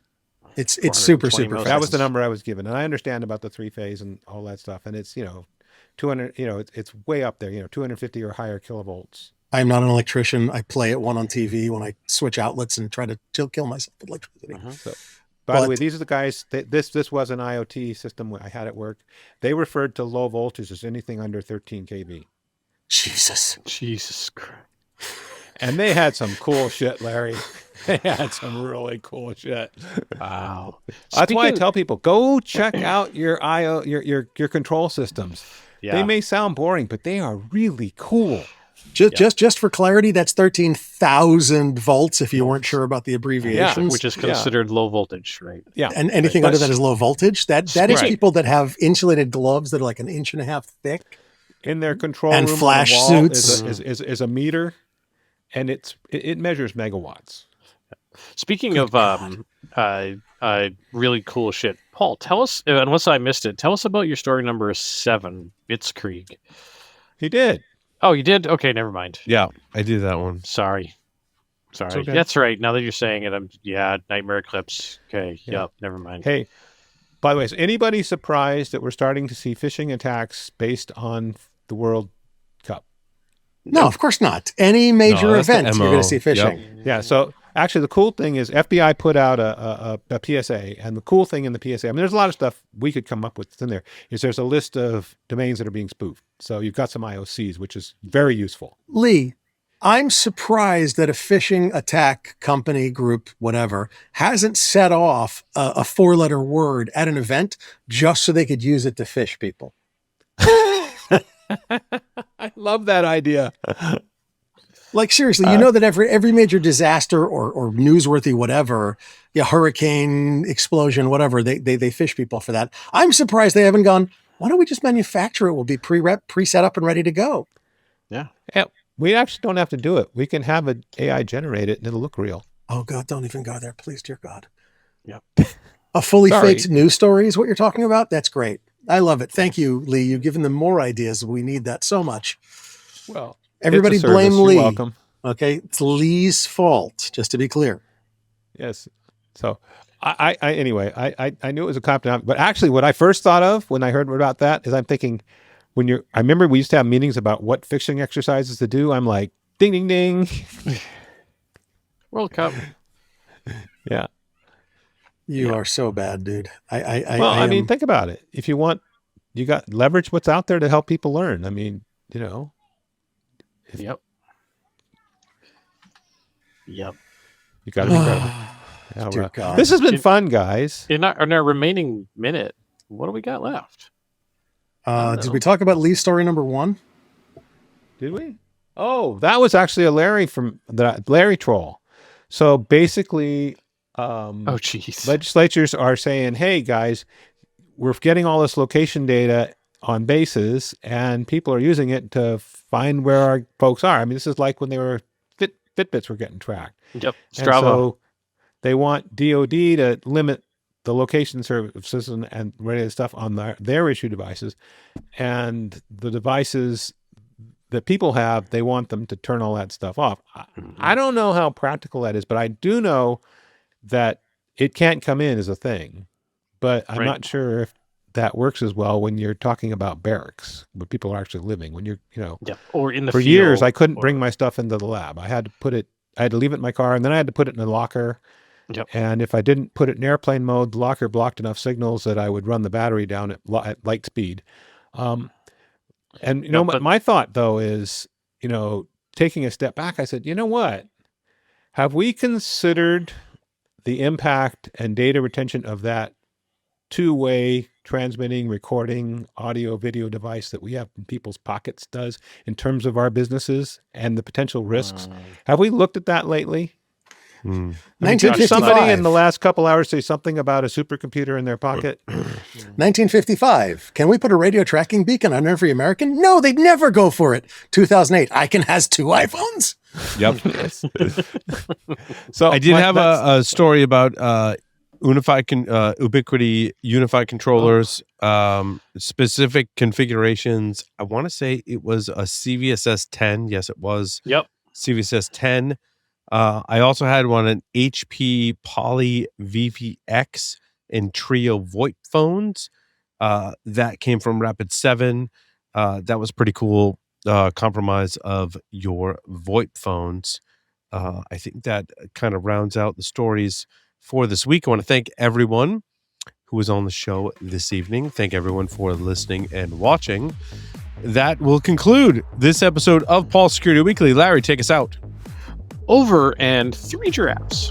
Speaker 2: It's super fast.
Speaker 5: That was the number I was given. And I understand about the 3-phase and all that stuff. And it's, 200, it's way up there, 250 or higher kilovolts.
Speaker 2: I'm not an electrician. I play at one on TV when I switch outlets and try to kill myself with electricity.
Speaker 5: So, by the way, these are the guys, this was an IoT system I had at work. They referred to low voltage as anything under 13 kV.
Speaker 2: Jesus
Speaker 3: Christ.
Speaker 5: And they had some cool shit, Larry. They had some really cool shit.
Speaker 3: Wow.
Speaker 5: That's why I tell people, go check out your your control systems. Yeah. They may sound boring, but they are really cool.
Speaker 2: Just for clarity, that's 13,000 volts if you weren't sure about the abbreviations.
Speaker 3: Yeah, which is considered low voltage, right?
Speaker 2: Yeah. And anything under that is low voltage. That is people that have insulated gloves that are like 1.5 inches thick.
Speaker 5: In their control
Speaker 2: and
Speaker 5: room
Speaker 2: flash
Speaker 5: on the wall
Speaker 2: suits
Speaker 5: is a meter, and it measures megawatts.
Speaker 3: Speaking of really cool shit, Paul, tell us, unless I missed it, tell us about your story number 7, Blitzkrieg.
Speaker 5: He did.
Speaker 3: Oh, you did? Okay, never mind.
Speaker 1: Yeah, I did that one.
Speaker 3: Sorry.
Speaker 1: Okay.
Speaker 3: That's right. Now that you're saying it, Nightmare Eclipse. Okay, yep, never mind.
Speaker 5: Hey, by the way, is anybody surprised that we're starting to see phishing attacks based on the World Cup?
Speaker 2: No, of course not. Any major event, you're going to see phishing.
Speaker 5: Yep. Yeah, so actually the cool thing is FBI put out a PSA, and the cool thing in the PSA, I mean, there's a lot of stuff we could come up with that's in there, is there's a list of domains that are being spoofed. So you've got some IOCs, which is very useful.
Speaker 2: Lee, I'm surprised that a phishing attack company, group, whatever, hasn't set off a 4-letter word at an event just so they could use it to phish people.
Speaker 5: I love that idea.
Speaker 2: Like, seriously, you know that every major disaster or newsworthy whatever, hurricane, explosion, whatever, they phish people for that. I'm surprised they haven't gone, why don't we just manufacture it? We'll be pre-set up and ready to go.
Speaker 3: Yeah.
Speaker 5: We actually don't have to do it. We can have an AI generate it and it'll look real.
Speaker 2: Oh, God, don't even go there. Please, dear God.
Speaker 3: Yeah.
Speaker 2: A fully faked news story is what you're talking about? That's great. I love it. Thank you, Lee. You've given them more ideas. We need that so much.
Speaker 5: Well,
Speaker 2: everybody blame Lee.
Speaker 5: You're welcome.
Speaker 2: Okay. It's Lee's fault, just to be clear.
Speaker 5: Yes. So anyway, I knew it was a cop down, but actually what I first thought of when I heard about that is I'm thinking I remember we used to have meetings about what phishing exercises to do. I'm like, ding, ding, ding.
Speaker 3: World Cup.
Speaker 5: Yeah.
Speaker 2: You are so bad, dude.
Speaker 5: I mean, think about it. If you want, you got leverage what's out there to help people learn. I mean,
Speaker 3: Yep.
Speaker 5: You got to be credible.
Speaker 2: Dear God.
Speaker 5: This has been fun, guys.
Speaker 3: In our remaining minute, what do we got left?
Speaker 2: Did we talk about Lee's story number 1?
Speaker 5: Did we? Oh, that was actually a Larry from the Larry troll. So basically, legislatures are saying, hey, guys, we're getting all this location data on bases, and people are using it to find where our folks are. I mean, this is like when they were Fitbits were getting tracked.
Speaker 3: Yep, Strava.
Speaker 5: And so they want DoD to limit the location services and related stuff on their issue devices, and the devices that people have, they want them to turn all that stuff off. I don't know how practical that is, but I do know that it can't come in as a thing. But I'm not sure if that works as well when you're talking about barracks, where people are actually living. When you're,
Speaker 3: or in the
Speaker 5: for
Speaker 3: field,
Speaker 5: years, I couldn't bring my stuff into the lab. I had to leave it in my car, and then I had to put it in a locker.
Speaker 3: Yep.
Speaker 5: And if I didn't put it in airplane mode, the locker blocked enough signals that I would run the battery down at light speed. But my thought though is, taking a step back, I said, you know what? Have we considered the impact and data retention of that two-way transmitting, recording, audio, video device that we have in people's pockets does in terms of our businesses and the potential risks? Have we looked at that lately? I mean, did somebody in the last couple hours say something about a supercomputer in their pocket?
Speaker 2: 1955. Can we put a radio tracking beacon on every American? No, they'd never go for it. 2008. Icon has 2 iPhones.
Speaker 1: Yep. So I did have a story about Ubiquiti unified controllers, specific configurations. I want to say it was a CVSS 10. Yes, it was.
Speaker 3: Yep.
Speaker 1: CVSS 10. I also had one, an HP Poly VVX and Trio VoIP phones. That came from Rapid7. That was pretty cool. Compromise of your VoIP phones. I think that kind of rounds out the stories for this week. I want to thank everyone who was on the show this evening. Thank everyone for listening and watching. That will conclude this episode of Paul Security Weekly. Larry, take us out.
Speaker 3: Over and 3 giraffes.